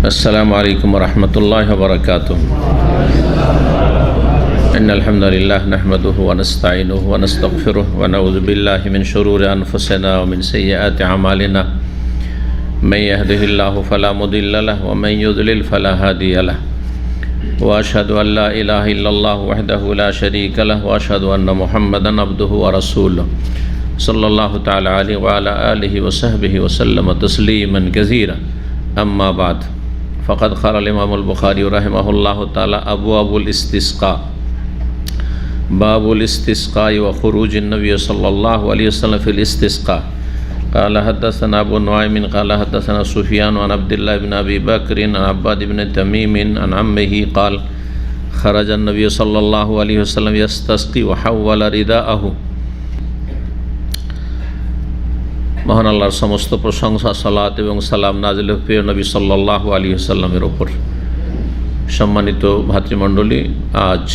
अस्सलामु अलैकुम वरहमतुल्लाहि वबरकातुहू। इन्नल हम्दुलिल्लाह नहमदुहु व नस्तईनुहु व नस्तगफिरुहु व नऊज़ु बिल्लाहि मिन शुरूरि अनफुसिना व मिन सय्यिआति अमालिना। मन यहदिहिल्लाहु फला मुदिल्ल लहु व मन युद्लिल फला हादिय लहु। व अशहदु अल्ला इलाहा इल्लल्लाहु वहदहु ला शरीका लहु व अशहदु अन्न मुहम्मदन अब्दुहु व रसूलुहु सल्लल्लाहु तआला अलैहि व अला आलिहि व सहबिहि व सल्लम तस्लीमन कसीरा। अम्मा बाद फ़क़द क़ाल इमामुल बुख़ारी रहमहुल्लाहु तआला अबवाबुल इस्तिस्क़ा बाबुल इस्तिस्क़ा व ख़ुरूजिन नबी सल्लल्लाहु अलैहि वसल्लम फ़िल इस्तिस्क़ा। क़ाल हद्दसना अबू नुआइम क़ाल हद्दसना सुफ़ियान अन अब्दिल्लाह इब्न अबी बकर अन अब्बाद इब्न तमीम अन अम्मिही क़ाल ख़रज नबी सल्लल्लाहु अलैहि वसल्लम यस्तस्क़ी व हव्वल रिदाअहु। মহান আল্লাহর সমস্ত প্রশংসা সালাত এবং সালাম নাজিল হোক প্রিয় নবী সাল্লাল্লাহু আলাইহি ওয়াসাল্লামের ওপর। সম্মানিত ভাতৃমণ্ডলী, আজ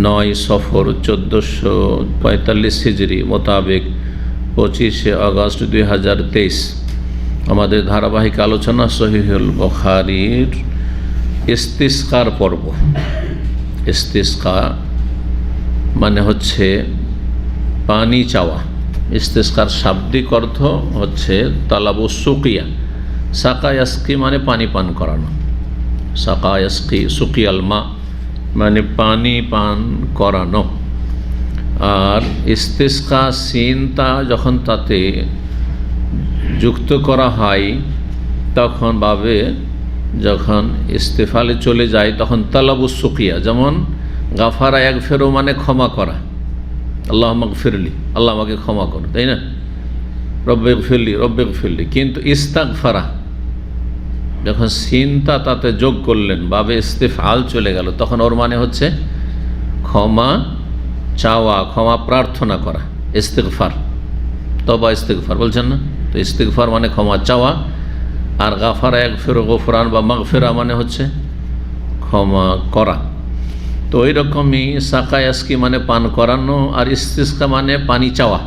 9 সফর 1445 হিজরি মোতাবেক 25 আগস্ট 2023 আমাদের ধারাবাহিক আলোচনা সহিহুল বুখারীর ইস্তিসকার পর্ব। ইস্তিসকা মানে হচ্ছে পানি চাওয়া। ইস্তিসকার শাব্দিক অর্থ হচ্ছে তালাবু সুকিয়া। সাকায়াস্কি মানে পানি পান করানো। সাকায়াস্কি সুকিয়াল মা মানে পানি পান করানো। আর ইস্তিসকা সিনতা যখন তাতে যুক্ত করা হয় তখন ভাবে যখন ইস্তেফালে চলে যায় তখন তালাবু সুকিয়া, যেমন গাফারা ইয়াগফিরু মানে ক্ষমা করা, আল্লাহ মাগফিরলি, আল্লাহ আমাকে ক্ষমা করো, তাই না? রব্বিগফিরলি রব্বিগফিরলি। কিন্তু ইস্তাগফারা যখন সিনতা তাতে যোগ করলেন, বাবে ইস্তিফআল চলে গেল, তখন ওর মানে হচ্ছে ক্ষমা চাওয়া, ক্ষমা প্রার্থনা করা। ইস্তিগফার, তওবা ইস্তিগফার বলছেন না? তো ইস্তিগফার মানে ক্ষমা চাওয়া, আর গাফারা ইয়াগফিরু গফরান বা মাগফিরা মানে হচ্ছে ক্ষমা করা। তো ওই রকমই সাকায়াস্কি মানে পান করানো, আর ইস্তিসকা মানে পানি চাওয়া,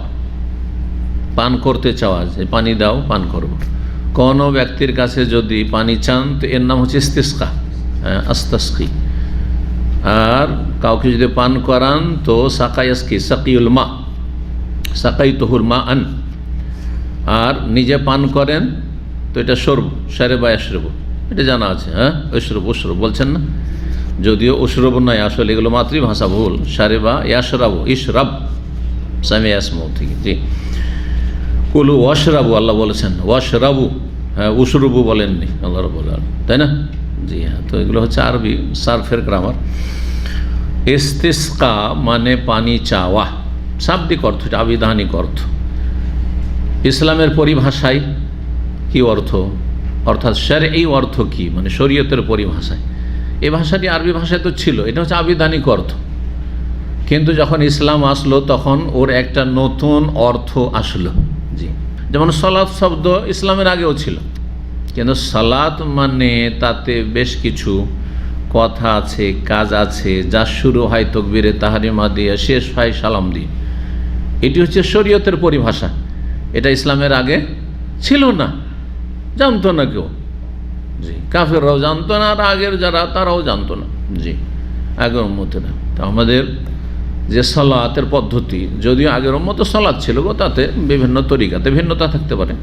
পান করতে চাওয়া, যে পানি দাও পান করব। কোনো ব্যক্তির কাছে যদি পানি চান তো এর নাম হচ্ছে ইস্তিসকা, আস্তাসকি। আর কাউকে যদি পান করান তো সাকায়াস্কি, সাকিউল মা, সাকাইতুহুল মা আন। আর নিজে পান করেন তো এটা শরব, শারেবা ইয়াশরব, এটা জানা আছে। ইশরব উশরব বলছেন না, যদিও উশরব নয়, আসলে এগুলো মাতৃভাষা ভুল। শারেবা ইয়াশরাবু, ইশরাব সামিয়া ইসমু থেকে। জি, কুলু ওয়াশরাবু আল্লাহ বলেছেন, ওয়াশরাবু, উশরবু বলেননি আল্লাহ রাব্বুল আলামিন, তাই না? জি হ্যাঁ। তো এগুলো হচ্ছে আরবি সারফের গ্রামার। ইস্তিসকা মানে পানি চাওয়া, শাব্দিক অর্থ, আবিধানিক অর্থ। ইসলামের পরিভাষায় কি অর্থ, অর্থাৎ শরঈ অর্থ কি, মানে শরীয়তের পরিভাষায়। এই ভাষাটি আরবি ভাষায় তো ছিল, এটা হচ্ছে আবিধানিক অর্থ। কিন্তু যখন ইসলাম আসলো তখন ওর একটা নতুন অর্থ আসলো। জি, যেমন সালাত শব্দ ইসলামের আগেও ছিল, কিন্তু সালাত মানে তাতে বেশ কিছু কথা আছে, কাজ আছে, যা শুরু হয় তাকবীরে তাহরিমা দিয়ে, শেষ হয় সালাম দিয়ে। এটি হচ্ছে শরীয়তের পরিভাষা। এটা ইসলামের আগে ছিল না, জানতো না কেউ। জি, কাফেররাও জানতো না, আর আগের যারা তারাও জানতো না। জি, আগের উম্মতেরা। তো আমাদের যে সালাতের পদ্ধতি, যদিও আগের উম্মতে সালাত ছিল গো, তাতে বিভিন্ন তরিকাতে ভিন্নতা থাকতে পারে।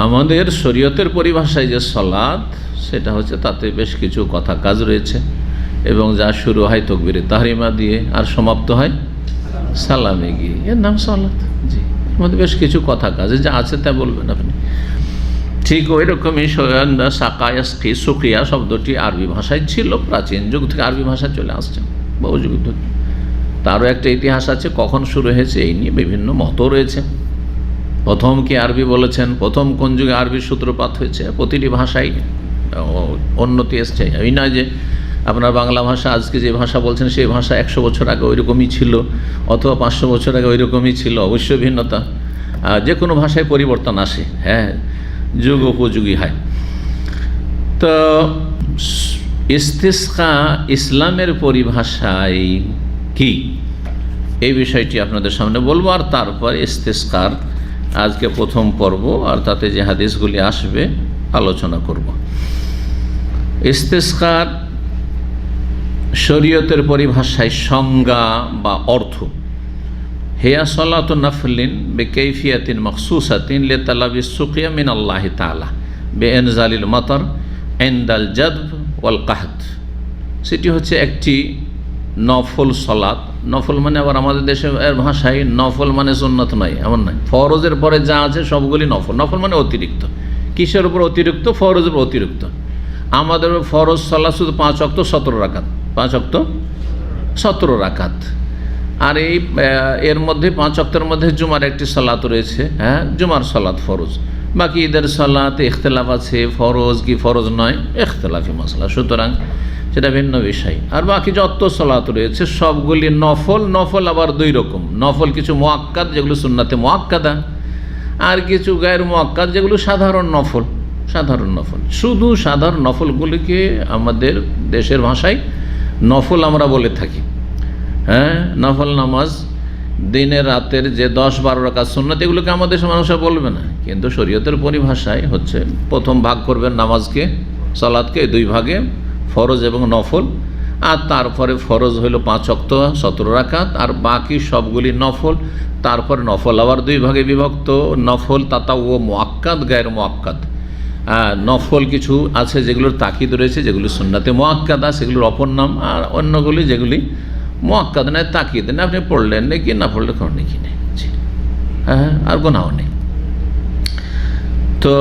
আমাদের শরীয়তের পরিভাষায় যে সালাত, সেটা হচ্ছে তাতে বেশ কিছু কথা কাজ রয়েছে, এবং যা শুরু হয় তাকবীরে তাহরিমা দিয়ে আর সমাপ্ত হয় সালামে গিয়ে, এর নাম সালাত। জি, এর মধ্যে বেশ কিছু কথা কাজে যা আছে তা বলবেন আপনি। ঠিক ওই রকমই সাকায়াস্কি, সুকিয়া শব্দটি আরবি ভাষায় ছিল, প্রাচীন যুগ থেকে আরবি ভাষায় চলে আসছে বহু যুগ ধরে। তারও একটা ইতিহাস আছে, কখন শুরু হয়েছে এই নিয়ে বিভিন্ন মত রয়েছে। প্রথম কি আরবি বলেছেন, প্রথম কোন যুগে আরবি সূত্রপাত হয়েছে, প্রতিটি ভাষায় উন্নতি এসছে। এই নয় যে আপনার বাংলা ভাষা আজকে যে ভাষা বলছেন সেই ভাষা 100 বছর আগে ওই রকমই ছিল, অথবা 500 বছর আগে ওই রকমই ছিল। অবশ্যই ভিন্নতা, যে কোনো ভাষায় পরিবর্তন আসে, হ্যাঁ, যুগ উপযোগী হয়। তো ইস্তিসকা ইসলামের পরিভাষায় কি, এই বিষয়টি আপনাদের সামনে বলবো। আর তারপর ইস্তিসকার আজকে প্রথম পর্ব, আর তাতে যে হাদিসগুলি আসবে আলোচনা করব। ইস্তেসকার শরীয়তের পরিভাষায় সংজ্ঞা বা অর্থ, হিয়া সালাতু নাফলিন বিকাইফিয়াতিন মাখসুসাতিন লিতালাবিস সুকিয়া মিন আল্লাহ তাআলা বিইনজালিল মাতার ইনদাল জাদব ওয়াল কাহত। সেটি হচ্ছে একটি নফল সালাত। নফল মানে আবার আমাদের দেশের ভাষায় নফল মানে সুন্নত নয়, এমন নয়। ফরজের পরে যা আছে সবগুলি নফল। নফল মানে অতিরিক্ত। কিসের উপর অতিরিক্ত? ফরজের উপর অতিরিক্ত। আমাদের ফরজ সালাত শুধু 5 ওয়াক্ত 17 রাকাত, 5 ওয়াক্ত 17 রাকাত। আর এর মধ্যে 5 ওয়াক্তের মধ্যে জুমার একটি সালাত রয়েছে, হ্যাঁ, জুমার সালাত ফরজ। বাকি ঈদের সালাতে ইখতিলাফ আছে, ফরজ কি ফরজ নয়, ইখতিলাফি মাসলা, সুতরাং সেটা ভিন্ন বিষয়। আর বাকি যত সালাত রয়েছে সবগুলি নফল। নফল আবার 2 রকম। নফল কিছু মুআক্কাদ যেগুলো সুন্নাতে মুআক্কাদা, আর কিছু গায়ের মুআক্কাদ যেগুলো সাধারণ নফল। সাধারণ নফল, শুধু সাধারণ নফলগুলিকে আমাদের দেশের ভাষায় নফল আমরা বলে থাকি। হ্যাঁ, নফল নামাজ দিনের রাতের যে 10-12 রাকাত সুন্নাত, এগুলোকে আমাদের মানুষরা বলবে না, কিন্তু শরীয়তের পরিভাষায় হচ্ছে প্রথম ভাগ করবেন নামাজকে, সালাতকে 2 ভাগে, ফরজ এবং নফল। আর তারপরে ফরজ হইল 5 ওয়াক্ত 17 রাকাত, আর বাকি সবগুলি নফল। তারপরে নফল আবার 2 ভাগে বিভক্ত, নফল তাতাওয়ু মুআক্কাদ, গায়ের মুআক্কাদ। নফল কিছু আছে যেগুলোর তাকিদ রয়েছে, যেগুলো সুন্নাতে মুআক্কাদা, সেগুলোর অপর নাম। আর অন্যগুলি যেগুলি মুআক্কাদ নয়, তাকিদ না, আপনি পড়লেন নাকি না পড়লে কোনো নাকি নেই, হ্যাঁ, আর গুনাহও নেই। তো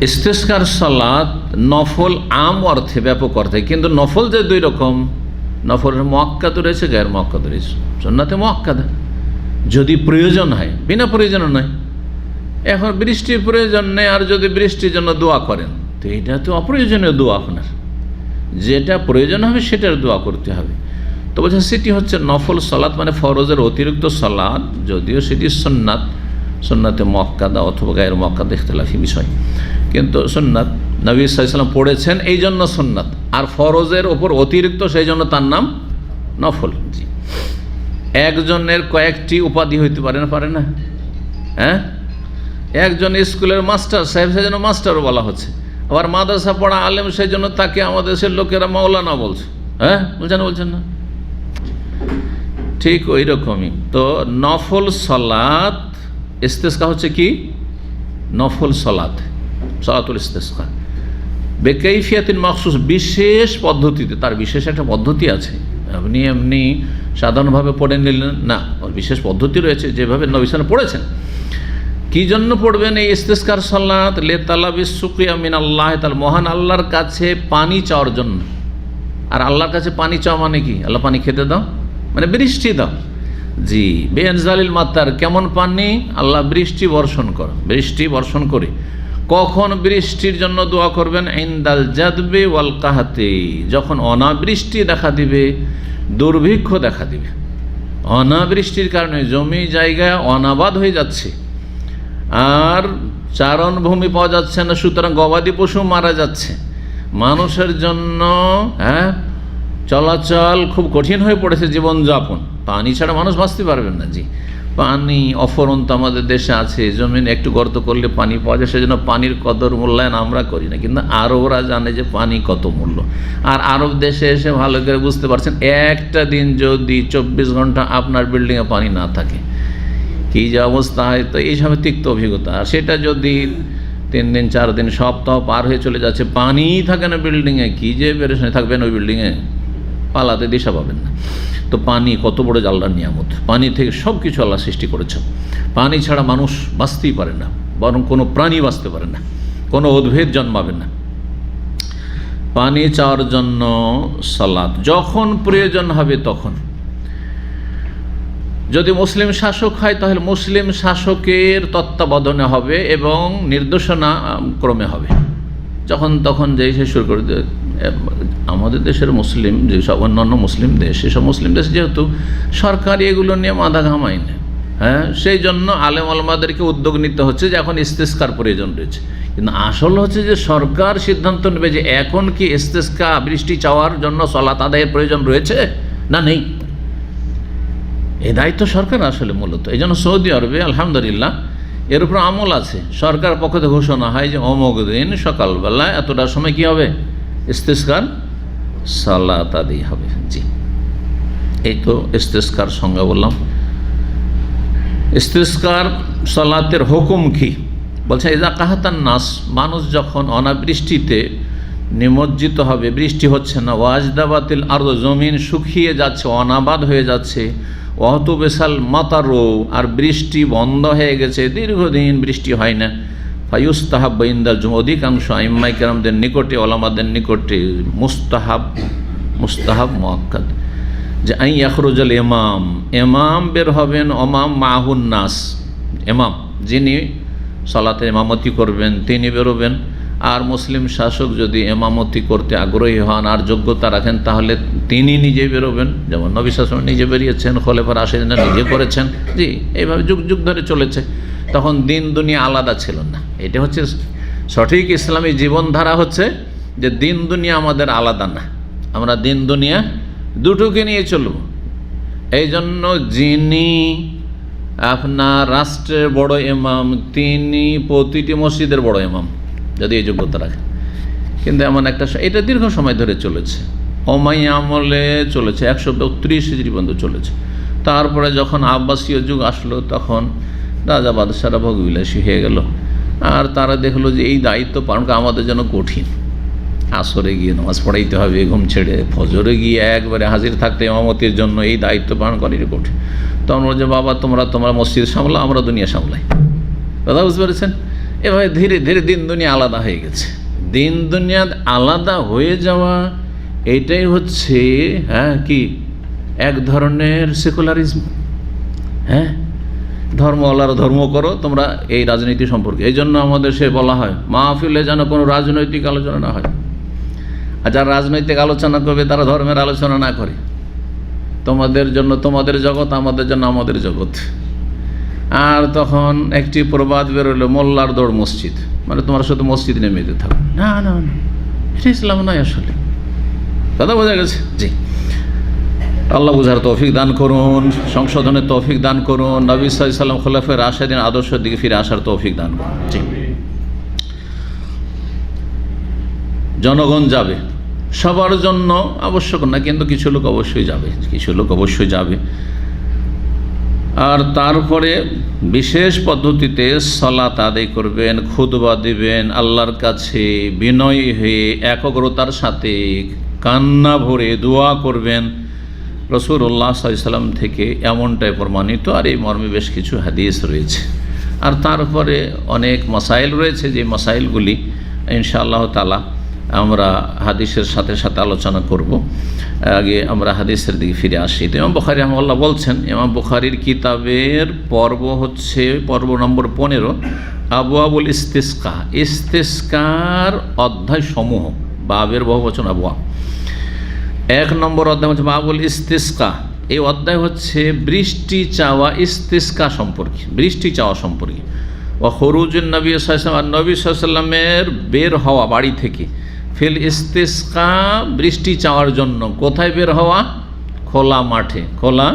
ইস্তেসকার সালাত নফল আম অর্থে, ব্যাপক অর্থে, কিন্তু নফল যে 2 রকম, নফলের মুআক্কাদ রয়েছে, গায়ের মুআক্কাদ রয়েছে। সুন্নাতে মুআক্কাদা যদি প্রয়োজন হয়, বিনা প্রয়োজনে নয়। এখন বৃষ্টির প্রয়োজন নেই, আর যদি বৃষ্টির জন্য দোয়া করেন তো এটা তো অপ্রয়োজনীয় দোয়া। আপনার যেটা প্রয়োজন হবে সেটার দোয়া করতে হবে। তো বলছেন সেটি হচ্ছে নফল সালাত, মানে ফরজের অতিরিক্ত সালাত, যদিও সেটি সুন্নাত, সুন্নাতে মুআক্কাদা অথবা গায়ের মুআক্কাদা, ইখতিলাফি বিষয়, কিন্তু সুন্নাত। নবী সাল্লাল্লাহু আলাইহি ওয়াসাল্লাম পড়েছেন এই জন্য সুন্নাত, আর ফরজের ওপর অতিরিক্ত, সেই জন্য তার নাম নফল। জি, একজনের কয়েকটি উপাধি হইতে পারে না, পারে না? হ্যাঁ, একজন স্কুলের মাস্টার সাহেব, সেই জন্য মাস্টারও বলা হচ্ছে। আবার মাদ্রাসা পড়া আলেম, সেই জন্য তাকে আমাদের দেশের লোকেরা মাওলানা বলছে। হ্যাঁ, বলছেন না? ঠিক ওই রকমই। তো নফল সালাত, ইস্তেসকা হচ্ছে কি? নফল সালাত, সালাতুল ইস্তেসকা বেকাইফিয়াতিন মাখসুস, বিশেষ পদ্ধতিতে। তার বিশেষ একটা পদ্ধতি আছে, আপনি এমনি সাধারণভাবে পড়ে নিলেন না, বিশেষ পদ্ধতি রয়েছে, যেভাবে নবী সাল্লাল্লাহু আলাইহি ওয়াসাল্লাম পড়েছেন। কি জন্য পড়বেন এই ইস্তেসকার সালাত? লিতালাবিস সুকিয়া মিন আল্লাহ তাআলা, মহান আল্লাহর কাছে পানি চাওয়ার জন্য। আর আল্লাহর কাছে পানি চাওয়া মানে কি? আল্লাহ পানি খেতে দাও, মানে বৃষ্টি দাও। জি, বিইনজালিল মাতার, কেমন পানি? আল্লাহ বৃষ্টি বর্ষণ করো, বৃষ্টি বর্ষণ করে। কখন বৃষ্টির জন্য দোয়া করবেন? ইনদাল জাদবি ওয়াল কাহাতি, যখন অনাবৃষ্টি দেখা দিবে, দুর্ভিক্ষ দেখা দিবে। অনাবৃষ্টির কারণে জমি জায়গা অনাবাদ হয়ে যাচ্ছে, আর চারণভূমি পাওয়া যাচ্ছে না, সুতরাং গবাদি পশু মারা যাচ্ছে, মানুষের জন্য হ্যাঁ চলাচল খুব কঠিন হয়ে পড়েছে, জীবনযাপন। পানি ছাড়া মানুষ বাঁচতে পারবেন না। জি, পানি অফুরন্ত আমাদের দেশে আছে, জমিন একটু গর্ত করলে পানি পাওয়া যায়, সেজন্য পানির কদর মূল্যায়ন আমরা করি না, কিন্তু আরবরা জানে যে পানি কত মূল্য। আর আরব দেশে এসে ভালো করে বুঝতে পারছেন, একটা দিন যদি 24 ঘন্টা আপনার বিল্ডিংয়ে পানি না থাকে কী যে অবস্থা হয়। তো এইসব তিক্ত অভিজ্ঞতা। আর সেটা যদি 3 দিন 4 দিন সপ্তাহ পার হয়ে চলে যাচ্ছে, পানিই থাকে না বিল্ডিংয়ে, কী যে পেরেশানি থাকবেন ওই বিল্ডিংয়ে, পালাতে দিশা পাবেন না। তো পানি কত বড় আল্লাহর নিয়ামত, পানি থেকে সব কিছু আল্লাহ সৃষ্টি করেছেন। পানি ছাড়া মানুষ বাঁচতেই পারে না, বরং কোনো প্রাণী বাঁচতে পারে না, কোনো উদ্ভিদ জন্মাবে না। পানি চাওয়ার জন্য সালাত, যখন প্রয়োজন হবে তখন। যদি মুসলিম শাসক হয় তাহলে মুসলিম শাসকের তত্ত্বাবধানে হবে এবং নির্দেশনা ক্রমে হবে, যখন তখন যেই সে শুরু করে। আমাদের দেশের মুসলিম যেসব অন্যান্য মুসলিম দেশ, সেসব মুসলিম দেশ যেহেতু সরকারি এগুলো নিয়ে মাথা ঘামায় না, হ্যাঁ, সেই জন্য আলেম ওলামাদেরকে উদ্যোগ নিতে হচ্ছে যে এখন ইস্তেসকার প্রয়োজন রয়েছে। কিন্তু আসল হচ্ছে যে সরকার সিদ্ধান্ত নেবে যে এখন কি ইস্তেসকা, বৃষ্টি চাওয়ার জন্য সালাত আদায়ের প্রয়োজন রয়েছে না নেই। এই দায়িত্ব সরকার আসলে মূলত। এই জন্য সৌদি আরবে আলহামদুলিল্লাহ এর উপর আমল আছে। সরকার পক্ষ থেকে ঘোষণা হয় যে অমুক দিন সকালবেলায় এতটার সময় কি হবে, ইস্তেসকার সালাত আদায় হবে। জি, এই তো ইস্তেসকার সংজ্ঞা বললাম। ইস্তেসকার সালাতের হুকুম কি বলছে, ইজা কাহাতান নাস, মানুষ যখন অনাবৃষ্টিতে নিমজ্জিত হবে, বৃষ্টি হচ্ছে না, ওয়াজদাবাতিল আরদ, জমিন শুকিয়ে যাচ্ছে, অনাবাদ হয়ে যাচ্ছে, অহতু বেসাল মাতারো, আর বৃষ্টি বন্ধ হয়ে গেছে, দীর্ঘদিন বৃষ্টি হয় না, ফায়ুস্তাহাব বাইন্দাল জুম, অধিকাংশ আইম্মাই কেরামদের নিকটে, ওলামাদের নিকটে মুস্তাহাব মুআক্কাদ, যে আই ইয়াখরুজাল ইমাম, ইমাম বের হবেন, অমাম মাহুন নাস, ইমাম যিনি সালাতে ইমামতি করবেন তিনি বেরোবেন। আর মুসলিম শাসক যদি ইমামতি করতে আগ্রহী হন আর যোগ্যতা রাখেন তাহলে তিনি নিজে বেরোবেন, যেমন নবী শাসন নিজে বেরিয়েছেন, খলিফা রাশিদিন নিজে করেছেন। জি, এইভাবে যুগ যুগ ধরে চলেছে। তখন দিন দুনিয়া আলাদা ছিল না। এটা হচ্ছে সঠিক ইসলামী জীবনধারা, হচ্ছে যে দিন দুনিয়া আমাদের আলাদা না, আমরা দিন দুনিয়া দুটোকে নিয়ে চলব। এই জন্য যিনি আপনার রাষ্ট্রের বড় ইমাম তিনি প্রতিটি মসজিদের বড় ইমাম, যদি এই যোগ্যতা রাখে। কিন্তু এমন একটা, এটা দীর্ঘ সময় ধরে চলেছে, ওমাইয়া আমলে চলেছে, 132 হিজরি পর্যন্ত চলেছে। তারপরে যখন আব্বাসীয় যুগ আসলো তখন রাজা বাদশারা ভোগবিলাসী হয়ে গেল, আর তারা দেখলো যে এই দায়িত্ব পালন করা আমাদের জন্য কঠিন। আসরে গিয়ে নামাজ পড়াইতে হবে ঘুম ছেড়ে, ফজরে গিয়ে একবারে হাজির থাকতে ইমামতির জন্য এই দায়িত্ব পালন করা কঠিন। তখন বলছে, বাবা তোমরা মসজিদ সামলাও, আমরা দুনিয়া সামলাই। কথা বুঝতে পেরেছেন? এভাবে ধীরে ধীরে দিন দুনিয়া আলাদা হয়ে গেছে। দিন দুনিয়া আলাদা হয়ে যাওয়া এইটাই হচ্ছে কি এক ধরনের সেকুলারিজম। ধর্মওয়ালারা ধর্ম করো, তোমরা এই রাজনীতি সম্পর্কে। এই জন্য আমাদের সে বলা হয় মাহফিলে যেন কোনো রাজনৈতিক আলোচনা না হয়, আর যারা রাজনৈতিক আলোচনা করবে তারা ধর্মের আলোচনা না করে। তোমাদের জন্য তোমাদের জগৎ, আমাদের জন্য আমাদের জগৎ। আর তখন একটি প্রবাদ বেরোলো, মোল্লার দৌড় মসজিদ, মানে তোমরা শুধু মসজিদ নেমে যেতে থাকো। না না না, এটা ইসলাম নয় আসলে। কথা বোঝা গেছে? জি, আল্লাহ বুঝার তৌফিক দান করুন, সংশোধনের তৌফিক দান করুন, নবী সাল্লাল্লাহু আলাইহি ওয়াসাল্লাম খোলাফায়ে রাশিদিন আদর্শের দিকে ফিরে আসার তৌফিক দান করুন। জি, জনগণ যাবে, সবার জন্য আবশ্যক না, কিন্তু কিছু লোক অবশ্যই যাবে, কিছু লোক অবশ্যই যাবে। আর তারপরে বিশেষ পদ্ধতিতে সালাত আদায় করবেন, খুতবা দিবেন, আল্লাহর কাছে বিনয়ী হয়ে একাগ্রতার সাথে কান্না ভরে দোয়া করবেন। রাসূলুল্লাহ সাল্লাল্লাহু আলাইহি ওয়াসাল্লাম থেকে এমনটাই প্রমাণিত, আর এই মর্মে বেশ কিছু হাদিস রয়েছে। আর তারপরে অনেক মাসাইল রয়েছে, যে মাসাইলগুলি ইনশাআল্লাহ তাআলা আমরা হাদিসের সাথে সাথে আলোচনা করব। আগে আমরা হাদিসের দিকে ফিরে আসি। তো ইমাম বুখারী রাহিমাহুল্লাহ বলছেন, ইমাম বুখারীর কিতাবের পর্ব হচ্ছে পর্ব নম্বর 15, আবওয়াবুল ইস্তিসকা, ইস্তিসকার অধ্যায় সমূহ, বাবের বহুবচন আবওয়াব। 1 নম্বর অধ্যায় হচ্ছে বাবুল ইস্তিসকা। এই অধ্যায় হচ্ছে বৃষ্টি চাওয়া, ইস্তিসকা সম্পর্কে, বৃষ্টি চাওয়া সম্পর্কে। ও খরুজুন নবী সাল্লাল্লাহু আলাইহি ওয়াসাল্লাম, নবী সাল্লাল্লাহু আলাইহি ওয়াসাল্লামের বের হওয়া বাড়ি থেকে, ফিল ইস্তিসকা, বৃষ্টি চাওয়ার জন্য। কোথায় বের হওয়া? খোলা মাঠে, খোলা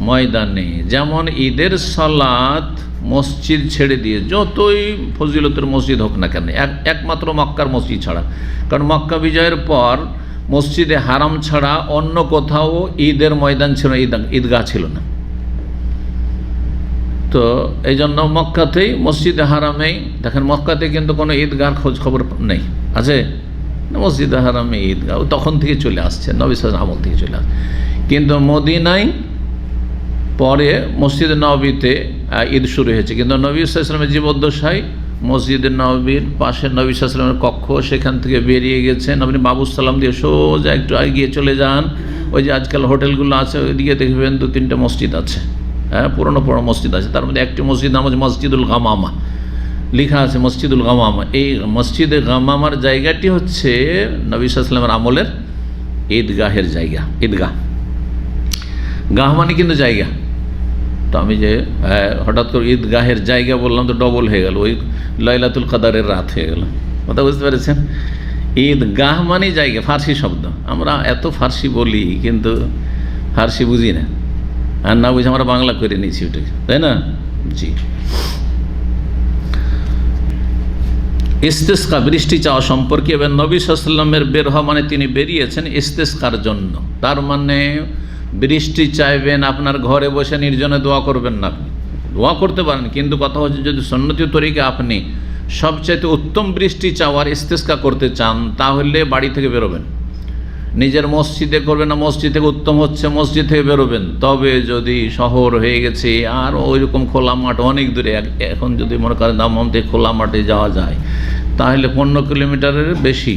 ময়দানে। যেমন ঈদের সালাত মসজিদ ছেড়ে দিয়ে, যতই ফজিলতের মসজিদ হোক না কেন, একমাত্র মক্কার মসজিদ ছাড়া, কারণ মক্কা বিজয়ের পর মসজিদে হারাম ছাড়া অন্য কোথাও ঈদের ময়দান ছিল, ঈদগাহ ছিল না। তো এই জন্য মক্কাতেই, মসজিদে হারামেই, দেখেন মক্কাতে কিন্তু কোনো ঈদগাহর খোঁজ খবর নেই, আছে? মসজিদে হারামে ঈদগাহ তখন থেকে চলে আসছে, নবী সাল্লাল্লাহু আলাইহি ওয়াসাল্লাম আমল থেকে চলে আসছে। কিন্তু মদিনায় পরে মসজিদে নববীতে ঈদ শুরু হয়েছে, কিন্তু নবী সাল্লাল্লাহু আলাইহি ওয়াসাল্লামের জীবদ্দশায় মসজিদে নববীর পাশে নবী সাল্লাল্লাহু আলাইহি ওয়াসাল্লামের কক্ষ, সেখান থেকে বেরিয়ে গেছেন আপনি বাবুস সালাম দিয়ে সোজা একটু এগিয়ে চলে যান, ওই যে আজকাল হোটেলগুলো আছে ওইদিকে দেখবেন 2-3টে মসজিদ আছে, পুরনো মসজিদ আছে। তার মধ্যে একটি মসজিদ নাম হচ্ছে মসজিদুল গামামা, লেখা আছে মসজিদুল গামামা। এই মসজিদে গামামার জায়গাটি হচ্ছে নবী সাল্লাল্লাহু আলাইহি ওয়াসাল্লামের আমলের ঈদগাহের জায়গা। ঈদগাহ, গাহ মানে কিন্তু জায়গা। তো আমি যে হঠাৎ করে ঈদগাহের জায়গা বললাম তো ডবল হয়ে গেল, ওই লাইলাতুল কদরের রাত হয়ে গেল। কথা বুঝতে পেরেছেন? ঈদগাহ মানে জায়গা, ফার্সি শব্দ। আমরা এত ফার্সি বলি কিন্তু ফার্সি বুঝি না, আর না বুঝে আমরা বাংলা করে নিয়েছি ওটাকে, তাই না? জি। ইস্তেসকা বৃষ্টি চাওয়া সম্পর্কে, এবং নবী সাল্লাল্লাহু আলাইহি ওয়াসাল্লামের বের হওয়া মানে তিনি বেরিয়েছেন ইস্তেসকার জন্য। তার মানে বৃষ্টি চাইবেন, আপনার ঘরে বসে নির্জনে দোয়া করবেন না। আপনি দোয়া করতে পারেন, কিন্তু কথা হচ্ছে যদি সুন্নতি তরিকা আপনি সবচাইতে উত্তম বৃষ্টি চাওয়ার ইস্তেসকা করতে চান, তাহলে বাড়ি থেকে বেরোবেন। নিজের মসজিদে করবেন না, মসজিদ থেকে উত্তম হচ্ছে মসজিদ থেকে বেরোবেন। তবে যদি শহর হয়ে গেছে আর ওইরকম খোলা মাঠ অনেক দূরে, এখন যদি মনে করেন দাম্মাম থেকে খোলা মাঠে যাওয়া যায়, তাহলে 15 কিলোমিটারের বেশি,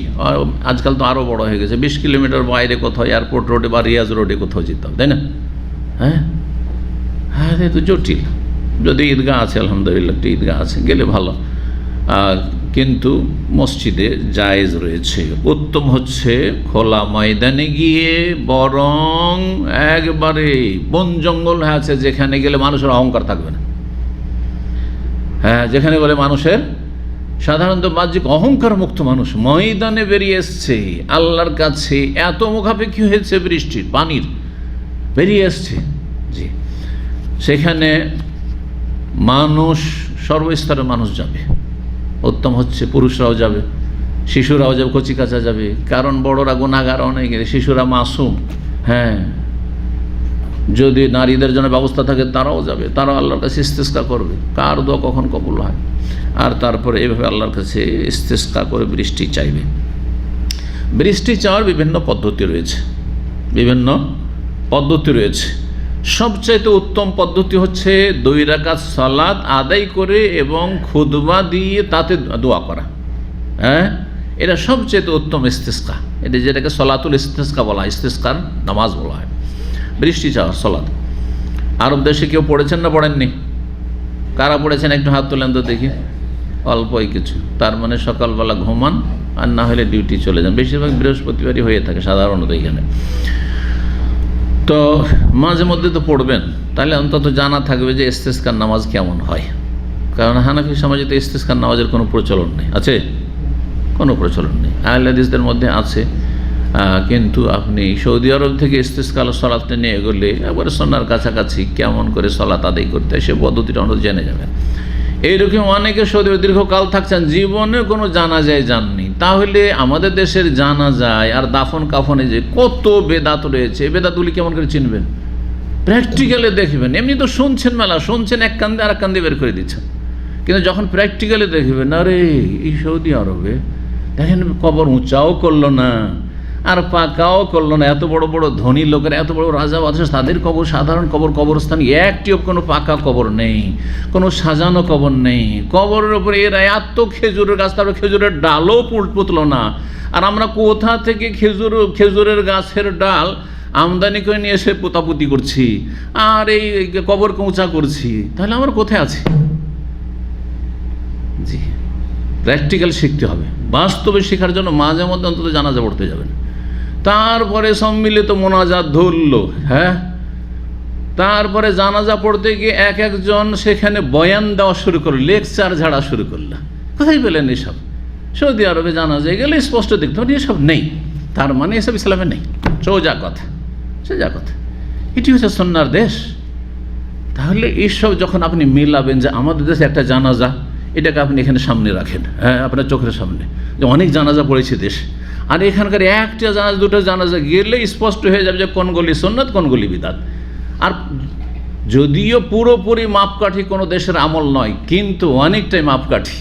আজকাল তো আরও বড় হয়ে গেছে, 20 কিলোমিটার বাইরে কোথাও এয়ারপোর্ট রোডে বা রিয়াজ রোডে কোথাও যেতে হবে, তাই না? হ্যাঁ হ্যাঁ, তো জটিল। যদি ঈদগাহ আছে, আলহামদুলিল্লাহ একটি ঈদগাহ আছে, গেলে ভালো, কিন্তু মসজিদে জায়েজ রয়েছে। উত্তম হচ্ছে খোলা ময়দানে গিয়ে, বরং একবারে বন জঙ্গল আছে যেখানে গেলে মানুষের অহংকার থাকবে না। হ্যাঁ, যেখানে গেলে মানুষের সাধারণত বাহ্যিক অহংকার মুক্ত মানুষ ময়দানে বেরিয়ে এসছে, আল্লাহর কাছে এত মুখাপেক্ষি হয়েছে বৃষ্টির পানির, বেরিয়ে এসছে। জি, সেখানে মানুষ সর্বস্তরের মানুষ যাবে। উত্তম হচ্ছে পুরুষরাও যাবে, শিশুরাও যাবে, কচিকাচা যাবে, কারণ বড়রা গুনাহগার অনেক, শিশুরা মাসুম। হ্যাঁ, যদি নারীদের জন্য ব্যবস্থা থাকে তারাও যাবে, তারাও আল্লাহর কাছে ইস্তেসকা করবে, কার দোয়া কখন কবুল হয়। আর তারপরে এইভাবে আল্লাহর কাছে ইস্তেসকা করে বৃষ্টি চাইবে। বৃষ্টি চাওয়ার বিভিন্ন পদ্ধতি রয়েছে, বিভিন্ন পদ্ধতি রয়েছে। সবচাইতে উত্তম পদ্ধতি হচ্ছে 2 রাকাত সালাত আদায় করে এবং খুতবা দিয়ে তাতে দোয়া করা। হ্যাঁ, এটা সবচাইতে উত্তম ইস্তেসকা। এটা যেটাকে সলাতুল ইস্তেসকা বলা হয়, ইস্তেসকার নামাজ বলা হয়, বৃষ্টি চাওয়ার সলাত। আরব দেশে কেউ পড়েছেন না পড়েননি? কারা পড়েছেন একটু হাত তোলেন তো দেখি। অল্পই কিছু। তার মানে সকালবেলা ঘুমান, আর না হলে ডিউটি চলে যান। বেশিরভাগ বৃহস্পতিবারই হয়ে থাকে সাধারণত এখানে। তো মাঝে মধ্যে তো পড়বেন, তাহলে অন্তত জানা থাকবে যে ইস্তেসকার নামাজ কেমন হয়। কারণ হানাফি সমাজে তো ইস্তেসকার নামাজের কোনো প্রচলন নেই, আছে? কোনো প্রচলন নেই। আহলে হাদিসদের মধ্যে আছে, কিন্তু আপনি সৌদি আরব থেকে ইস্তেসকাল সলাতটা নিয়ে গেলে একবারে সন্ন্যার কাছাকাছি কেমন করে সলাত আদায় করতে হয় সে পদ্ধতিটা আমরা জেনে যাবেন। এইরকম অনেকে সৌদি দীর্ঘকাল থাকছেন, জীবনে কোনো জানাজায় যাননি, তাহলে আমাদের দেশের জানাজায় আর দাফন কাফনে যে কত বেদাত রয়েছে, বেদাতগুলি কেমন করে চিনবেন? প্র্যাকটিক্যালে দেখবেন। এমনি তো শুনছেন মেলা, শুনছেন এক কান্দে আর এক কান্দে বের করে দিচ্ছেন, কিন্তু যখন প্র্যাকটিক্যালে দেখবেন, আরে এই সৌদি আরবে দেখেন কবর উঁচাও করলো না আর পাকাও করলো না, এত বড় বড় ধনী লোকেরা, এত বড় রাজা বাদশাহ, তাদের কবর সাধারণ কবরস্থান, একটিও কোনো পাকা কবর নেই, কোনো সাজানো কবর নেই। কবরের উপরে এরা এত খেজুরের গাছ, তারপর খেজুরের ডালও পুতলো না। আর আমরা কোথা থেকে খেজুরের গাছের ডাল আমদানি করে নিয়ে এসে পোতাপুতি করছি আর এই কবরকে উঁচা করছি, তাহলে আমরা কোথায় আছি? জি, প্র্যাকটিক্যাল শিখতে হবে। বাস্তবে শেখার জন্য মাঝে মধ্যে অন্তত জানাজা পড়তে যাবেন। তারপরে সম্মিলিত মোনাজাত ধরলো, হ্যাঁ, তারপরে জানাজা পড়তে গিয়ে একজন সেখানে বয়ান দেওয়া শুরু করলো, লেকচার ঝাড়া শুরু করলো। কোথায় পেলেন এসব? সৌদি আরবে জানাজায় গেলে স্পষ্ট দেখতে হবে এসব নেই, তার মানে এসব ইসলামে নেই। সোজা কথা। এটি হচ্ছে সুন্নাহর দেশ। তাহলে এইসব যখন আপনি মিলাবেন যে আমাদের দেশে একটা জানাজা, এটাকে আপনি এখানে সামনে রাখেন, হ্যাঁ, আপনার চোখের সামনে, যে অনেক জানাজা পড়েছে দেশ, আর এখানকার একটা জানাজা দুটো জানাজা গেলে স্পষ্ট হয়ে যাবে যে কোনগুলি সুন্নাত কোনগুলি বিদআত। আর যদিও পুরোপুরি মাপকাঠি কোনো দেশের আমল নয়, কিন্তু অনেকটাই মাপকাঠি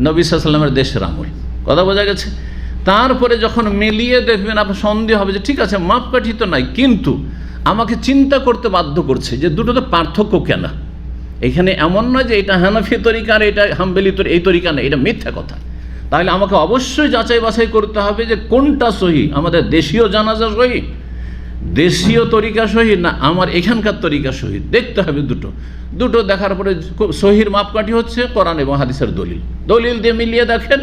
নবী সাল্লাল্লাহু আলাইহি ওয়াসাল্লামের দেশের আমল। কথা বোঝা গেছে? তারপরে যখন মিলিয়ে দেখবেন আপনার সন্দেহ হবে যে ঠিক আছে মাপকাঠি তো নাই, কিন্তু আমাকে চিন্তা করতে বাধ্য করছে যে দুটোতে পার্থক্য কেন। এখানে এমন নয় যে এটা হানাফি তরিকা আর এটা হাম্বলি এই তরিকা না, এটা মিথ্যা কথা। তাহলে আমাকে অবশ্যই যাচাই বাছাই করতে হবে যে কোনটা সহি, আমাদের দেশীয় জানাজা সহি, দেশীয় তরিকা সহি, না আমার এখানকার তরিকা সহি। দেখতে হবে দুটো দেখার পরে সহির মাপকাঠি হচ্ছে কোরআন এবং হাদিসের দলিল দিয়ে মিলিয়ে দেখেন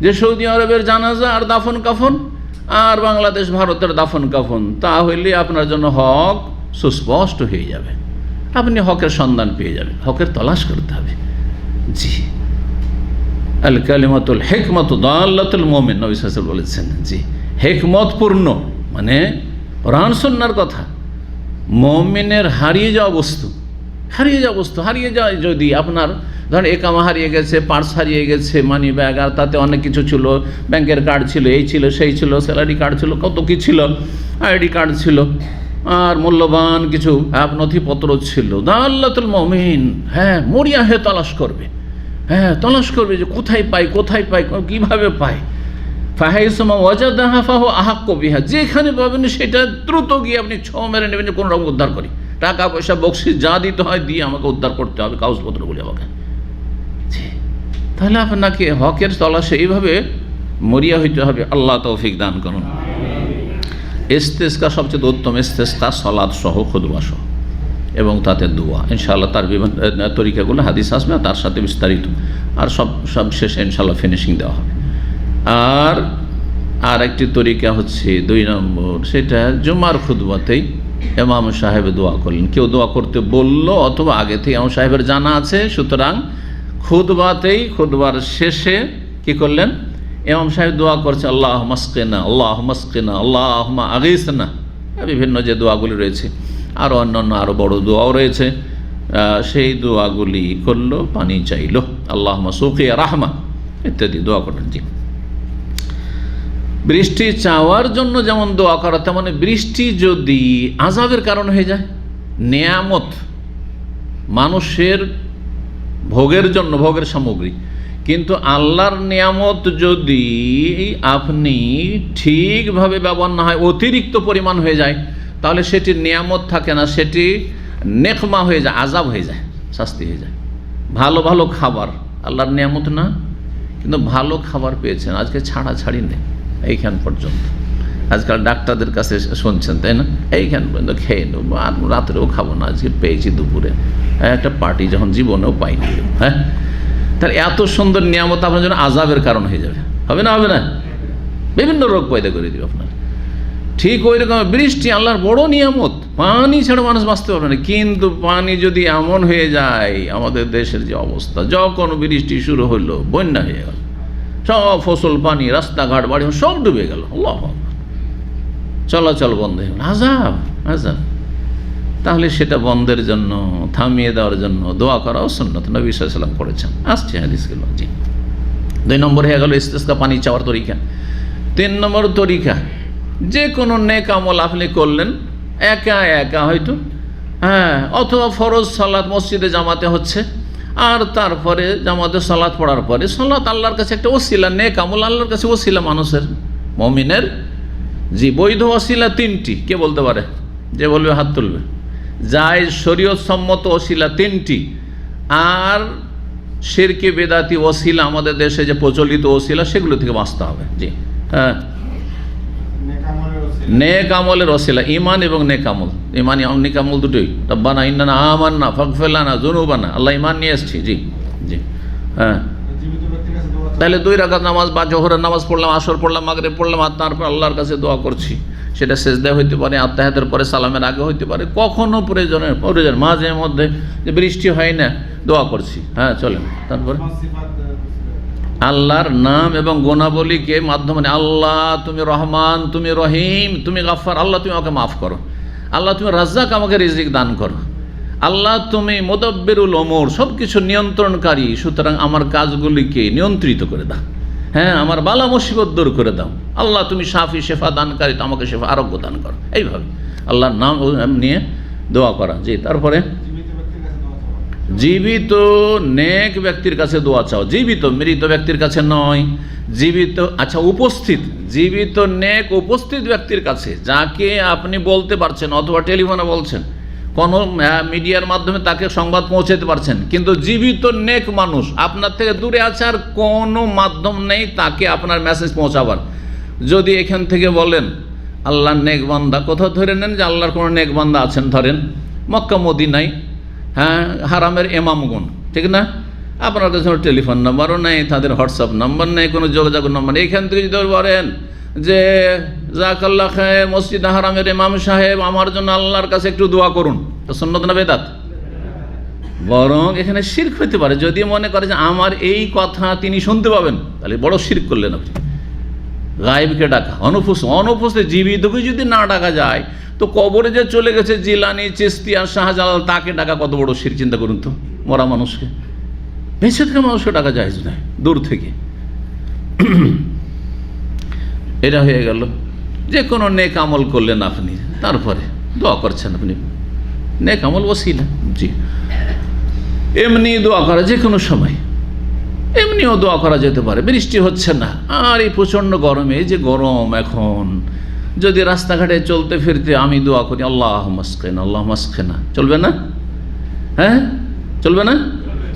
যে সৌদি আরবের জানাজা আর দাফন কাফন আর বাংলাদেশ ভারতের দাফন কাফন, তাহলে আপনার জন্য হক সুস্পষ্ট হয়ে যাবে, আপনি হকের সন্ধান পেয়ে যাবেন। হকের তলাশ করতে হবে। জি, আল কালিমাতুল হিকমাতু দাল্লাতুল মুমিন, নবী সাল্লাল্লাহু আলাইহি ওয়াসাল্লাম বলেছেন। জি, হিকমতপূর্ণ মানে কোরআন সুন্নাহর কথা, মুমিনের হারিয়ে যাওয়া বস্তু হারিয়ে যায় যদি আপনার ধরেন একামা হারিয়ে গেছে, পার্স হারিয়ে গেছে, মানি ব্যাগ, আর তাতে অনেক কিছু ছিল, ব্যাংকের কার্ড ছিল, এই ছিল সেই ছিল, স্যালারি কার্ড ছিল, কত কী ছিল, আইডি কার্ড ছিল, আর মূল্যবান কিছু নথিপত্র ছিল। দাল্লাতুল মুমিন, হ্যাঁ, মরিয়া হয়ে তালাশ করবে, হ্যাঁ, তালাশ করবে যে কোথায় পাই, কীভাবে পাই। ফাহাইসমা ওয়াজাদাহা ফাহু আহাক্কু বিহা, যেখানে পাবেন সেটা দ্রুত গিয়ে আপনি ছ মেরে নেবেন যে কোনো রকম উদ্ধার করি, টাকা পয়সা বকশিস যা দিতে হয় দিয়ে আমাকে উদ্ধার করতে হবে, কাগজপত্রগুলি আমাকে। তাহলে আপনাকে হকের তলাশে এইভাবে মরিয়া হইতে হবে। আল্লাহ তৌফিক দান করুন। ইস্তেসকা সবচেয়ে উত্তম, ইস্তেসকা সালাত সহ, খুতবা সহ এবং তাতে দোয়া। ইনশাআল্লাহ তার বিভিন্ন তরিকাগুলো হাদিস আসবে, তার সাথে বিস্তারিত, আর সব শেষে ইনশাআল্লাহ ফিনিশিং দেওয়া হবে। আর একটি তরিকা হচ্ছে 2 নম্বর, সেটা জুমার খুতবাতেই ইমাম সাহেব দোয়া করলেন। কেউ দোয়া করতে বলল অথবা আগে থেকে ইমাম সাহেবের জানা আছে, সুতরাং খুতবাতেই, খুতবার শেষে কি করলেন, ইমাম সাহেব দোয়া করছে আল্লাহ মাসকিনা, আল্লাহ মাসকিনা, আল্লাহ আগিসনা, বিভিন্ন যে দোয়াগুলি রয়েছে, আরও অন্যান্য আরও বড় দোয়াও রয়েছে, সেই দোয়াগুলি করলো, পানি চাইলো, আল্লাহ সুকিয়া রাহমা ইত্যাদি দোয়া করলেন। জি, বৃষ্টি চাওয়ার জন্য যেমন দোয়া করা, তেমন বৃষ্টি যদি আযাবের কারণ হয়ে যায়, নেয়ামত মানুষের ভোগের জন্য, ভোগের সামগ্রী, কিন্তু আল্লাহর নেয়ামত যদি আপনি ঠিকভাবে ব্যবহার না হয়, অতিরিক্ত পরিমাণ হয়ে যায়, তাহলে সেটি নেয়ামত থাকে না, সেটি নেকমা হয়ে যায়, আযাব হয়ে যায়, শাস্তি হয়ে যায়। ভালো ভালো খাবার আল্লাহর নেয়ামত না, কিন্তু ভালো খাবার পেয়েছেন, আজকে ছাড়াছাড়ি নেই, এইখান পর্যন্ত। আজকাল ডাক্তারদের কাছে শুনছেন, তাই না, এইখান পর্যন্ত খেয়ে নেব, আর রাত্রেও খাবো না, আজকে পেয়েছি দুপুরে, একটা পার্টি যখন জীবনেও পাইনি। হ্যাঁ, তাহলে এত সুন্দর নিয়ামত আপনার জন্য আযাবের কারণ হয়ে যাবে, হবে না? হবে না? বিভিন্ন রোগ পয়দা করে দিবে আপনার। ঠিক ওই রকম বৃষ্টি আল্লাহর বড় নিয়ামত, পানি ছাড়া মানুষ বাঁচতে পারবে না, কিন্তু পানি যদি এমন হয়ে যায়, আমাদের দেশের যে অবস্থা, যখন বৃষ্টি শুরু হলো বন্যা হয়ে গেল, সব ফসল পানি, রাস্তাঘাট, বাড়ি সব ডুবে গেল, আল্লাহু আকবার, চলাচল বন্ধ হয়ে গেল, আযাব আযাব। তাহলে সেটা বন্ধের জন্য, থামিয়ে দেওয়ার জন্য দোয়া করাও সুন্নাত, নবী সাল্লাল্লাহু আলাইহি ওয়াসাল্লাম করেছেন, আসছে হাদিসগুলো। জি, 2 নম্বর হয়ে গেল ইস্তেসকা, পানি চাওয়ার তরিকা। 3 নম্বর তরিকা, যে কোনো নেক আমল আপনি করলেন একা একা হয়তো, হ্যাঁ, অথবা ফরজ সালাত মসজিদে জামাতে হচ্ছে, আর তারপরে জামাতে সালাত পড়ার পরে সালাত আল্লাহর কাছে একটা ওসিলা, নেক আমল আল্লাহর কাছে ওসিলা, মানুষের, মুমিনের। জি, বৈধ ওসিলা 3টি, কে বলতে পারে? যে বলবে হাত তুলবে। জায়েজ শরীয়ত সম্মত ওসিলা 3টি, আর শিরকি বেদাতি ওসিলা, আমাদের দেশে যে প্রচলিত ওসিলা, সেগুলো থেকে বাঁচতে হবে। জি, হ্যাঁ, নেক আমলের ওসিলা, ঈমান এবং নেক আমল, ঈমান নেক আমল দুটোই। রব্বানা ইন্নানা আমান্না ফাগফির লানা যুনুবানা, আল্লাহ ঈমান নিয়ে এসেছি। জি জি, হ্যাঁ, তাহলে 2 রাকাত নামাজ বা জোহরের নামাজ পড়লাম, আসর পড়লাম, মাগরিব পড়লাম, আর তারপর আল্লাহর কাছে দোয়া করছি, সেটা সেজদা হইতে পারে, আত্তাহিয়াতের পরে, সালামের আগে হইতে পারে, কখনো প্রয়োজন মাঝে মধ্যে যে বৃষ্টি হয় না, দোয়া করছি, হ্যাঁ, চলেন। তারপরে আল্লাহর নাম এবং গুণাবলীকে মাধ্যমে, আল্লাহ তুমি রহমান, তুমি রহিম, তুমি গাফফার, আল্লাহ তুমি আমাকে মাফ করো, আল্লাহ তুমি রাজ্জাক, আমাকে রিজিক দান করো, আল্লাহ তুমি মুদাব্বিরুল উমুর, সব কিছু নিয়ন্ত্রণকারী, সুতরাং আমার কাজগুলিকে নিয়ন্ত্রিত করে দাও, হ্যাঁ, আমার বালা মুসিবত দূর করে দাও, আল্লাহ তুমি শাফি, শেফা দানকারী, তো আমাকে শেফা, আরোগ্য দান করো। এইভাবে আল্লাহর নাম নিয়ে দোয়া করা। জি, তারপরে জীবিত নেক ব্যক্তির কাছে দোয়া চাও, জীবিত, মৃত ব্যক্তির কাছে নয়, জীবিত, আচ্ছা, উপস্থিত, জীবিত নেক উপস্থিত ব্যক্তির কাছে, যাকে আপনি বলতে পারছেন, অথবা টেলিফোনে বলছেন, কোনো মিডিয়ার মাধ্যমে তাকে সংবাদ পৌঁছাতে পারছেন, কিন্তু জীবিত নেক মানুষ আপনার থেকে দূরে আছে, আর কোনো মাধ্যম নেই তাকে আপনার মেসেজ পৌঁছাবার। যদি এখান থেকে বলেন আল্লাহর নেক বান্দা, কোথাও ধরে নেন যে আল্লাহর কোনো নেক বান্দা আছেন, ধরেন মক্কা মদিনায়, হ্যাঁ, হারামের ইমামগণ, ঠিক না, আপনার কাছে কোনো টেলিফোন নাম্বারও নেই, তাদের হোয়াটসঅ্যাপ নাম্বার নেই, কোনো যোগাযোগ নাম্বার নেই, এখান থেকে যদি বলেন যে জাকাল্লাহ খায়ের, মসজিদ হারামের ইমাম সাহেব, আমার জন্য আল্লাহর কাছে একটু দোয়া করুন, তো সুন্নাত না বেদাত? বরং এখানে শিরক হতে পারে, যদি মনে করে যে আমার এই কথা তিনি শুনতে পাবেন, তাহলে বড় শিরক করলেন আপনি। গায়েবকে ডাকা, অনুপস্থিত জীবিতকে যদি না ডাকা যায়, তো কবরে যে চলে গেছে জিলানি, চিশতি আর শাহজালাল, তাকে ডাকা কত বড় শিরক, চিন্তা করুন তো, মরা মানুষকে। বেঁচে থেকে মানুষকে ডাকা জায়েজ নয়, দূর থেকে। এটা হয়ে গেল। যে কোনো নেক আমল করলেন আপনি, তারপরে দোয়া করছেন আপনি, নেক আমল ওসিলা। জি, এমনি দোয়া করা যে কোনো সময়, এমনিও দোয়া করা যেতে পারে। বৃষ্টি হচ্ছে না, আর এই প্রচণ্ড গরমে, যে গরম এখন, যদি রাস্তাঘাটে চলতে ফিরতে আমি দোয়া করি আল্লাহ মাসকেনা, আল্লাহ মাসকেনা, চলবে না? হ্যাঁ, চলবে না?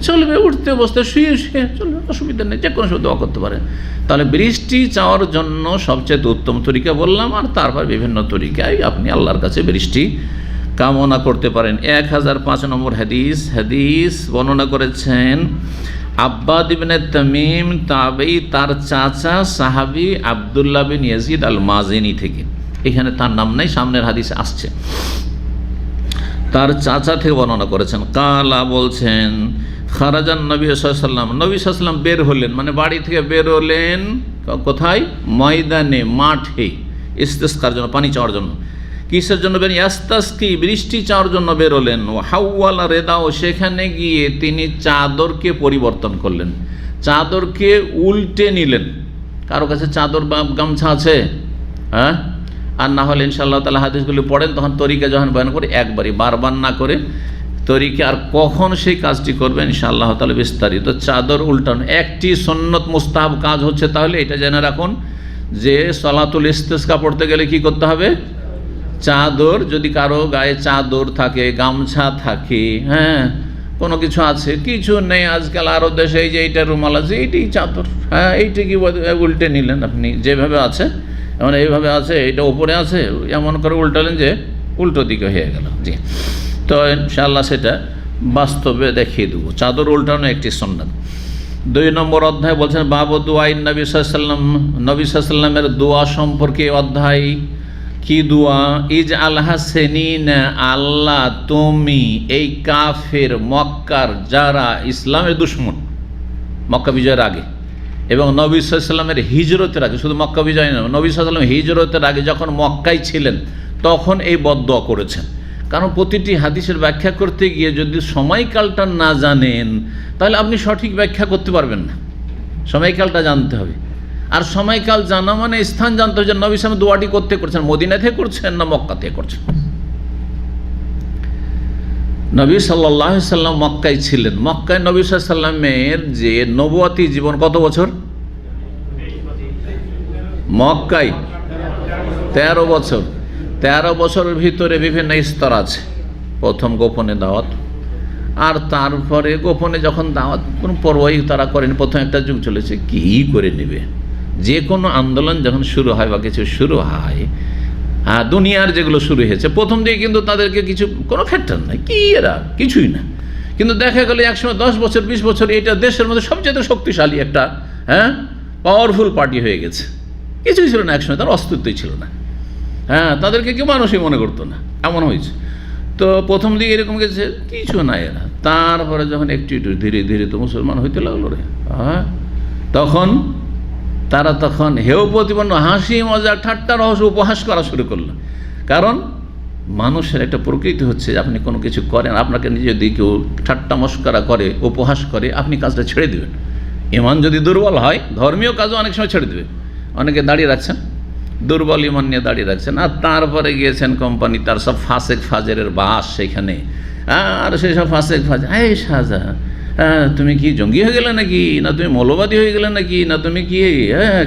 চলবে। উঠতে বসতে শুয়ে শুয়ে চলবে, অসুবিধা নেই, যে কোনো সময় দোয়া করতে পারে। তাহলে বৃষ্টি চাওয়ার জন্য সবচেয়ে উত্তম তরিকা বললাম, আর তারপর বিভিন্ন তরিকায় আপনি আল্লাহর কাছে বৃষ্টি কামনা করতে পারেন। 1005 নম্বর হাদিস বর্ণনা করেছেন আব্বাদ ইবনে তামিম তাবেঈ, তার চাচা সাহাবী আব্দুল্লাহ বিন ইয়াজিদ আল মাজিনী থেকে। এখানে তার নাম নাই, সামনের হাদিসে আসছে। তার চাচা থেকে বর্ণনা করেছেন। কালা বলছেন, খারাজান নবী সাল্লাল্লাহু আলাইহি ওয়াসাল্লাম, নবী সাল্লাল্লাহু আলাইহি ওয়াসাল্লাম বের হলেন, মানে বাড়ি থেকে বের হলেন। কোথায়? ময়দানে, মাঠে, ইস্তিসকার জন্য, পানি চাওয়ার জন্য। কিসের জন্য বের? ইয়াস্তাসকি, বৃষ্টি চাওয়ার জন্য বের হলেন। হাওয়ালা রেদাও, সেখানে গিয়ে তিনি চাদরকে পরিবর্তন করলেন, চাদরকে উল্টে নিলেন। কারো কাছে চাদর বা গামছা আছে? হ্যাঁ, আর না হলে ইনশাআল্লাহ তাআলা হাদিসগুলি পড়েন, তখন তরিকা যখন বয়ান করে একবারই, বারবার না করে তরিকা, আর কখন সেই কাজটি করবেন ইনশাআল্লাহ তাআলা বিস্তারিত। চাদর উল্টানো একটি সুন্নত মুস্তাহাব কাজ হচ্ছে। তাহলে এটা জেনে রাখুন যে সালাতুল ইস্তিসকা পড়তে গেলে কি করতে হবে? চাদর, যদি কারো গায়ে চাদর থাকে, গামছা থাকে, হ্যাঁ, কোনো কিছু আছে, কিছু নেই, আজকাল আরও দেশে এই যে এইটা রুমাল আছে, এইটাই চাদর, হ্যাঁ, এইটা কি উল্টে নিলেন আপনি, যেভাবে আছে এমন এইভাবে আছে, এইটা উপরে আছে, এমন করে উল্টালেন যে উল্টো দিকে হয়ে গেল। জি, তো ইনশাআল্লাহ সেটা বাস্তবে দেখিয়ে দেবো। চাদর উল্টানো একটি সুন্নাত। 2 নম্বর অধ্যায় বলছেন বাবু দুআইন নবী সাল্লাল্লাহু আলাইহি ওয়াসাল্লাম, নবী সাল্লাল্লাহু আলাইহি ওয়াসাল্লামের দোয়া সম্পর্কে অধ্যায়। কি দোয়া? ইজ আল্লাহ সেনিন, আল্লাহ তুমি এই কাফের মক্কার যারা ইসলামের দুশমন, মক্কা বিজয়ের আগে এবং নবী সাল্লাল্লাহু আলাইহি ওয়াসাল্লামের হিজরতের আগে, শুধু মক্কা বিজয় না, নবী সাল্লাল্লাহু আলাইহি ওয়াসাল্লাম হিজরতের আগে যখন মক্কায় ছিলেন তখন এই বদদোয়া করেছেন। কারণ প্রতিটি হাদিসের ব্যাখ্যা করতে গিয়ে যদি সময়কালটা না জানেন, তাহলে আপনি সঠিক ব্যাখ্যা করতে পারবেন না। সময়কালটা জানতে হবে, আর সময়কাল জানা মানে স্থান জানতে হবে যে নবী সাল্লাল্লাহু দোয়াটি করতে করছেন, মদিনা থেকে করছেন না মক্কা থেকে করছেন। নবী সাল্লাল্লাহু আলাইহি সাল্লাম মক্কায় ছিলেন। মক্কায় নবী সাল্লাল্লাহু আলাইহি সাল্লামের যে নবুয়তি জীবন কত বছর? মক্কায় 13 বছর। 13 বছরের ভিতরে বিভিন্ন স্তর আছে। প্রথম গোপনে দাওয়াত, আর তারপরে গোপনে যখন দাওয়াত কোনো পরোয়াই তারা করেন, প্রথম একটা যুগ চলেছে, কী করে নেবে। যে কোনো আন্দোলন যখন শুরু হয় বা কিছু শুরু হয়, দুনিয়ার যেগুলো শুরু হয়েছে প্রথম দিকে কিন্তু তাদেরকে কিছু কোনো ফ্যাক্টর নাই, কি এরা কিছুই না, কিন্তু দেখা গেল একসময় 10 বছর 20 বছর এটা দেশের মধ্যে সবচেয়ে শক্তিশালী একটা পাওয়ারফুল পার্টি হয়ে গেছে। কিছুই ছিল না একসময়, তার অস্তিত্বই ছিল না। তাদেরকে কেউ মানুষই মনে করতো না, এমন হয়েছে। তো প্রথম দিকে এরকম গেছে, কিছু না এরা। তারপরে যখন একটু একটু ধীরে ধীরে তো মুসলমান হইতে লাগলো রে, তখন তারা হেয় প্রতিপন্ন, হাসি মজা ঠাট্টা রহস্য উপহাস করা শুরু করলো। কারণ মানুষের একটা প্রকৃতি হচ্ছে, আপনি কোনো কিছু করেন, আপনাকে নিজে যদি কেউ ঠাট্টা মস্করা করে, উপহাস করে, আপনি কাজটা ছেড়ে দেবেন। ইমান যদি দুর্বল হয়, ধর্মীয় কাজও অনেক সময় ছেড়ে দেবে। অনেকে দাঁড়িয়ে রাখছেন, দুর্বল ইমান নিয়ে দাঁড়িয়ে রাখছেন, আর তারপরে গিয়েছেন কোম্পানি, তার সব ফাসেক ফাজেরের বাস সেখানে, আর সেই সব ফাসেক ফাজ, এই শাহজাহান, তুমি কি জঙ্গি হয়ে গেলে নাকি, না তুমি মৌলবাদী হয়ে গেলে নাকি, না তুমি কি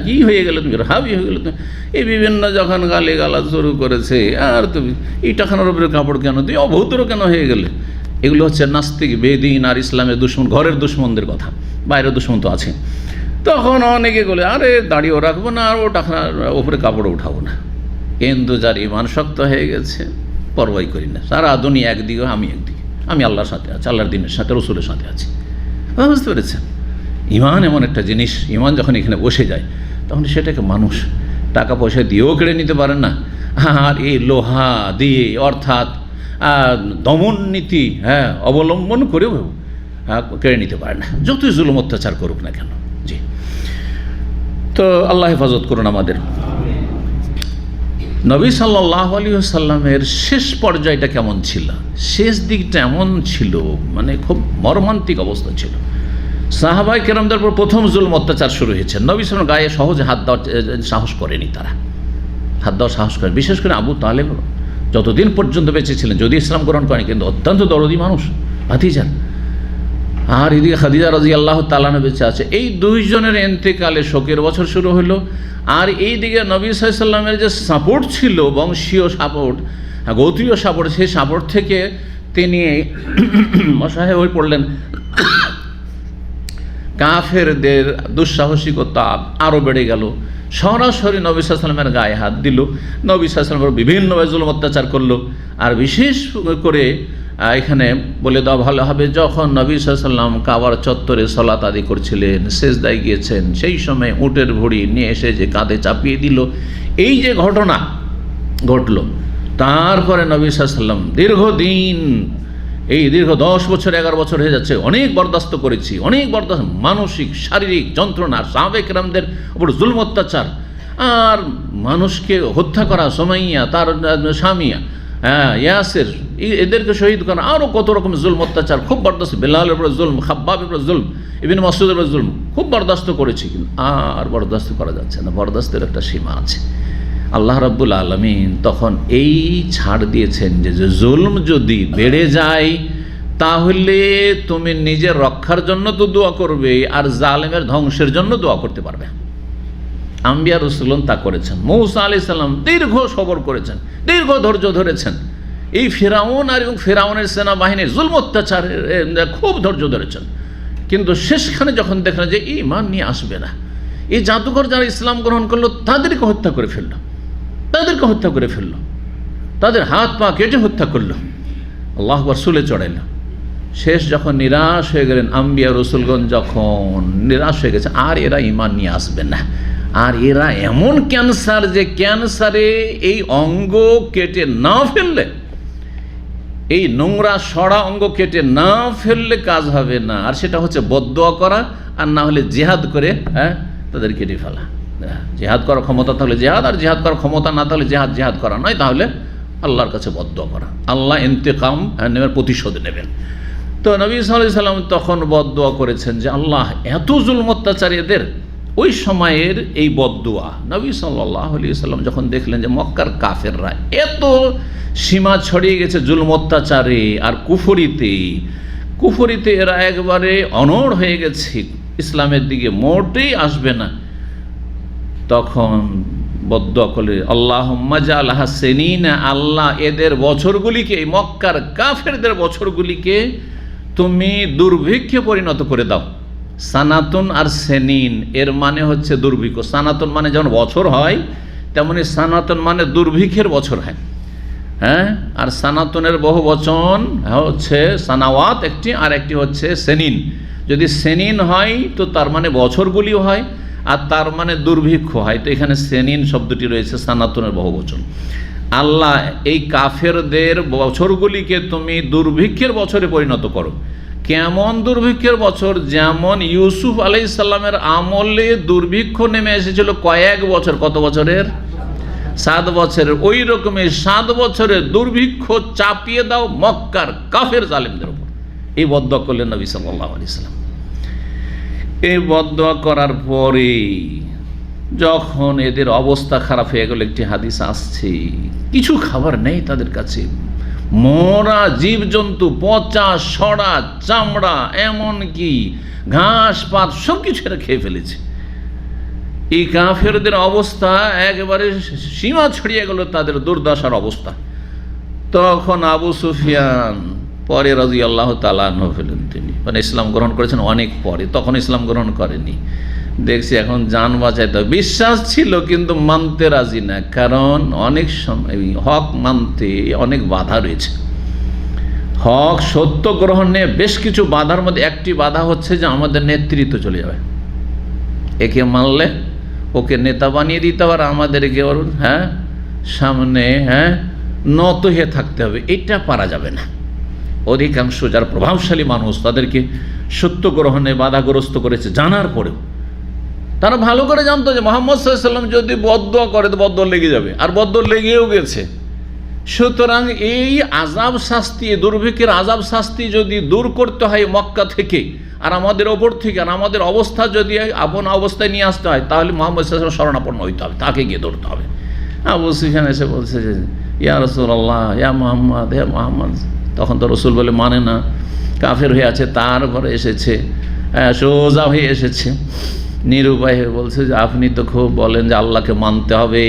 কি হয়ে গেলে, তুমি রাহাবি হয়ে গেলে, তুমি এই বিভিন্ন যখন গালি গালা শুরু করেছে, আর তুমি এই টাকানোর উপরে কাপড় কেন, তুমি অভৌতর কেন হয়ে গেলে, এগুলো হচ্ছে নাস্তিক, বেদিন আর ইসলামের দুশ্মন, ঘরের দুশ্মনদের কথা, বাইরের দুশ্মন তো আছে। তখন অনেকে বলে, আরে দাঁড়িয়েও রাখবো না, আর ও টাকার ওপরে কাপড় উঠাবো না। কিন্তু যার ইমান শক্ত হয়ে গেছে, পরোয়াই করি না, সারা দুনিয়া একদিকে, আমি একদিকে, আমি আল্লাহর সাথে আছি, আল্লাহর দিনের সাথে, রসুলের সাথে আছি। বুঝতে পেরেছেন? ইমান এমন একটা জিনিস, ইমান যখন এখানে বসে যায়, তখন সেটাকে মানুষ টাকা পয়সা দিয়েও কেড়ে নিতে পারে না, আর এই লোহা দিয়ে, অর্থাৎ দমন নীতি অবলম্বন করেও কেড়ে নিতে পারে না, যতই জুলুম অত্যাচার করুক না কেন। জি, তো আল্লাহ হেফাজত করুন আমাদের। নবী সাল্লাল্লাহু আলাইহি ওয়াসাল্লামের শেষ পর্যায়টা কেমন ছিল, শেষ দিকটা এমন ছিল, মানে খুব মর্মান্তিক অবস্থা ছিল। সাহাবায়ে কেরামদের উপর প্রথম জুলম অত্যাচার শুরু হয়েছে। নবী সাল্লাল্লাহু আলাইহি ওয়াসাল্লাম গায়ে সহজে হাত দেওয়ার সাহস করেনি, তারা হাত দেওয়ার সাহস করে। বিশেষ করে আবু তালেব যতদিন পর্যন্ত বেঁচে ছিলেন, যদি ইসলাম গ্রহণ করেন, কিন্তু অত্যন্ত দরদি মানুষ, ভাতিজা। আর এদিকে খাদিজা রাদিয়াল্লাহু তাআলা আনহা বেঁচে আছে। এই দুইজনের ইন্তেকালে শোকের বছর শুরু হলো। আর এইদিকে নবী সাল্লাল্লাহু আলাইহি ওয়াসাল্লামের যে সাপোর্ট ছিল, বংশীয় সাপোর্ট, গোত্রীয় সাপোর্ট, সেই সাপোর্ট থেকে তিনি অসহায় হয়ে পড়লেন। কাফেরদের দুঃসাহসিকতা আরও বেড়ে গেল। সরাসরি নবী সাল্লাল্লাহু আলাইহি ওয়াসাল্লামের গায়ে হাত দিল, নবী সাল্লাল্লাহু আলাইহি ওয়াসাল্লামের বিভিন্নভাবে জুলুম অত্যাচার করলো। আর বিশেষ করে এখানে বলে দেওয়া ভালো হবে, যখন নবী সাল্লাল্লাহু আলাইহি ওয়াসাল্লাম কাবার চত্বরে সালাত আদায় করছিলেন, সেজদায় গিয়েছেন, সেই সময় উটের ভুঁড়ি নিয়ে এসে যে কাঁধে চাপিয়ে দিল, এই যে ঘটনা ঘটল, তারপরে নবী সাল্লাল্লাহু আলাইহি ওয়াসাল্লাম দীর্ঘদিন, এই দীর্ঘ 10 বছর 11 বছর হয়ে যাচ্ছে, অনেক বরদাস্ত করেছি, অনেক বরদাস্ত, মানসিক শারীরিক যন্ত্রণা, সাহাবায়ে কেরামদের উপর জুলম অত্যাচার, আর মানুষকে হত্যা করা, সুমাইয়া তার স্বামী, ইয়াসির, এদেরকে শহীদ করা, আরও কত রকম জুলম অত্যাচার, খুব বরদাস্ত, বেলালের উপর জুলম, খাব্বাবের উপর জুলম, ইবনে মাসউদের উপর জুলম, খুব বরদাস্ত করেছি। কিন্তু আর বরদাস্ত করা যাচ্ছে না, বরদাস্তের একটা সীমা আছে। আল্লাহ রাব্বুল আলামিন তখন এই ছাড় দিয়েছেন যে জুলম যদি বেড়ে যায়, তাহলে তুমি নিজের রক্ষার জন্য তো দোয়া করবে, আর জালেমের ধ্বংসের জন্য দোয়া করতে পারবে। আম্বিয়া রাসূলগণ তা করেছেন। মূসা আলাইহিস সালাম দীর্ঘ সবর করেছেন, দীর্ঘ ধৈর্য ধরেছেন। এই ফিরাউন আর এবং ফিরাউনের সেনাবাহিনীর জুলম অত্যাচারের খুব ধৈর্য ধরেছেন। কিন্তু শেষখানে যখন দেখলেন যে ঈমান নিয়ে আসবে না, এই জাদুঘর যারা ইসলাম গ্রহণ করলো তাদেরকে হত্যা করে ফেললো, তাদের হাত পা কেটে হত্যা করলো, আল্লাহু আকবার চুলে চড়াইল। শেষ যখন নিরাশ হয়ে গেলেন, আম্বিয়া রসুলগণ যখন নিরাশ হয়ে গেছে, আর এরা ঈমান নিয়ে আসবে না, আর এরা এমন ক্যান্সার যে ক্যান্সারে এই অঙ্গ কেটে না ফেললে, এই নোংরা সড়া অঙ্গ কেটে না ফেললে কাজ হবে না। আর সেটা হচ্ছে বদদোয়া করা, আর না হলে জিহাদ করে তাদের কেটে ফেলা। জিহাদ করার ক্ষমতা থাকলে জিহাদ, আর জিহাদ করার ক্ষমতা না থাকলে জিহাদ করা নয়, তাহলে আল্লাহর কাছে বদদোয়া করা। আল্লাহ ইন্তেকাম নেবেন, প্রতিশোধ নেবেন। তো নবী সাল্লাল্লাহু আলাইহি ওয়াসাল্লাম তখন বদদোয়া করেছেন যে আল্লাহ এত জুলম অত্যাচারীদের, ওই সময়ের এই বদদোয়া নবী সাল্লাল্লাহু আলাইহি ওয়াসাল্লাম যখন দেখলেন যে মক্কার কাফেররা এত সীমা ছড়িয়ে গেছে জুলম অত্যাচারে আর কুফরিতে এরা একবারে অনড় হয়ে গেছে, ইসলামের দিকে মোটেই আসবে না, তখন বদদোয়া করলে আল্লাহুম্মা জাআলহা সিনিনা, আল্লাহ এদের বছরগুলিকে, মক্কার কাফেরদের বছরগুলিকে তুমি দুর্ভিক্ষে পরিণত করে দাও। সানাতুন আর সেনিন এর মানে হচ্ছে দুর্ভিক্ষ। সানাতুন মানে যেমন বছর হয়, তেমনি সানাতুন মানে দুর্ভিক্ষের বছর হয়। আর সানাতুনের বহু বচন হচ্ছে সানাওয়াত একটি, আর একটি হচ্ছে সেনিন। যদি সেনিন হয় তো তার মানে বছরগুলিও হয়, আর তার মানে দুর্ভিক্ষ হয়। তো এখানে সেনিন শব্দটি রয়েছে, সানাতুনের বহু বচন। আল্লাহ এই কাফেরদের বছরগুলিকে তুমি দুর্ভিক্ষের বছরে পরিণত করো। কেমন দুর্ভিক্ষের বছর? যেমন ইউসুফ আলাইহিস সালামের আমলে দুর্ভিক্ষ নেমে এসেছিল কয়েক বছর, কত বছরের? 7 বছরের। ওই রকমের 7 বছরের দুর্ভিক্ষ চাপিয়ে দাও মক্কার কাফের জালেমদের উপর। এই বদদোয়া করলেন নবী সাল্লাল্লাহু আলাইহি ওয়াসাল্লাম। এই বদদোয়া করার পরে যখন এদের অবস্থা খারাপ হয়ে গেল, একটি হাদিস আসছে, কিছু খাবার নেই তাদের কাছে, মরা জীবজন্তু, পচা সড়া চামড়া, এমনকি ঘাস পাত সব কিছু এরা খেয়ে ফেলেছে। এই কাফেরদের অবস্থা একেবারে সীমা ছড়িয়ে গেল, তাদের দুর্দশার অবস্থা। তখন আবু সুফিয়ান পরে রাদিয়াল্লাহু তাআলা আনহু হলেন, তিনি মানে ইসলাম গ্রহণ করেছেন অনেক পরে, তখন ইসলাম গ্রহণ করেনি। দেখছি এখন জান বাঁচাইতে, বিশ্বাস ছিল কিন্তু মানতে রাজি না, কারণ অনেক সময় হক মানতে অনেক বাধা রয়েছে। হক সত্য গ্রহণে বেশ কিছু বাধার মধ্যে একটি বাধা হচ্ছে যে আমাদের নেতৃত্ব চলে যাবে, একে মানলে ওকে নেতা বানিয়ে দিতে হবে, আর আমাদেরকে ওর সামনে নত হয়ে থাকতে হবে, এটা পারা যাবে না। অধিকাংশ যারা প্রভাবশালী মানুষ তাদেরকে সত্য গ্রহণে বাধাগ্রস্ত করেছে, জানার পরেও তারা ভালো করে জানতো যে মুহাম্মদ সাল্লাল্লাহু আলাইহি ওয়াসাল্লাম যদি বদদোয়া করে তো বদদোয়া লেগে যাবে, আর বদদোয়া লেগেও গেছে। সুতরাং এই আযাব শাস্তি, দুর্ভিক্ষের আযাব শাস্তি যদি দূর করতে হয় মক্কা থেকে, আর আমাদের ওপর থেকে আর আমাদের অবস্থা যদি আপন অবস্থায় নিয়ে আসতে হয় তাহলে মুহাম্মদ সাল্লাল্লাহু আলাইহি ওয়াসাল্লাম শরণাপন্ন হইতে হবে, তাকে গিয়ে ধরতে হবে। আবু সুফিয়ান এসে বলছে যে ইয়া রাসূলুল্লাহ, ইয়া মুহাম্মদ, ইয়া মুহাম্মদ। তখন তো রসুল বলে মানে না, কাফের হয়ে আছে, তারপরে এসেছে, সোজা হয়ে এসেছে, নিরুপায় হয়ে বলছে যে আপনি তো খুব বলেন যে আল্লাহকে মানতে হবে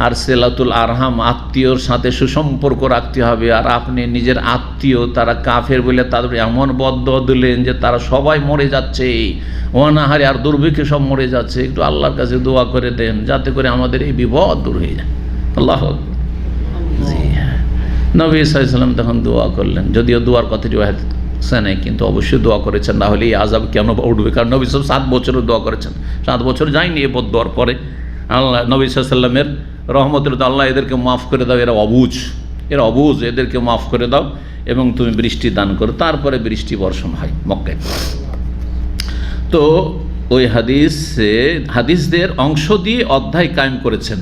আর সিলাতুল আরহাম, আত্মীয়র সাথে সুসম্পর্ক রাখতে হবে, আর আপনি নিজের আত্মীয় তারা কাফের বলে তাদের এমন বদদোয়া দিলেন যে তারা সবাই মরে যাচ্ছে, অনাহারে আর দুর্ভিক্ষে সব মরে যাচ্ছে, একটু আল্লাহর কাছে দোয়া করে দেন যাতে করে আমাদের এই বিপদ দূর হয়ে যায়। আল্লাহ জি হ্যাঁ, নবী সাল্লাল্লাহু আলাইহি ওয়াসাল্লাম তখন দোয়া করলেন, যদিও দোয়ার কথা রিওয়ায়াত নেই, কিন্তু অবশ্যই দোয়া করেছেন, না হলে এই আযাব কেন উঠবে? কারণ নবী সাল্লাল্লাহু আলাইহি ওয়াসাল্লাম 7 বছরও দোয়া করেছেন, 7 বছর যায়নি এ বদদোয়ার পরে। আল্লাহ নবী সাল্লাল্লাহু আলাইহি ওয়াসাল্লামের রহমতের তো আল্লাহ এদেরকে মাফ করে দাও, এরা অবুঝ, এদেরকে মাফ করে দাও এবং তুমি বৃষ্টি দান করো। তারপরে বৃষ্টি বর্ষণ হয় মক্কায়। তো ওই হাদিসদের অংশ দিয়ে অধ্যায় কায়েম করেছেন।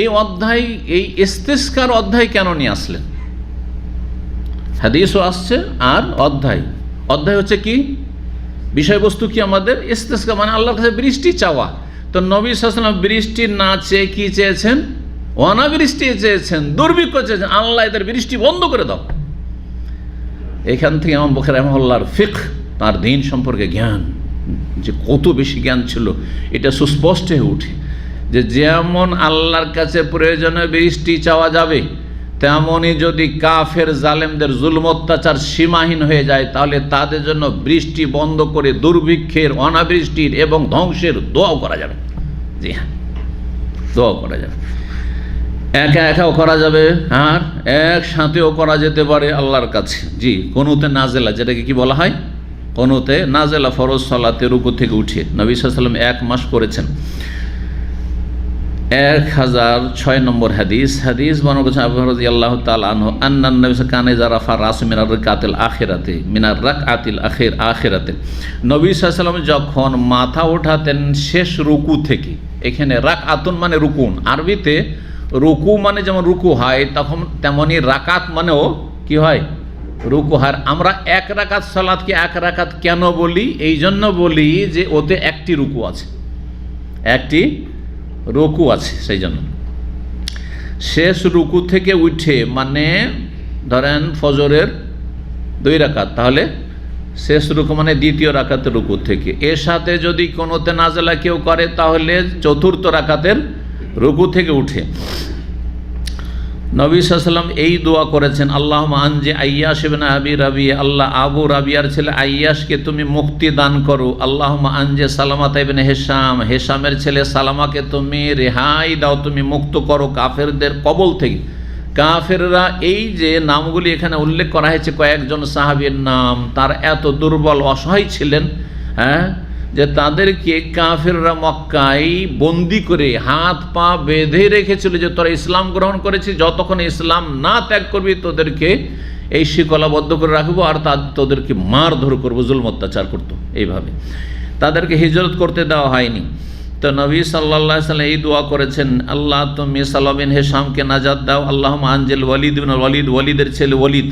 এই অধ্যায়, এই ইস্তিসকার অধ্যায় কেন নিয়ে আসলেন? হাদিসও আসছে আর অধ্যায় হচ্ছে কি বিষয়বস্তু কি আমাদের ইস্তিসকা, মানে আল্লাহর কাছে বৃষ্টি চাওয়া। তো নবী সাল্লাল্লাহু আলাইহি ওয়াসাল্লাম বৃষ্টি না চেয়ে কি চেয়েছেন? অনাবৃষ্টি চেয়েছেন, দুর্ভিক্ষ চেয়েছেন, আল্লাহ এদের বৃষ্টি বন্ধ করে দাও। এখান থেকে ইমাম বুখারী রাহিমাহুল্লাহর ফিকহ, তার দ্বীন সম্পর্কে জ্ঞান যে কত বেশি জ্ঞান ছিল এটা সুস্পষ্ট হয়ে উঠে, যে যেমন আল্লাহর কাছে প্রয়োজনে বৃষ্টি চাওয়া যাবে, তেমনই যদি কাফের জালেমদের জুলম অত্যাচার সীমাহীন হয়ে যায় তাহলে তাদের জন্য বৃষ্টি বন্ধ করে দুর্ভিক্ষের, অনাবৃষ্টির এবং ধ্বংসের দোয়াও করা যাবে। জি হ্যাঁ, দোয়াও করা যাবে, একা একাও করা যাবে আর একসাথেও করা যেতে পারে আল্লাহর কাছে। জি, কুনুতে নাজেলা, যেটাকে কি বলা হয়? কুনুতে নাজেলা, ফরজ সালাতে রুকু থেকে উঠে নবী সাল্লাল্লাহু আলাইহি ওয়াসাল্লাম 1 মাস করেছেন। 1006 নম্বর হাদিস বর্ণনা করেছেন আবু হুরায়রা রাদিয়াল্লাহু তাআলা আনহু আন্নান নবী কানে যারা ফারাসু মিনার রাকাতিল আখিরাতে, মিনার রাকাতিল আখিরাতে, নবী সাল্লাল্লাহু আলাইহি ওয়াসাল্লাম যখন মাথা ওঠাতেন শেষ রুকু থেকে। এখানে রাকাতুন মানে রুকুন, আরবিতে রুকু মানে যেমন রুকু হয় তখন তেমনি রাকাত মানেও কি হয়? রুকু হয়। আমরা 1 রাকাত সালাতকে 1 রাকাত কেন বলি? এই জন্য বলি যে ওতে একটি রুকু আছে, একটি রুকু আছে, সেই জন্য। শেষ রুকু থেকে উঠে মানে ধরেন ফজরের 2 রাকাত, তাহলে শেষ রুকু মানে দ্বিতীয় রাকাতের রুকু থেকে। এর সাথে যদি কোনোতে নাজেলা কেউ করে তাহলে 4র্থ রাকাতের রুকু থেকে উঠে। নবী সাল্লাল্লাহু আলাইহি ওয়াসাল্লাম এই দোয়া করেছেন, আল্লাহুম্মা আনজি আইয়াশ ইবনে আবি রাবিয়া, আল্লাহ আবু রাবিয়ার ছেলে আইয়াশকে তুমি মুক্তি দান করো। আল্লাহুম্মা আনজি সালামাত ইবনে হিশাম, হিশামের ছেলে সালামাকে তুমি রেহাই দাও, তুমি মুক্ত করো কাফেরদের কবল থেকে। কাফেররা, এই যে নামগুলি এখানে উল্লেখ করা হয়েছে কয়েকজন সাহাবীর নাম, তার এত দুর্বল অসহায় ছিলেন, হ্যাঁ, যে তাদেরকে কাফেররা মক্কায় বন্দি করে হাত পা বেঁধে রেখেছিল যে তোরা ইসলাম গ্রহণ করেছিস, যতক্ষণ ইসলাম না ত্যাগ করবি তোদেরকে এই শিকলাবদ্ধ করে রাখবো আর তোদেরকে মারধর করবো, জুলম অত্যাচার করতো। এইভাবে তাদেরকে হিজরত করতে দেওয়া হয়নি। তো নবী সাল্লাল্লাহু আলাইহি ওয়াসাল্লাম এই দোয়া করেছেন, আল্লাহ তুমি সালাম বিন হিশামকে নাজাত দাও। আল্লাহুম্মা আনজিল ওয়ালিদ বিন ওয়ালিদ, ওয়ালিদের ছেলে ওয়ালিদ।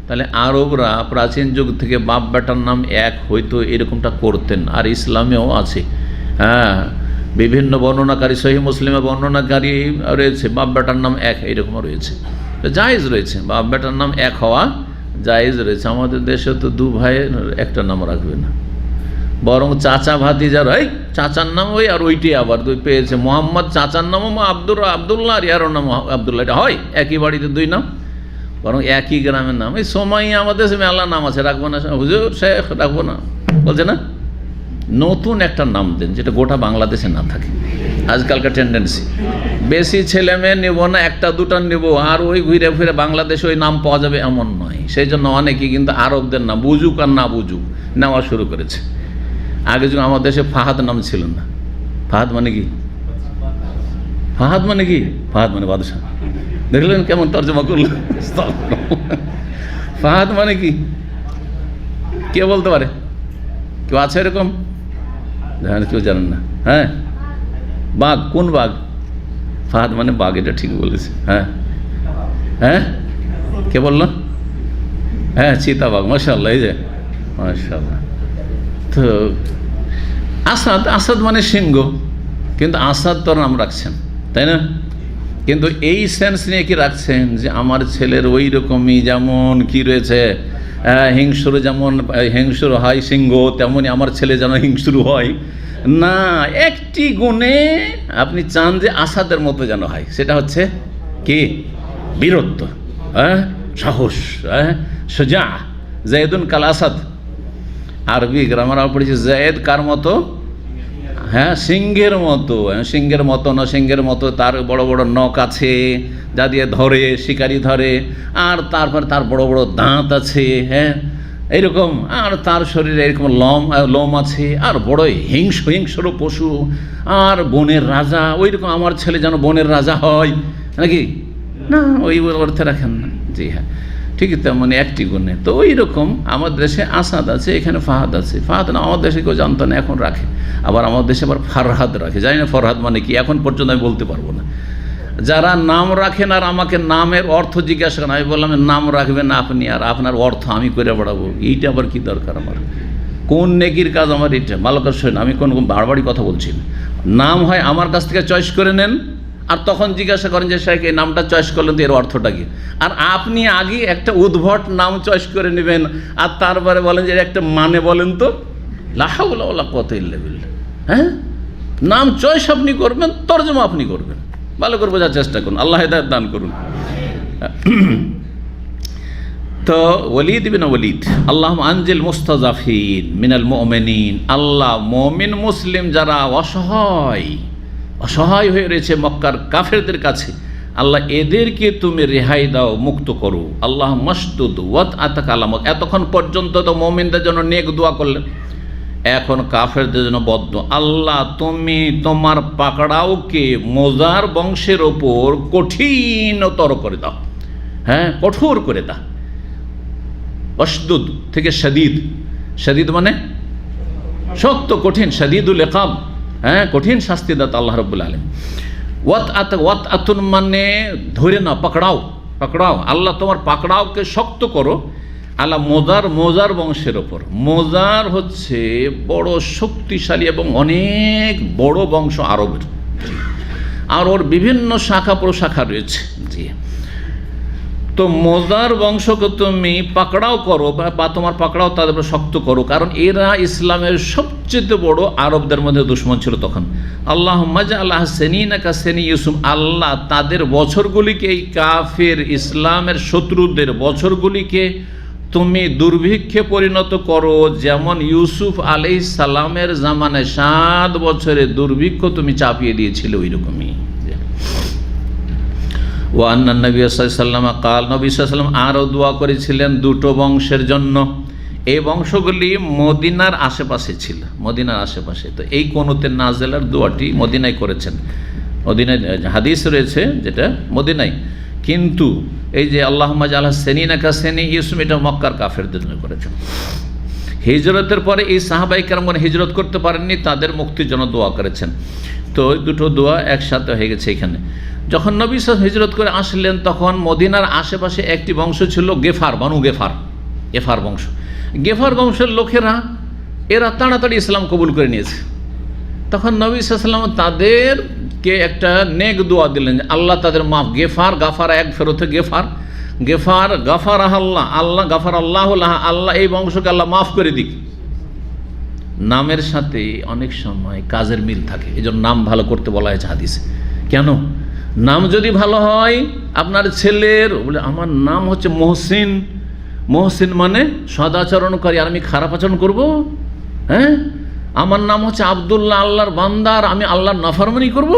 তাহলে আরবরা প্রাচীন যুগ থেকে বাপ বেটার নাম এক হয়তো এরকমটা করতেন, আর ইসলামেও আছে। হ্যাঁ, বিভিন্ন বর্ণনাকারী, সহিহ মুসলিমে বর্ণনাকারী রয়েছে বাপ বেটার নাম এক, এরকমও রয়েছে, জায়েজ রয়েছে, বাপ বেটার নাম এক হওয়া জায়েজ রয়েছে। আমাদের দেশে তো 2 ভাইয়ের একটা নাম রাখবে না, বরং চাচা ভাতিজার ওই চাচার নাম ওই আর ওইটি আবার 2 পেয়েছে, মোহাম্মদ চাচার নামও আবদুল্লাহ, আর ইয়ারও নাম আবদুল্লাহ, এটা হয় একই বাড়িতে 2 নাম, বরং একই গ্রামের নাম। এই সময় আমাদের মেলা নাম আছে, রাখবো না হুজুর শেখ, রাখবো না, বলছে না, নতুন একটা নাম দেন যেটা গোটা বাংলাদেশে না থাকে। আজকালকার টেন্ডেন্সি বেশি ছেলে মেয়ে নেবো না, 1-2টা নেবো, আর ওই ঘুরে ফিরে বাংলাদেশে ওই নাম পাওয়া যাবে এমন নয়। সেই জন্য অনেকেই কিন্তু আরবদের নাম বুঝুক আর না বুঝুক নেওয়া শুরু করেছে। আগে যখন আমার দেশে ফাহাদ নাম ছিল না। ফাহাদ মানে কি? ফাহাদ মানে কি? ফাহাদ মানে বাদশাহ। দেখলেন কেমন তর্জমা করল? ফাহাদ মানে কি কে বলতে পারে? কেউ আছে এরকম? কেউ জানেন না? হ্যাঁ, বাঘ। কোন বাঘ? ফাহাদ মানে বাঘ, এটা ঠিক বলেছে। হ্যাঁ হ্যাঁ, কে বলল? হ্যাঁ, চিতাবাঘ। মাশাআল্লাহ, এই যে মাশাআল্লাহ। তো আসাদ, আসাদ মানে সিংহ, কিন্তু আসাদ তো নাম রাখছেন, তাই না? কিন্তু এই সেন্স নিয়ে কি রাখছেন যে আমার ছেলের ওই রকমই যেমন কি রয়েছে, হিংসুর যেমন হিংসুর হয় সিংহ, তেমনই আমার ছেলে যেন হিংসুর হয় না। একটি গুণে আপনি চান যে আসাদের মতো যেন হয়, সেটা হচ্ছে কি? বীরত্ব, সাহস, সোজা। জায়েদুন কাল আসাদ। আরবি গ্রামার পড়েছে জায়েদ কার মতো? সিংহের মতো। সিংহের মতো না, সিংহের মতো তার বড় বড় নখ আছে যা দিয়ে ধরে, শিকারি ধরে, আর তারপর তার বড় বড় দাঁত আছে, এইরকম, আর তার শরীরে এরকম লোম আছে, আর বড় হিংস্র পশু, আর বনের রাজা। ওই রকম আমার ছেলে যেন বনের রাজা হয় নাকি? না, ওই অর্থে রাখেন না। জি হ্যাঁ, ঠিকই তেমন একটি গুণে। তো ওই রকম আমাদের দেশে আসাদ আছে, এখানে ফাহাদ আছে। ফাহাদ না আমাদের দেশে কেউ জানতো না, এখন রাখে। আবার আমাদের দেশে আবার ফারহাদ রাখে, জানি না ফরহাদ মানে কি, এখন পর্যন্ত আমি বলতে পারবো না। যারা নাম রাখেন আর আমাকে নামের অর্থ জিজ্ঞাসা করেন, আমি বললাম নাম রাখবেন আপনি, আর আপনার অর্থ আমি করে বেড়াবো, এইটা আবার কি দরকার? আমার কোন নেকির কাজ আমার এটা? ভালো করে শোনেন, আমি কোন বাড়াবাড়ি কথা বলছি না। নাম হয় আমার কাছ থেকে চয়েস করে নেন, আর তখন জিজ্ঞাসা করেন যে শাইখ এই নামটা চয়েস করলেন তো এর অর্থটা কি? আর আপনি আগে একটা উদ্ভট নাম চয়েস করে নেবেন, আর তারপরে বলেন যে একটা মানে বলেন তো। লা হাওলা ওয়ালা কুওয়াতা ইল্লা বিল্লাহ। নাম চয়েস আপনি করবেন, তরজমা আপনি করবেন। ভালো করে বোঝার চেষ্টা করুন, আল্লাহ হিদায়াত দান করুন। তো ওয়ালিদ বিন ওয়ালিদ, আল্লাহুম্মা আনজিল মুস্তাযাফিন মিনাল মুমিনিন। আল্লাহ মুমিন মুসলিম যারা অসহায় হয়ে রয়েছে মক্কার কাফেরদের কাছে, আল্লাহ এদেরকে তুমি রেহাই দাও, মুক্ত করো। আল্লাহ মাসদুদ ওয়াত আতাক আলামত। এতক্ষণ পর্যন্ত তো মুমিনদের জন্য নেক দোয়া করলেন, এখন কাফেরদের জন্য বদ্ধ। আল্লাহ তুমি তোমার পাকড়াওকে মোজার বংশের ওপর কঠিনতর করে দাও, কঠোর করে দাও। অশদুদ থেকে শদীদ মানে শক্ত, কঠিন। শদীদুল ইকাব, কঠিন শাস্তি দাতা আল্লাহ রাব্বুল আলামিন। ওয়াত আতুন মানে ধরে না, পাকড়াও। আল্লাহ তোমার পাকড়াওকে শক্ত করো। আল্লাহ মোজার বংশের ওপর। মোজার হচ্ছে বড় শক্তিশালী এবং অনেক বড় বংশ আরবের, আর ওর বিভিন্ন শাখা প্রশাখা রয়েছে। জি, তো মোজার বংশকে তুমি পাকড়াও করো, বা তোমার পাকড়াও তাদের উপর শক্ত করো, কারণ এরা ইসলামের সবচেয়ে বড় আরবদের মধ্যে দুশমন ছিল তখন। আল্লাহুম্মা জাআল সিনিনা কা সিনি ইউসুফ। আল্লাহ তাদের বছরগুলিকে, এই কাফের ইসলামের শত্রুদের বছরগুলিকে তুমি দুর্ভিক্ষে পরিণত করো, যেমন ইউসুফ আলাইহিস সালামের জামানায় 7 বছরের দুর্ভিক্ষ তুমি চাপিয়ে দিয়েছিলে, ওই রকমই। ওয়ান্না নবী সাল্লাল্লাহু আলাইহি ওয়াসাল্লাম কাল, নবী সাল্লাল্লাহু আলাইহি ওয়াসাল্লাম আরও দোয়া করেছিলেন দুটো বংশের জন্য। এই বংশগুলি মদিনার আশেপাশে ছিল, মদিনার আশেপাশে। তো এই কুনুতের নাজেলার দোয়াটি মদিনায় করেছেন। মদিনায় হাদিস রয়েছে যেটা মদিনায়, কিন্তু এই যে আল্লাহুম্মা জাআল সিনিনা কা সিনি ইউসুফ, এটা মক্কার কাফেরদের জন্য করেছেন। হিজরতের পরে এই সাহাবায়ে কেরামগণ হিজরত করতে পারেননি, তাদের মুক্তির জন্য দোয়া করেছেন। তো দুটো দোয়া একসাথে হয়ে গেছে এখানে। যখন নবী সাল্লাল্লাহু আলাইহি ওয়াসাল্লাম হিজরত করে আসলেন, তখন মদিনার আশেপাশে একটি বংশ ছিল গেফার, বানু গেফার বংশ। গেফার বংশের লোকেরা এরা তাড়াতাড়ি ইসলাম কবুল করে নিয়েছে। তখন নবী সাল্লাল্লাহু আলাইহি ওয়াসাল্লাম তাদেরকে একটা নেক দোয়া দিলেন, আল্লাহ তাদের মাফ। গাফার এক ফেরতে গাফার আল্লাহ এই বংশকে আল্লাহ মাফ করে দিক। নামের সাথে অনেক সময় কাজের মিল থাকে, এই জন্য নাম ভালো করতে বলা হয়েছে হাদিসে। কেন? নাম যদি ভালো হয়, আপনার ছেলের বলে আমার নাম হচ্ছে মহসিন মানে সদাচরণকারী, আর আমি খারাপ আচরণ করব? আমার নাম হচ্ছে আব্দুল্লাহ, আল্লাহর বান্দার, আমি আল্লাহর নাফরমানি করব?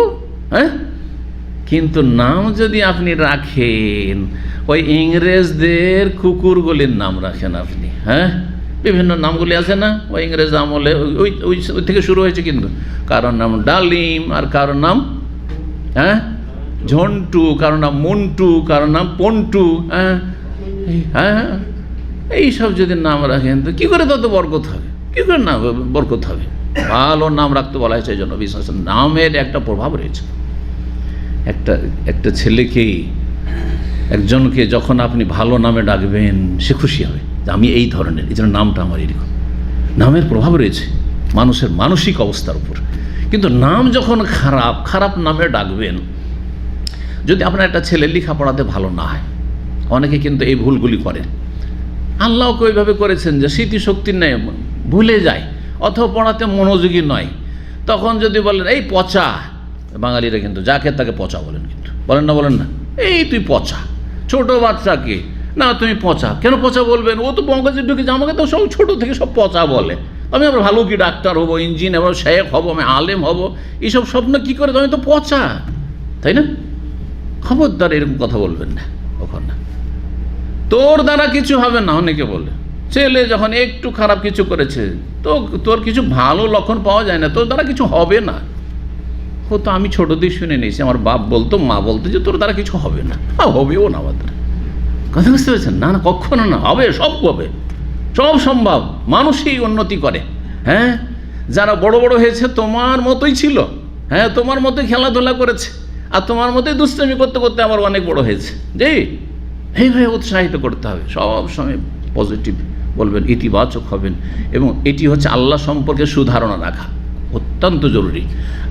কিন্তু নাম যদি আপনি রাখেন ওই ইংরেজদের কুকুরগুলির নাম রাখেন আপনি, বিভিন্ন নামগুলি আছে না, ওই ইংরেজ আমলে ওই থেকে শুরু হয়েছে। কিন্তু কারোর নাম ডালিম, আর কারোর নাম ঝন্টু, কারোর নাম মন্টু, কারোর নাম পন্টু, এইসব যদি নাম রাখেন তো কী করে তত বরকত হবে? কী করে না বরকত হবে? ভালো নাম রাখতে বলা হয়েছে। এই জন্য বিশ্বাস নামের একটা প্রভাব রয়েছে। একটা ছেলেকে, একজনকে যখন আপনি ভালো নামে ডাকবেন, সে খুশি হবে যে আমি এই ধরনের, এই জন্য নামটা আমার এরকম। নামের প্রভাব রয়েছে মানুষের মানসিক অবস্থার উপর। কিন্তু নাম যখন খারাপ, খারাপ নামে ডাকবেন, যদি আপনার একটা ছেলে লেখাপড়াতে ভালো না হয়, অনেকে কিন্তু এই ভুলগুলি করে। আল্লাহকে ওইভাবে করেছেন যে স্মৃতিশক্তি নেই, ভুলে যায়, অথবা পড়াতে মনোযোগী নয়, তখন যদি বলেন এই পচা, বাঙালিরা কিন্তু যাকে তাকে পচা বলেন, কিন্তু বলেন না, বলেন না, এই তুই পচা। ছোট বাচ্চাকে না তুমি পচা, কেন পচা বলবেন? ও তো বঙ্গাজে ঢুকেছে, আমাকে তো সব ছোটো থেকে সব পচা বলে। আমি আবার ভালো কি ডাক্তার হবো, ইঞ্জিনিয়ার হবো, শেখ হবো, আমি আলেম হবো, এইসব স্বপ্ন কী করে? আমি তো পচা, তাই না? খবরদার এরকম কথা বলবেন না কখন না। তোর দ্বারা কিছু হবে না, অনেকে বলে। ছেলে যখন একটু খারাপ কিছু করেছে, তো তোর কিছু ভালো লক্ষণ পাওয়া যায় না, তোর দ্বারা কিছু হবে না। ও তো আমি ছোটো দিয়ে শুনে নিয়েছি, আমার বাপ বলতো, মা বলতো যে তোর দ্বারা কিছু হবে না, হবেও না আমার দ্বারা। কথা বুঝতে পেরেছেন? না না, কখনো না, হবে, সব হবে, সব সম্ভব। মানুষই উন্নতি করে। হ্যাঁ, যারা বড় বড় হয়েছে তোমার মতোই ছিল, হ্যাঁ, তোমার মতোই খেলাধুলা করেছে, আর তোমার মতোই দুষ্টামি করতে করতে আবার অনেক বড় হয়েছে। জি, এইভাবে উৎসাহিত করতে হবে, সব সময় পজিটিভ বলবেন, ইতিবাচক হবেন। এবং এটি হচ্ছে আল্লাহ সম্পর্কে সুধারণা রাখা অত্যন্ত জরুরি।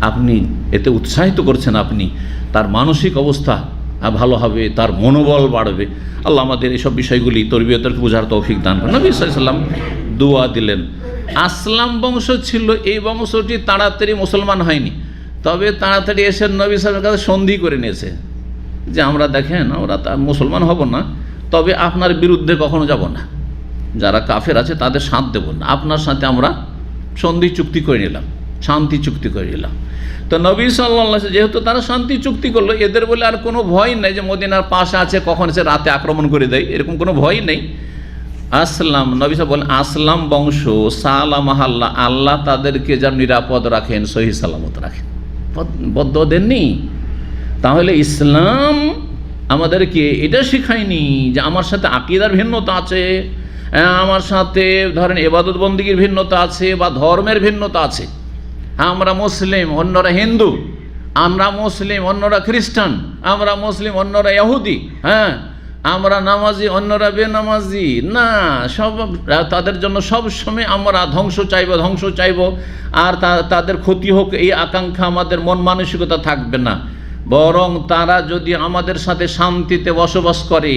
আপনি এতে উৎসাহিত করছেন, আপনি তার মানসিক অবস্থা ভালো হবে, তার মনোবল বাড়বে। আল্লাহ আমাদের এইসব বিষয়গুলি তরবিয়তের বোঝার তৌফিক দান করেন। নবী সাল্লাল্লাহু আলাইহি ওয়াসাল্লাম দোয়া দিলেন। আসলাম বংশ ছিল, এই বংশটি তাড়াতাড়ি মুসলমান হয়নি, তবে তাড়াতাড়ি এসে নবী সাল্লাল্লাহু আলাইহি ওয়াসাল্লামের কাছে সন্ধি করে নিয়েছে যে আমরা দেখেন, আমরা মুসলমান হব না, তবে আপনার বিরুদ্ধে কখনো যাব না, যারা কাফের আছে তাদের সাথ দেব না, আপনার সাথে আমরা সন্ধি চুক্তি করে নিলাম, শান্তি চুক্তি করে নিলাম। তো নবী সাল্লাল্লাহু আলাইহি ওয়াসাল্লাম যেহেতু তারা শান্তি চুক্তি করলো, এদের বলে আর কোনো ভয় নেই যে মদিনার পাশে আছে, কখন এসে রাতে আক্রমণ করে দেয়, এরকম কোনো ভয় নেই। আসলাম, নবী সাহেব বলেন, আসলাম বংশ সালামাহাল্লাহ, আল্লাহ তাদেরকে যেন নিরাপদ রাখেন, সহি সালামত রাখেন, বদ্ধ দেননি। তাহলে ইসলাম আমাদেরকে এটা শেখায়নি যে আমার সাথে আকীদার ভিন্নতা আছে, আমার সাথে ধরেন ইবাদত বন্দেগীর ভিন্নতা আছে, বা ধর্মের ভিন্নতা আছে। আমরা মুসলিম, অন্যরা হিন্দু, আমরা মুসলিম, অন্যরা খ্রিস্টান, আমরা মুসলিম, অন্যরা ইহুদি, হ্যাঁ, আমরা নামাজি, অন্যরা বেনামাজি, না, সব তাদের জন্য সব সময় আমরা ধ্বংস চাইব, আর তাদের ক্ষতি হোক এই আকাঙ্ক্ষা আমাদের মন মানসিকতা থাকবে না। বরং তারা যদি আমাদের সাথে শান্তিতে বসবাস করে,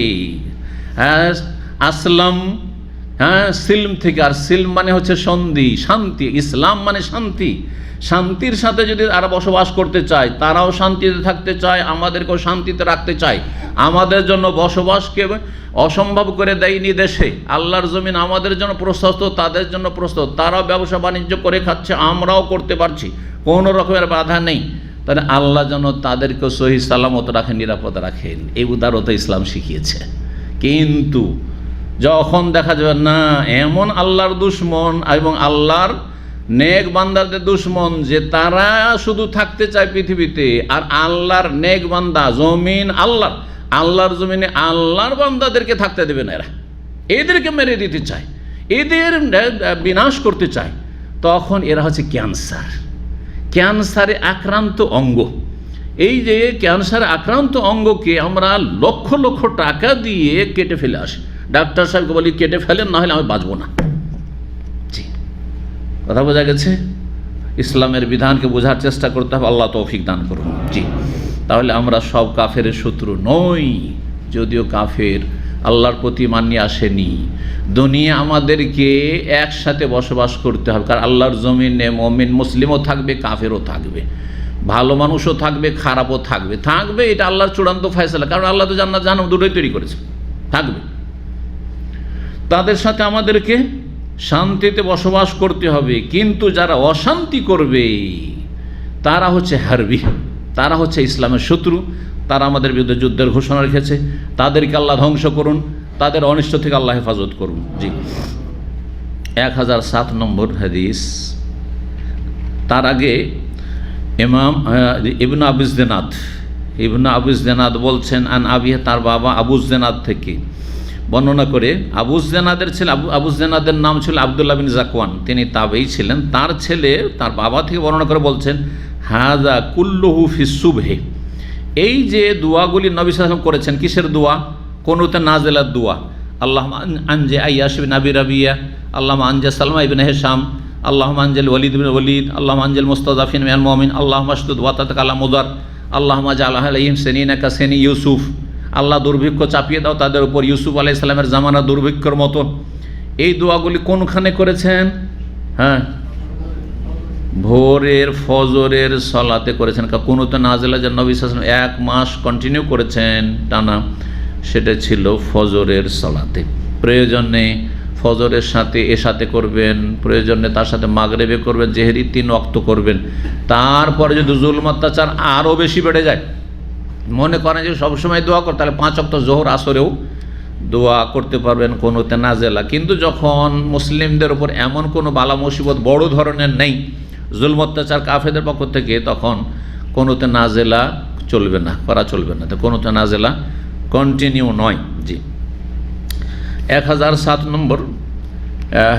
হ্যাঁ, আসলাম, হ্যাঁ, সিলম থেকে, আর সিলম মানে হচ্ছে সন্ধি, শান্তি, ইসলাম মানে শান্তি, শান্তির সাথে যদি তারা বসবাস করতে চায়, তারাও শান্তিতে থাকতে চায়, আমাদেরকেও শান্তিতে রাখতে চায়, আমাদের জন্য বসবাসকে অসম্ভব করে দেয়নি দেশে, আল্লাহর জমিন আমাদের জন্য প্রশস্ত, তাদের জন্য প্রশস্ত, তারাও ব্যবসা বাণিজ্য করে খাচ্ছে, আমরাও করতে পারছি, কোনো রকমের বাধা নেই। তাহলে আল্লাহ যেন তাদেরকে সহি সালামত রাখেন, নিরাপদ রাখেন, এই উদারতা ইসলাম শিখিয়েছে। কিন্তু যখন দেখা যাবে না, এমন আল্লাহর দুশ্মন এবং আল্লাহর নেক বান্দাদের দুশ্মন যে তারা শুধু থাকতে চায় পৃথিবীতে, আর আল্লাহর নেক বান্দা জমিন আল্লাহর জমিনে আল্লাহর বান্দাদেরকে থাকতে দেবে না, এদেরকে মেরে দিতে চায়, এদের বিনাশ করতে চায়, তখন এরা হচ্ছে ক্যান্সারে আক্রান্ত অঙ্গ। এই যে ক্যান্সারে আক্রান্ত অঙ্গকে আমরা লক্ষ লক্ষ টাকা দিয়ে কেটে ফেলে আসি, ডাক্তার সাহেবকে বলি কেটে ফেলেন, না হলে আমি বাঁচবো না। জি, কথা বোঝা গেছে? ইসলামের বিধানকে বোঝার চেষ্টা করতে হবে, আল্লাহ তৌফিক দান করুন। জি, তাহলে আমরা সব কাফের শত্রু নই, যদিও কাফের আল্লাহর প্রতি মান্য আসেনি। দুনিয়া আমাদেরকে একসাথে বসবাস করতে হবে, কারণ আল্লাহর জমিনে মুমিন মুসলিমও থাকবে, কাফেরও থাকবে, ভালো মানুষও থাকবে, খারাপও থাকবে, এটা আল্লাহর চূড়ান্ত ফয়সালা, কারণ আল্লাহ তো জান্নাত জাহান্নাম দুটোই তৈরি করেছে, থাকবে। তাদের সাথে আমাদেরকে শান্তিতে বসবাস করতে হবে। কিন্তু যারা অশান্তি করবে তারা হচ্ছে হারবি, তারা হচ্ছে ইসলামের শত্রু, তারা আমাদের বিরুদ্ধে যুদ্ধের ঘোষণা রেখেছে, তাদেরকে আল্লাহ ধ্বংস করুন, তাদের অনিষ্ট থেকে আল্লাহ হেফাজত করুন। জি, 1007 নম্বর হাদিস। তার আগে ইমাম ইবনে আবু জেনাদ বলছেন, আন আবি, তার বাবা আবু জেনাদ থেকে বর্ণনা করে, আবু জেনাদের ছেলে, আবু জেনাদের নাম ছিল আব্দুল্লাহ বিন জাকওয়ান, তিনি তাবেঈ ছিলেন। তার ছেলে তার বাবা থেকে বর্ণনা করে বলছেন, হাযা কুল্লুহু ফিস সুবহে, এই যে দোয়াগুলি নবী সাল্লাল্লাহু আলাইহি ওয়াসাল্লাম করেছেন, কিসের দোয়া? কুনুতে নাজিলাত দোয়া, আল্লাহুম্মা আনজি আইয়াশ বিন আবি রাবিয়া, আল্লাহুম্মা আনজিল সালমা ইবনে হিশাম, আল্লাহুম্মা আনজিল ওয়ালিদ ইবনে ওয়ালিদ, আল্লাহুম্মা আনজিল মুস্তাযাফিন মিনাল মুমিন, আল্লাহুম্মা আশদুদ ওয়াতাকা আলা মুদার, আল্লাহুম্মা জাআল আলাইহিম সিনিনা কাসিনি ইউসুফ। আল্লাহ দুর্ভিক্ষ চাপিয়ে দাও তাদের উপর ইউসুফ আলাইহিস সালামের জামানা দুর্ভিক্ষর মতো। এই দোয়াগুলি কোনখানে করেছেন? হ্যাঁ, ভোরের ফজরের সালাতে করেছেন। কুনুতে নাজিলা যে নবী সাল্লাল্লাহু আলাইহি ওয়াসাল্লাম 1 মাস কন্টিনিউ করেছেন টানা, সেটা ছিল ফজরের সালাতে। প্রয়োজনে ফজরের সাথে সাথে করবেন, প্রয়োজনে তার সাথে মাগরিবে করবেন, জেহরি 3 ওয়াক্ত করবেন। তারপরে যদি জুলম অত্যাচার আরও বেশি বেড়ে যায়, মনে করেন যে সবসময় দোয়া কর, তাহলে 5 ওয়াক্ত জোহর আসরেও দোয়া করতে পারবেন কুনুতে নাজেলা। কিন্তু যখন মুসলিমদের উপর এমন কোনো বালা মুসিবত বড় ধরনের নেই, জুলম অত্যাচার কাফেরদের পক্ষ থেকে, তখন কুনুতে নাজেলা চলবে না, করা চলবে না। তো কুনুতে নাজেলা কন্টিনিউ নয়। জি, 1007 নম্বর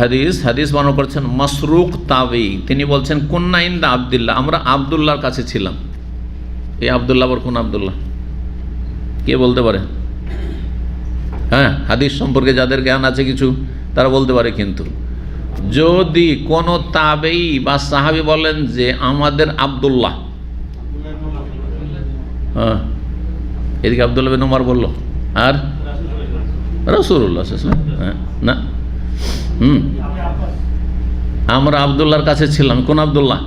হাদিস বর্ণনা করছেন মাসরুক তাবি। তিনি বলছেন কুন্না ইনদা আব্দুল্লাহ, আমরা আব্দুল্লাহর কাছে ছিলাম। এই আব্দুল্লাহ আবার কোন আব্দুল্লাহ? কে বলতে পারে? হ্যাঁ, হাদিস সম্পর্কে যাদের জ্ঞান আছে কিছু, তারা বলতে পারে। কিন্তু যদি কোনো তাবেই বা সাহাবী বলেন যে আমাদের আব্দুল্লাহ, হ্যাঁ, এদিকে আব্দুল্লাহ বিন ওমর বলল, আর রাসূলুল্লাহ সাল্লাল্লাহু আলাইহি ওয়াসাল্লাম, হ্যাঁ, না, আমরা আব্দুল্লাহর কাছে ছিলাম। কোন আব্দুল্লাহ?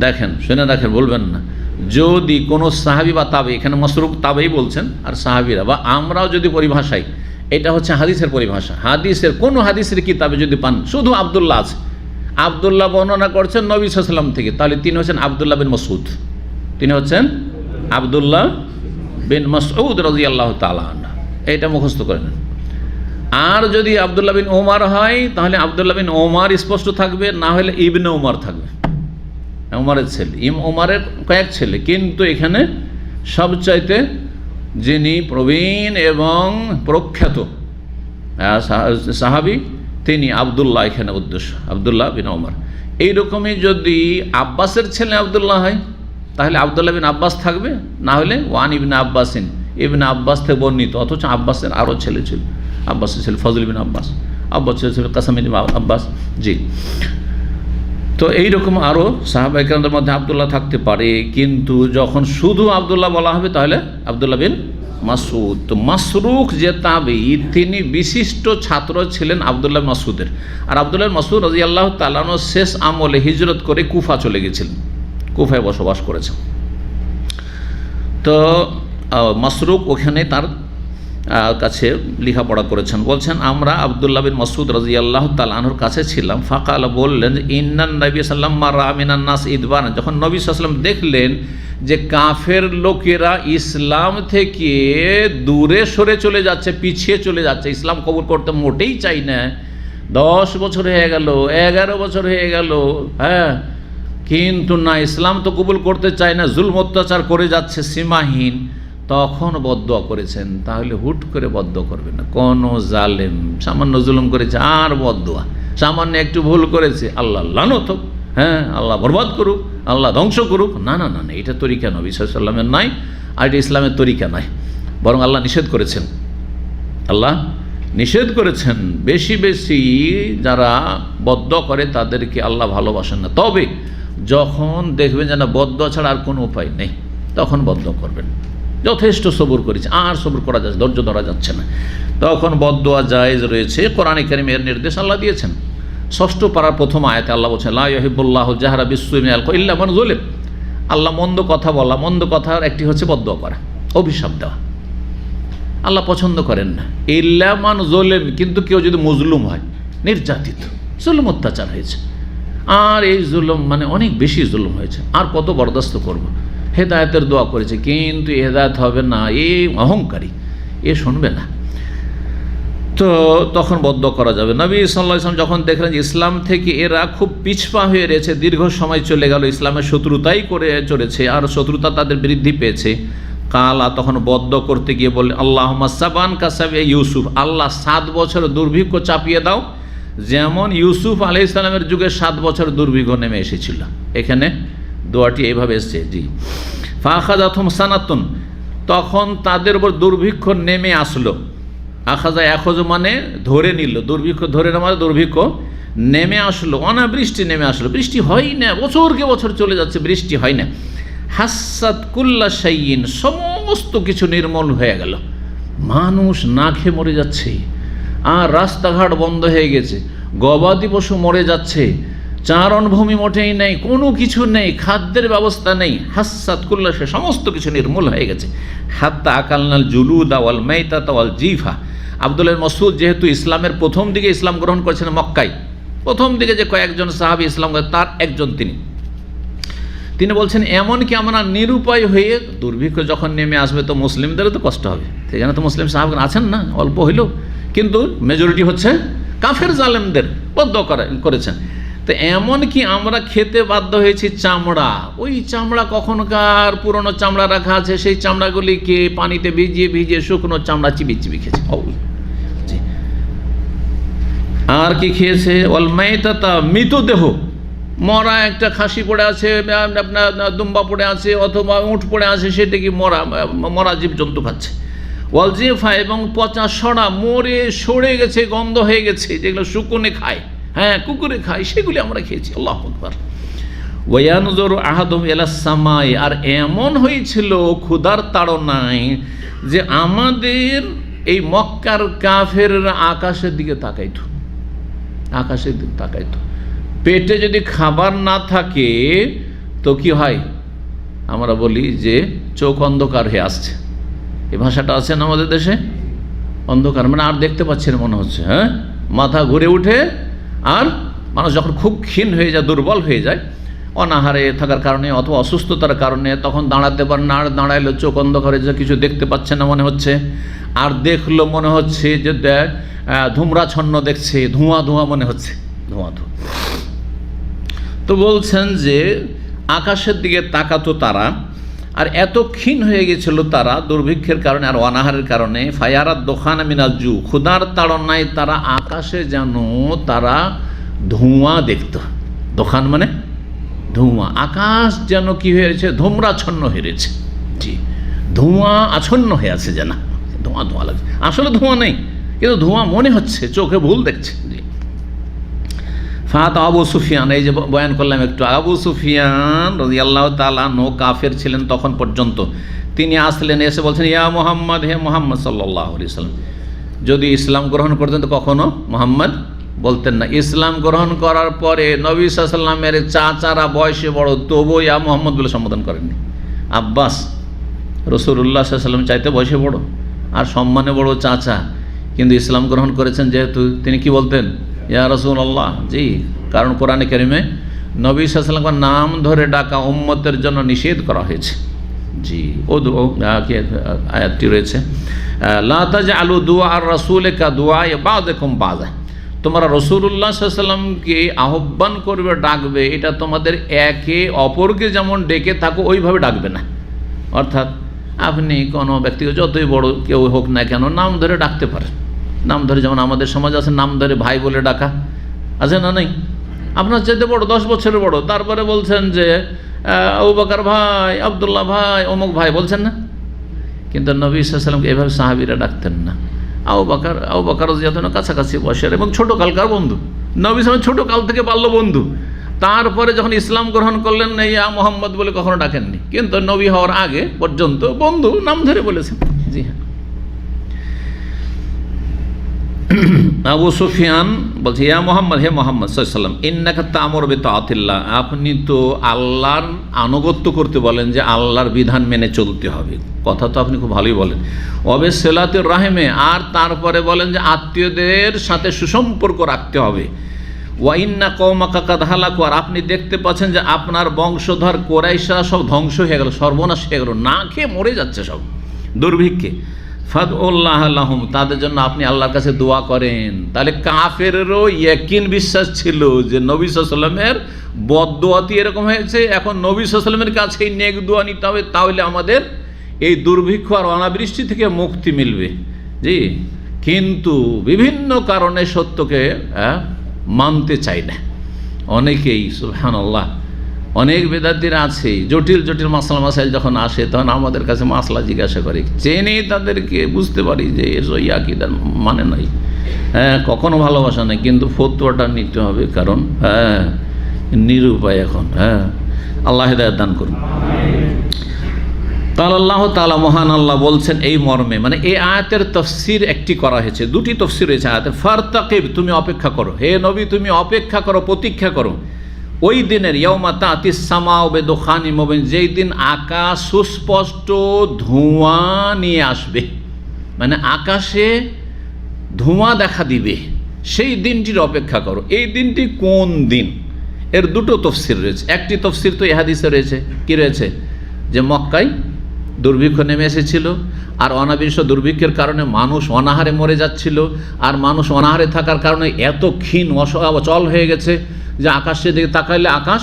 দেখেন, শুনে দেখেন, বলবেন না। যদি কোনো সাহাবী বা তাবে, এখানে মাসরুক তাবেই বলছেন আর সাহাবীরা, বা আমরাও যদি পরিভাষাই, এটা হচ্ছে হাদিসের পরিভাষা। হাদিসের কোন হাদিসের কিতাবে যদি পান শুধু আব্দুল্লাহ আছে, আব্দুল্লাহ বর্ণনা করছেন নবী সাল্লাল্লাহু আলাইহি ওয়াসাল্লাম থেকে, তাহলে তিনি হচ্ছেন আব্দুল্লাহ বিন মাসউদ। তিনি হচ্ছেন আব্দুল্লাহ বিন মাসউদ রাদিয়াল্লাহু তাআলা আনহু। এটা মুখস্থ করে নেন। আর যদি আব্দুল্লাহ বিন ওমর হয়, তাহলে আব্দুল্লাহ বিন ওমর স্পষ্ট থাকবে, না হলে ইবনে ওমর থাকবে, ওমরের ছেলে। ওমরের কয়েক ছেলে, কিন্তু এখানে সবচাইতে যিনি প্রবীণ এবং প্রখ্যাত সাহাবী, তিনি আব্দুল্লাহ, এখানে উদ্দেশ্য আব্দুল্লাহ বিন ওমর। এইরকমই যদি আব্বাসের ছেলে আব্দুল্লাহ হয়, তাহলে আব্দুল্লাহ বিন আব্বাস থাকবে, না হলে ওয়ান ইবনে আব্বাসিন, ইবনে আব্বাস থেকে বর্ণিত। অথচ আব্বাসের আরও ছেলে ছিল, আব্বাসের ছেলে ফজল বিন আব্বাস, আব্বাসের ছেলে কাসেম বিন আব্বাস। জি, তো এইরকম আরও সাহাবায়ে কেরামদের মধ্যে আব্দুল্লাহ থাকতে পারে। কিন্তু যখন শুধু আব্দুল্লাহ বলা হবে, তাহলে আব্দুল্লাহ বিন মাসউদ। তো মাসরুক যে তাবেঈ, তিনি বিশিষ্ট ছাত্র ছিলেন আব্দুল্লাহ বিন মাসউদের। আর আব্দুল্লাহ বিন মাসউদ রাদিয়াল্লাহু তাআলা আনহু শেষ আমলে হিজরত করে কুফা চলে গেছিলেন, কুফায় বসবাস করেছেন। তো মাসরুক ওখানে তার কাছে লেখাপড়া করেছেন। বলছেন আমরা আব্দুল্লাহ বিন মাসউদ রাদিয়াল্লাহু তাআলা আনহুর কাছে ছিলাম। ফাকাল, বললেন যে ইন্নান নবী সাল্লাল্লাহু আলাইহি ওয়াসাল্লাম মিনান নাস ইদবান, যখন নবী সাল্লাল্লাহু আলাইহি ওয়াসাল্লাম দেখলেন যে কাফের লোকেরা ইসলাম থেকে দূরে সরে চলে যাচ্ছে, পিছিয়ে চলে যাচ্ছে, ইসলাম কবুল করতে মোটেই চাই না। 10 বছর হয়ে গেল, 11 বছর হয়ে গেল, হ্যাঁ, কিন্তু না, ইসলাম তো কবুল করতে চায় না, জুলম অত্যাচার করে যাচ্ছে সীমাহীন। তখন বদদোয়া করেছেন। তাহলে হুট করে বদদোয়া করবে না। কোনো জালেম সামান্য জুলুম করেছে আর বদদোয়া, সামান্য একটু ভুল করেছে আল্লাহ লানত হোক, হ্যাঁ, আল্লাহ বরবাদ করুক, আল্লাহ ধ্বংস করুক, না না না না, এটা তরিকা নবী সাল্লাল্লাহু আলাইহি ওয়াসাল্লামের নাই, আর এটা ইসলামের তরিকা নাই। বরং আল্লাহ নিষেধ করেছেন, আল্লাহ নিষেধ করেছেন। বেশি বেশি যারা বদদোয়া করে তাদেরকে আল্লাহ ভালোবাসেন না। তবে যখন দেখবেন যে না, বদদোয়া ছাড়া আর কোনো উপায় নেই, তখন বদদোয়া করবেন। যথেষ্ট সবুর করেছে, আর সবুর করা যাচ্ছে, ধৈর্য ধরা যাচ্ছে না, তখন বদদোয়া জায়েজ রয়েছে। কোরআনে কারীমের নির্দেশ আল্লাহ দিয়েছেন। 6 পারার প্রথম আয়াতে আল্লাহ বলছেন লা ইউহিব্বুল্লাহুল জাহরা বিসসুই মিনাল কওলি ইল্লা মান যুলিম। আল্লাহ মন্দ কথা বলা, মন্দ কথার একটি হচ্ছে বদদোয়া করা, অভিশাপ দেওয়া, আল্লাহ পছন্দ করেন না। ইল্লা মান যুলিম, কিন্তু কেউ যদি মজলুম হয়, নির্যাতিত, জুলুম অত্যাচার হয়েছে, আর এই জুলুম মানে অনেক বেশি জুলুম হয়েছে, আর কত বরদাস্ত করব। হেদায়েতের দোয়া করেছে, কিন্তু হেদায়েত হবে না, এই অহংকারী, এ শুনবে না, তো তখন বদদোয়া করা যাবে। নবী সাল্লাল্লাহু আলাইহি ওয়াসাল্লাম যখন দেখলেন যে ইসলাম থেকে এরা খুব পিছপা হয়ে রয়েছে, দীর্ঘ সময় চলে গেল, ইসলামের শত্রুতাই করে চলেছে, আর শত্রুতা তাদের বৃদ্ধি পেয়েছে, কালা, তখন বদদোয়া করতে গিয়ে বললেন আল্লাহুম্মা সাবান কাসাবে ইউসুফ, আল্লাহ 7 বছর দুর্ভিক্ষ চাপিয়ে দাও, যেমন ইউসুফ আলাইহিস সালামের যুগে 7 বছর দুর্ভিক্ষ নেমে এসেছিল। এখানে দোয়াটি এইভাবে এসছে। জি, ফাখাযাতুহুম সানাতুন, তখন তাদের উপর দুর্ভিক্ষ নেমে আসলো। আখাজা এখজ মানে ধরে নিল, দুর্ভিক্ষ ধরে নেওয়া মানে দুর্ভিক্ষ নেমে আসলো, অনাবৃষ্টি নেমে আসলো, বৃষ্টি হয় না, বছরকে বছর চলে যাচ্ছে, বৃষ্টি হয় না। হাসাত কুল্লা শাইইন, সমস্ত কিছু নির্মল হয়ে গেল, মানুষ না খেয়ে মরে যাচ্ছে, আর রাস্তাঘাট বন্ধ হয়ে গেছে, গবাদি পশু মরে যাচ্ছে, চারণভূমি মোটেই নেই, কোনো কিছু নেই, খাদ্যের ব্যবস্থা নেই। হাসাত কুল্লা শাই, সমস্ত কিছু নির্মূল হয়ে গেছে। হাত্তা আকালনাল জুলুদা ওয়াল মাইতাতা ওয়াল জিফা। আব্দুল্লাহ মাসউদ যেহেতু ইসলামের প্রথম দিকে ইসলাম গ্রহণ করেছেন মক্কায়, প্রথম দিকে যে কয়েকজন সাহাবী ইসলাম তার একজন তিনি বলছেন এমনকি আমরা নিরুপায় হয়ে, দুর্ভিক্ষ যখন নেমে আসবে তো মুসলিমদেরও তো কষ্ট হবে, সেখানে তো মুসলিম সাহাবগণ আছেন না, অল্প হইলেও, কিন্তু মেজরিটি হচ্ছে কাফের জালেমদের বদ্ধ করেছেন। তো এমনকি আমরা খেতে বাধ্য হয়েছি চামড়া, ওই চামড়া কখনকার পুরনো চামড়া রাখা আছে, সেই চামড়াগুলিকে পানিতে ভিজিয়ে শুকনো চামড়া চিবি খেয়েছে। আর কি খেয়েছে? অলমাইতাতা, মৃতদেহ, মরা একটা খাসি পড়ে আছে, আপনার দুম্বা পড়ে আছে, অথবা উঁট পড়ে আছে, সেটা কি মরা জীবজন্তু খাচ্ছে। ওয়ালজিফা, এবং পচা সড়া, মরে সরে গেছে, গন্ধ হয়ে গেছে, যেগুলো শুকুনে খায়, হ্যাঁ কুকুরে খায়, সেগুলি আমরা খেয়েছি। আল্লাহু আকবার। ওয়ায়ানজুরু আহাদুহুম ইলাস সামাই, আর এমন হয়েছিল ক্ষুধার তাড়নায় যে আমাদের এই মক্কার কাফেররা আকাশের দিকে তাকাইতো, আকাশের দিকে তাকাইতো। পেটে যদি খাবার না থাকে তো কি হয়, আমরা বলি যে চোখ অন্ধকার হয়ে আসছে, এই ভাষাটা আছে না আমাদের দেশে, অন্ধকার মানে আর দেখতে পাচ্ছেন মনে হচ্ছে, হ্যাঁ, মাথা ঘুরে উঠে, আর মানুষ যখন খুব ক্ষীণ হয়ে যায়, দুর্বল হয়ে যায় অনাহারে থাকার কারণে অথবা অসুস্থতার কারণে, তখন দাঁড়াতে পারে না, আর দাঁড়াইলে চোখ অন্ধকারে যে কিছু দেখতে পাচ্ছে না মনে হচ্ছে, আর দেখলো মনে হচ্ছে যে ধূম্রাচ্ছন্ন দেখছে, ধোঁয়া মনে হচ্ছে, ধোঁয়া। তো বলছেন যে আকাশের দিকে তাকাতো তারা, আর এত ক্ষীণ হয়ে গেছিল তারা দুর্ভিক্ষের কারণে আর অনাহারের কারণে। ফায়ারাত দোখান মিনাল জু, ক্ষুধার তাড়নায় তারা আকাশে যেন তারা ধোঁয়া দেখত। দোখান মানে ধোঁয়া, আকাশ যেন কি হয়েছে, ধূম্রাচ্ছন্ন হয়েছে, জি, ধোঁয়া আচ্ছন্ন হয়ে আছে, যেন ধোঁয়া লাগছে, আসলে ধোঁয়া নেই, কিন্তু ধোঁয়া মনে হচ্ছে, চোখে ভুল দেখছে। জি। ফাত আবু সুফিয়ান, এই যে বয়ান করলাম একটু, আবু সুফিয়ান রাদিয়াল্লাহু তাআলা আনহু কাফের ছিলেন তখন পর্যন্ত, তিনি আসলেন, এসে বলছেন ইয়া মুহাম্মদ, হে মুহাম্মদ সাল্লাল্লাহু আলাইহি ওয়াসাল্লাম। যদি ইসলাম গ্রহণ করতেন তো কখনো মুহাম্মদ বলতেন না। ইসলাম গ্রহণ করার পরে নবী সাল্লাল্লাহু আলাইহি ওয়াসাল্লামের চাচারা বয়সে বড়, তবু ইয়া মুহাম্মদ বলে সম্বোধন করেননি। আব্বাস রাসূলুল্লাহ সাল্লাল্লাহু আলাইহি ওয়াসাল্লাম চাইতে বয়সে বড় আর সম্মানে বড় চাচা, কিন্তু ইসলাম গ্রহণ করেছেন যেহেতু, তিনি কি বলতেন? ইয়া রাসূলুল্লাহ। জি, কারণ কোরআনে কারিমে নবী সাল্লাল্লাহু আলাইহি ওয়াসাল্লামের নাম ধরে ডাকা উম্মতের জন্য নিষেধ করা হয়েছে। জি, আয়াতটি রয়েছে, লা তাজআলু দুআ আর রাসূলি কা দুআ বাযিকুম বাযা, তোমরা রাসূলুল্লাহ সাল্লাল্লাহু আলাইহি ওয়াসাল্লামকে আহ্বান করবে, ডাকবে, এটা তোমাদের একে অপরকে যেমন ডেকে থাকো ওইভাবে ডাকবে না। অর্থাৎ আপনি কোনো ব্যক্তিকে যতই বড় কেউ হোক না কেন নাম ধরে ডাকতে পারেন, নাম ধরে, যেমন আমাদের সমাজ আছে নাম ধরে ভাই বলে ডাকা, আছে না? নেই? আপনার চাইতে বড়, 10 বছরের বড়, তারপরে বলছেন যে আবু বকর ভাই, আব্দুল্লাহ ভাই, অমুক ভাই, বলছেন না? কিন্তু নবী সাল্লাল্লাহু আলাইহি ওয়াসাল্লামকে এভাবে সাহাবীরা ডাকতেন না। আবু বকর রাদিয়াল্লাহু আনহু কাছাকাছি বয়সের এবং ছোট কালকার বন্ধু, নবী সাল্লাল্লাহু আলাইহি ওয়াসাল্লাম ছোট কাল থেকে বাল্য বন্ধু, তারপরে যখন ইসলাম গ্রহণ করলেন ইয়া মুহাম্মদ বলে কখনো ডাকেননি, কিন্তু নবী হওয়ার আগে পর্যন্ত বন্ধু নাম ধরে বলেছেন। জি হ্যাঁ। আবু সুফিয়ান বলছে ইয়া মুহাম্মদ, হে মুহাম্মদ সাল্লাল্লাহু আলাইহি ওয়াসাল্লাম, ইন্নাকা তা'মুরু বিতাআতিল্লাহ, আপনি তো আল্লাহর আনুগত্য করতে বলেন, যে আল্লাহর বিধান মেনে চলতে হবে, কথা তো আপনি খুব ভালোই বলেন। ওয়াবে সিলাতুর রাহিমে, আর তারপরে বলেন যে আত্মীয়দের সাথে সুসম্পর্ক রাখতে হবে। ওয়া ইন্না কওমাকা কাদ হালাকু, আর আপনি দেখতে পাচ্ছেন যে আপনার বংশধর কুরাইশরা সব ধ্বংস হয়ে গেল, সর্বনাশ হয়ে গেল, না খেয়ে মরে যাচ্ছে সব দুর্ভিক্ষে। ফাদউল্লাহ লাহুম, তাদের জন্য আপনি আল্লাহর কাছে দোয়া করেন। তাহলে কাফেরেরও ইয়াকিন বিশ্বাস ছিল যে নবী সাল্লাল্লাহু আলাইহি ওয়াসাল্লামের বদদোয়াতি এরকম হয়েছে, এখন নবী সাল্লাল্লাহু আলাইহি ওয়াসাল্লামের কাছে এই নেক দোয়া নিতে হবে, তাহলে আমাদের এই দুর্ভিক্ষ আর অনাবৃষ্টি থেকে মুক্তি মিলবে। জি, কিন্তু বিভিন্ন কারণে সত্যকে মানতে চাই না অনেকেই, সুবহানাল্লাহ, অনেক বেদাতিরা আছে, জটিল জটিল মাসলা মাসাইল যখন আসে তখন আমাদের কাছে মাসলা জিজ্ঞাসা করে, জেনে তাদেরকে বুঝতে পারি যে এই আকীদার মানে নাই, হ্যাঁ কখনো ভালোবাসা নেই, কিন্তু ফতোয়াটা নিতে হবে, কারণ হ্যাঁ নিরুপায় এখন। হ্যাঁ, আল্লাহ হিদায়াত দান করুন। তাআলা আল্লাহ তাআলা মহান আল্লাহ বলছেন এই মর্মে, মানে এই আয়াতের তাফসীর একটি করা হয়েছে, দুটি তাফসীর রয়েছে আয়াতের। ফারতাকিব, তুমি অপেক্ষা করো, হে নবী তুমি অপেক্ষা করো, প্রতীক্ষা করো ওই দিনের, ইয়াউমা তাতিস সামাউ বিদুখানিম মুবিন, যেই দিন আকাশ সুস্পষ্ট ধোঁয়া নিয়ে আসবে, মানে আকাশে ধোঁয়া দেখা দিবে, সেই দিনটির অপেক্ষা করো। এই দিনটি কোন দিন, এর দুটো তফসির রয়েছে। একটি তফসির তো এই হাদিসে রয়েছে, কি রয়েছে, যে মক্কায় দুর্ভিক্ষ নেমে এসেছিল, আর অনাবিশ্ব দুর্ভিক্ষের কারণে মানুষ অনাহারে মরে যাচ্ছিল, আর মানুষ অনাহারে থাকার কারণে এত ক্ষীণ অচল হয়ে গেছে যে আকাশের দিকে তাকাইলে আকাশ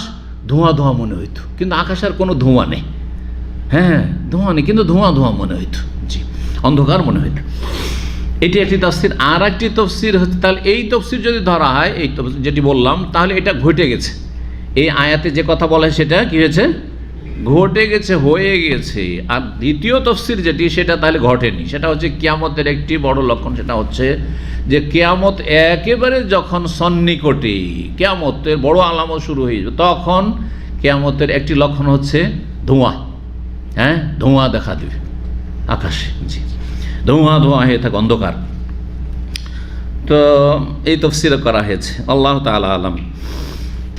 ধোঁয়া ধোঁয়া মনে হইতো, কিন্তু আকাশের কোনো ধোঁয়া নেই। হ্যাঁ, ধোঁয়া নেই, কিন্তু ধোঁয়া ধোঁয়া মনে হইতো, জি, অন্ধকার মনে হইতো। এটি একটি তফসির। আর একটি তফসির হচ্ছে, তাহলে এই তফসির যদি ধরা হয়, এই যেটি বললাম, তাহলে এটা ঘটে গেছে। এই আয়াতে যে কথা বলা হয় সেটা কি হয়েছে, ঘটে গেছে, হয়ে গেছে। আর দ্বিতীয় তফসির যেটি, সেটা তাহলে ঘটেনি, সেটা হচ্ছে কিয়ামতের একটি বড় লক্ষণ, সেটা হচ্ছে যে কিয়ামত একেবারে যখন সন্নিকটে, কিয়ামতের বড় আলামত শুরু হয়ে যাবে, তখন কিয়ামতের একটি লক্ষণ হচ্ছে ধোঁয়া। হ্যাঁ, ধোঁয়া দেখা দেবে আকাশে, জি, ধোঁয়া ধোঁয়া হয়ে থাকে, অন্ধকার। তো এই তফসির করা হয়েছে, আল্লাহ তাআলা আলাম।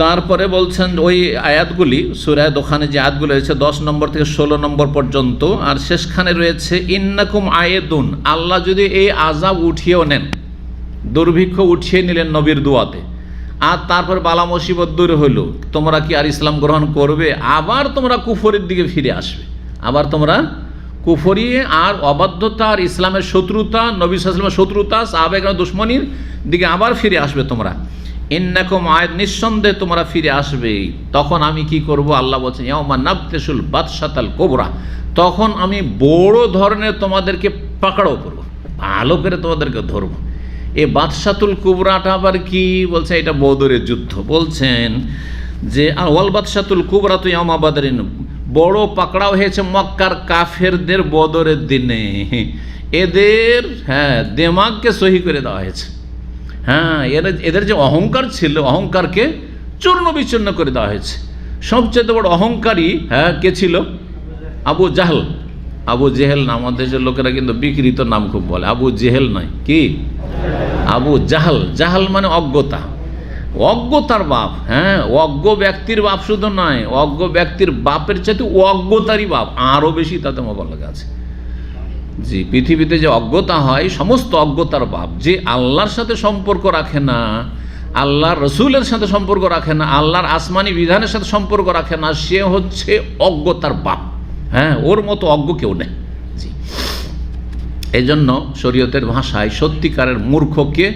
তারপরে বলছেন ওই আয়াতগুলি, সূরা দোখানে যে আয়াতগুলি রয়েছে 10 নম্বর থেকে 16 নম্বর পর্যন্ত, আর শেষখানে রয়েছে ইন্নাকুম আয়েদুন, আল্লাহ যদি এই আযাব উঠিয়েও নেন, দুর্ভিক্ষ উঠিয়ে নিলেন নবীর দুয়াতে, আর তারপর বালা মুসিবত দূর হইল, তোমরা কি আর ইসলাম গ্রহণ করবে? আবার তোমরা কুফরের দিকে ফিরে আসবে, আবার তোমরা কুফরি আর অবাধ্যতা আর ইসলামের শত্রুতা, নবী সাল্লাল্লাহু আলাইহি ওয়াসাল্লামের শত্রুতা, সাহাবায়ে কেরামের দুশমনির দিকে আবার ফিরে আসবে তোমরা। ইন্নাকুম আয়াত, নিঃসন্দেহে তোমরা ফিরে আসবে। তখন আমি কি করব? আল্লাহ বলছেন ইয়াউমা নাবতিশুল বাতশাতাল কুবরা, তখন আমি বড় ধরনের তোমাদেরকে পাকড়াও করব, ভালো করে তোমাদেরকে ধরব। এই বাতশাতুল কুবরাটা আবার কি বলছে? এটা বদরের যুদ্ধ। বলছেন যে আর ওয়াল বাতশাতুল কুবরা তো ইয়াউমা বাদরিন, বড় পাকড়াও হয়েছে মক্কার কাফেরদের বদরের দিনে, এদের দেমাগকে সহি করে দেওয়া হয়েছে। এদের যে অহংকার ছিল, অহংকারকে চূর্ণ বিচূর্ণ করে দেওয়া হয়েছে। সবচেয়ে বড় অহংকারী কে ছিল? আবু জাহল। আবু জেহেল না, আমাদের দেশের লোকেরা কিন্তু বিকৃত নাম খুব বলে, আবু জেহেল নয়, কি আবু জাহল। জাহাল মানে অজ্ঞতা, অজ্ঞতার বাপ। অজ্ঞ ব্যক্তির বাপ শুধু নয়, অজ্ঞ ব্যক্তির বাপের চাইতে অজ্ঞতারই বাপ আরও বেশি, তাতে মোবারক আছে। জি, পৃথিবীতে যে অজ্ঞতা হয়, সমস্ত অজ্ঞতার বাপ। যে আল্লাহর সাথে সম্পর্ক রাখে না, আল্লাহর রসুলের সাথে সম্পর্ক রাখে না, আল্লাহর আসমানি বিধানের সাথে সম্পর্ক রাখে না, সে হচ্ছে অজ্ঞতার বাপ। ওর মতো অজ্ঞ কেউ নেই। জি, এই জন্য শরীয়তের ভাষায় সত্যিকারের মূর্খকে,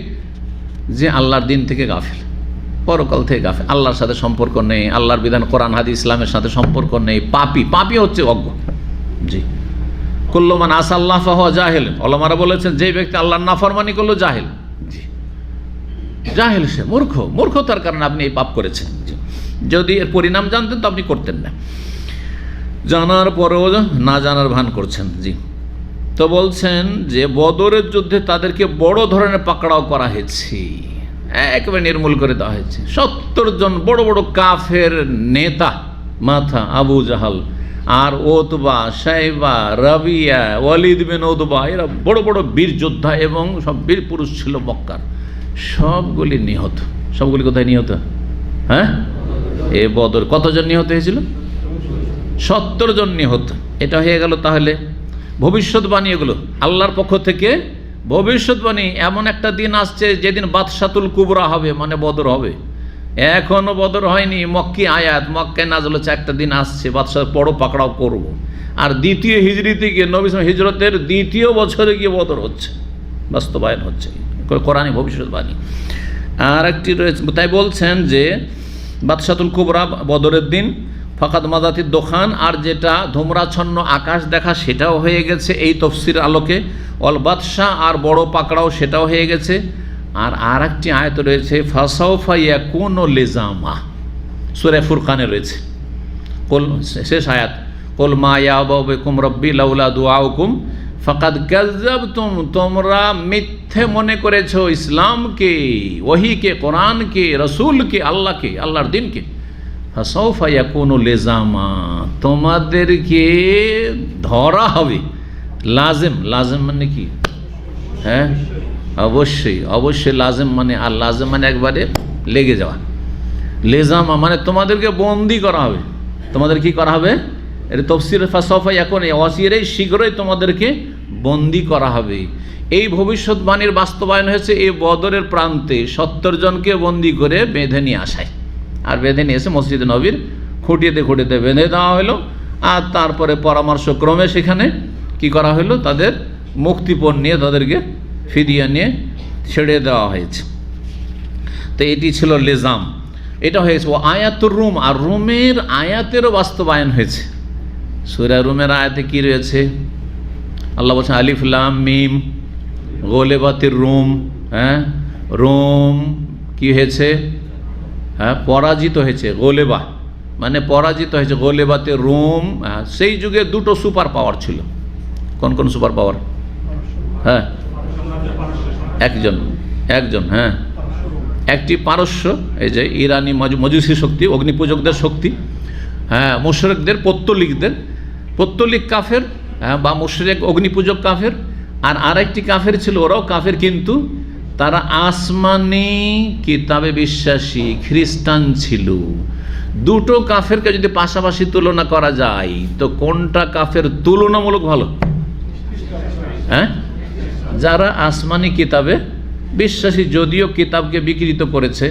যে আল্লাহর দিন থেকে গাফেল, পরকাল থেকে গাফেল, আল্লাহর সাথে সম্পর্ক নেই, আল্লাহর বিধান কোরআন হাদিস ইসলামের সাথে সম্পর্ক নেই, পাপী। পাপী হচ্ছে অজ্ঞ। জি, কুল্লু মান আসাল্লাহ ফাহুয়া জাহিল, ওলামারা বলেছেন যে ব্যক্তি আল্লাহর নাফরমানি করলো জাহিল। জি, জাহিল, সে মূর্খ। মূর্খতার কারণে আপনি এই পাপ করেছেন। যদি এর পরিণাম জানতেন তো আপনি করতেন না, জানার পরেও না জানার ভান করছেন। জি, তো বলছেন যে বদরের যুদ্ধে তাদেরকে বড় ধরনের পাকড়াও করা হয়েছে, একেবারে নির্মূল করে দেওয়া হয়েছে। 70 জন বড় বড় কাফের নেতা মাথা, আবু জাহাল আর ওতবা, সাইবা, রাবিয়া, ওয়ালিদ বিন উতবা, এরা বড় বড় বীর যোদ্ধা এবং সব বীর পুরুষ ছিল মক্কার, সবগুলি নিহত। সবগুলি কোথায় নিহত? এ বদর কতজন নিহত হয়েছিল? 70 জন নিহত। এটা হয়ে গেল তাহলে ভবিষ্যৎবাণী, এগুলো আল্লাহর পক্ষ থেকে ভবিষ্যৎবাণী। এমন একটা দিন আসছে যেদিন বাতশাতুল কুবরা হবে, মানে বদর হবে। এখনো বদর হয়নি, মক্কি আয়াত, মক্কায় নাযিল হচ্ছে, একটা দিন আসছে বাদশাহ বড় পাকড়াও করব। আর দ্বিতীয় হিজরিতে গিয়ে, নবী হিজরতের দ্বিতীয় বছরে গিয়ে বদর হচ্ছে, বাস্তবায়ন হচ্ছে, কোরআনী ভবিষ্যৎবাণী। আর একটি রয়েছে, তাই বলছেন যে বাদশাতুল কুবরা বদরের দিন, ফাকাদ মাদাতির দোকান, আর যেটা ধূম্রাচ্ছন্ন আকাশ দেখা, সেটাও হয়ে গেছে এই তফসির আলোকে। অল বাদশাহ আর বড় পাকড়াও, সেটাও হয়ে গেছে। আর একটি আয়াত রয়েছে ফাসাউফা ইয়াকুনু লিজামা, সূরা ফুরকানে রয়েছে। কুল, শেষ আয়াত, কুল মা ইয়াবাউ বিকুম রব্বি লাউলা দুআউকুম ফাকাদ কাযযাবতুম, তোমরা মিথ্যে মনে করেছো ইসলামকে, ওহীকে, কোরআনকে, রাসূলকে, আল্লাহকে, আল্লাহর দ্বীনকে। ফাসাউফা ইয়াকুনু লিজামা, তোমাদেরকে ধরা হবে। লাজেম, লাজেম মানে কি? হ্যাঁ, অবশ্যই অবশ্যই লাজেম মানে, আর লাজেম মানে একবারে লেগে যাওয়া। লেজামা মানে তোমাদেরকে বন্দি করা হবে। তোমাদের কি করা হবে? এটা তফসির ফাসাফা এখন ওয়াসিরেই শীঘ্রই তোমাদেরকে বন্দি করা হবে। এই ভবিষ্যৎবাণীর বাস্তবায়ন হয়েছে এই বদরের প্রান্তে 70 জনকে বন্দি করে বেঁধে নিয়ে আসায়। আর বেঁধে নিয়ে এসে মসজিদে নবীর খুঁটিতে খুঁটিতে বেঁধে দেওয়া হলো। আর তারপরে পরামর্শক্রমে সেখানে কি করা হলো? তাদের মুক্তিপণ নিয়ে তাদেরকে ফিরিয়ে নিয়ে ছেড়ে দেওয়া হয়েছে। তো এটি ছিল লিজাম, এটা হয়েছে। ও আয়াতুর রুম, আর রুমের আয়াতেরও বাস্তবায়ন হয়েছে। সূরা রুমের আয়াতে কি রয়েছে? আল্লাহ বলছেন আলিফ লাম মিম গোলেবাতির রুম। হ্যাঁ, রোম কি হয়েছে? হ্যাঁ, পরাজিত হয়েছে। গোলেবা মানে পরাজিত হয়েছে, গোলেবাতে রোম। সেই যুগে দুটো সুপার পাওয়ার ছিল। কোন কোন সুপার পাওয়ার? হ্যাঁ, একজন হ্যাঁ, একটি পারস্য, এই যে ইরানি মজুসি শক্তি, অগ্নিপূজকদের শক্তি, হ্যাঁ, মুশরিকদের, পত্তলিক কাফের, হ্যাঁ, বা মুশরিক অগ্নিপূজক কাফের। আর আরেকটি কাফের ছিল, ওরাও কাফের কিন্তু তারা আসমানি কিতাবে বিশ্বাসী খ্রিস্টান ছিল। দুটো কাফেরকে যদি পাশাপাশি তুলনা করা যায় তো কোনটা কাফের তুলনামূলক ভালো? হ্যাঁ, যারা আসমানি কিতাবে বিশ্বাসী, যদিও কিতাবকে বিকৃত করেছে,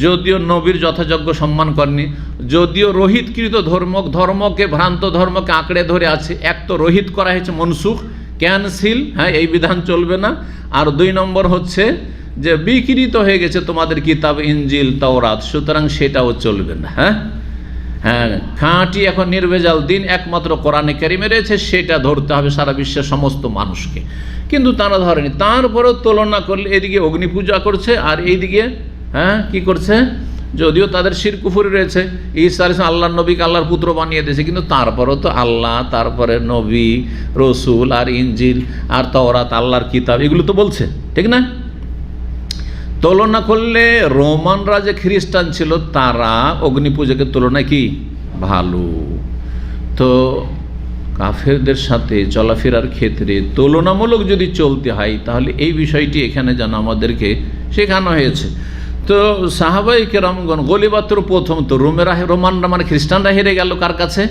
যদিও নবীর যথাযোগ্য সম্মান করেনি, যদিও রোহিতকৃত ধর্মকে, ভ্রান্ত ধর্মকে আঁকড়ে ধরে আছে। এক তো রোহিত করা হয়েছে, মনসুখ, ক্যান্সিল, হ্যাঁ, এই বিধান চলবে না। আর 2 নম্বর হচ্ছে যে বিকৃত হয়ে গেছে তোমাদের কিতাব ইনজিল তাওরাত, সুতরাং সেটাও চলবে না। হ্যাঁ হ্যাঁ, খাঁটি এখন নির্ভেজাল দিন একমাত্র কোরআনে কারিমে রয়েছে, সেটা ধরতে হবে সারা বিশ্বের সমস্ত মানুষকে। কিন্তু তারা ধরেনি। তারপরেও তুলনা করলে এদিকে অগ্নি পূজা করছে আর এইদিকে হ্যাঁ কি করছে? যদিও তাদের শিরক কুফরি রয়েছে, ঈসা আলাইহিস সালাম আল্লাহর নবীকে আল্লাহর পুত্র বানিয়ে দিয়েছে, কিন্তু তারপরেও তো আল্লাহ, তারপরে নবী, রসুল, আর ইনজিল, আর তাওরাত, আল্লাহর কিতাব, এগুলো তো বলছে, ঠিক না? তুলনা করলে রোমানরা যে খ্রিস্টান ছিল তারা অগ্নি পূজাকের তুলনায় কি ভালো। তো কাফেরদের সাথে চলাফেরার ক্ষেত্রে তুলনামূলক যদি চলতে হয় তাহলে এই বিষয়টি এখানে যেন আমাদেরকে শেখানো হয়েছে। তো সাহাবাই কেরামগণ গলিবাত্র প্রথম তো রোমানরা মানে খ্রিস্টানরা হেরে গেল কার কাছে?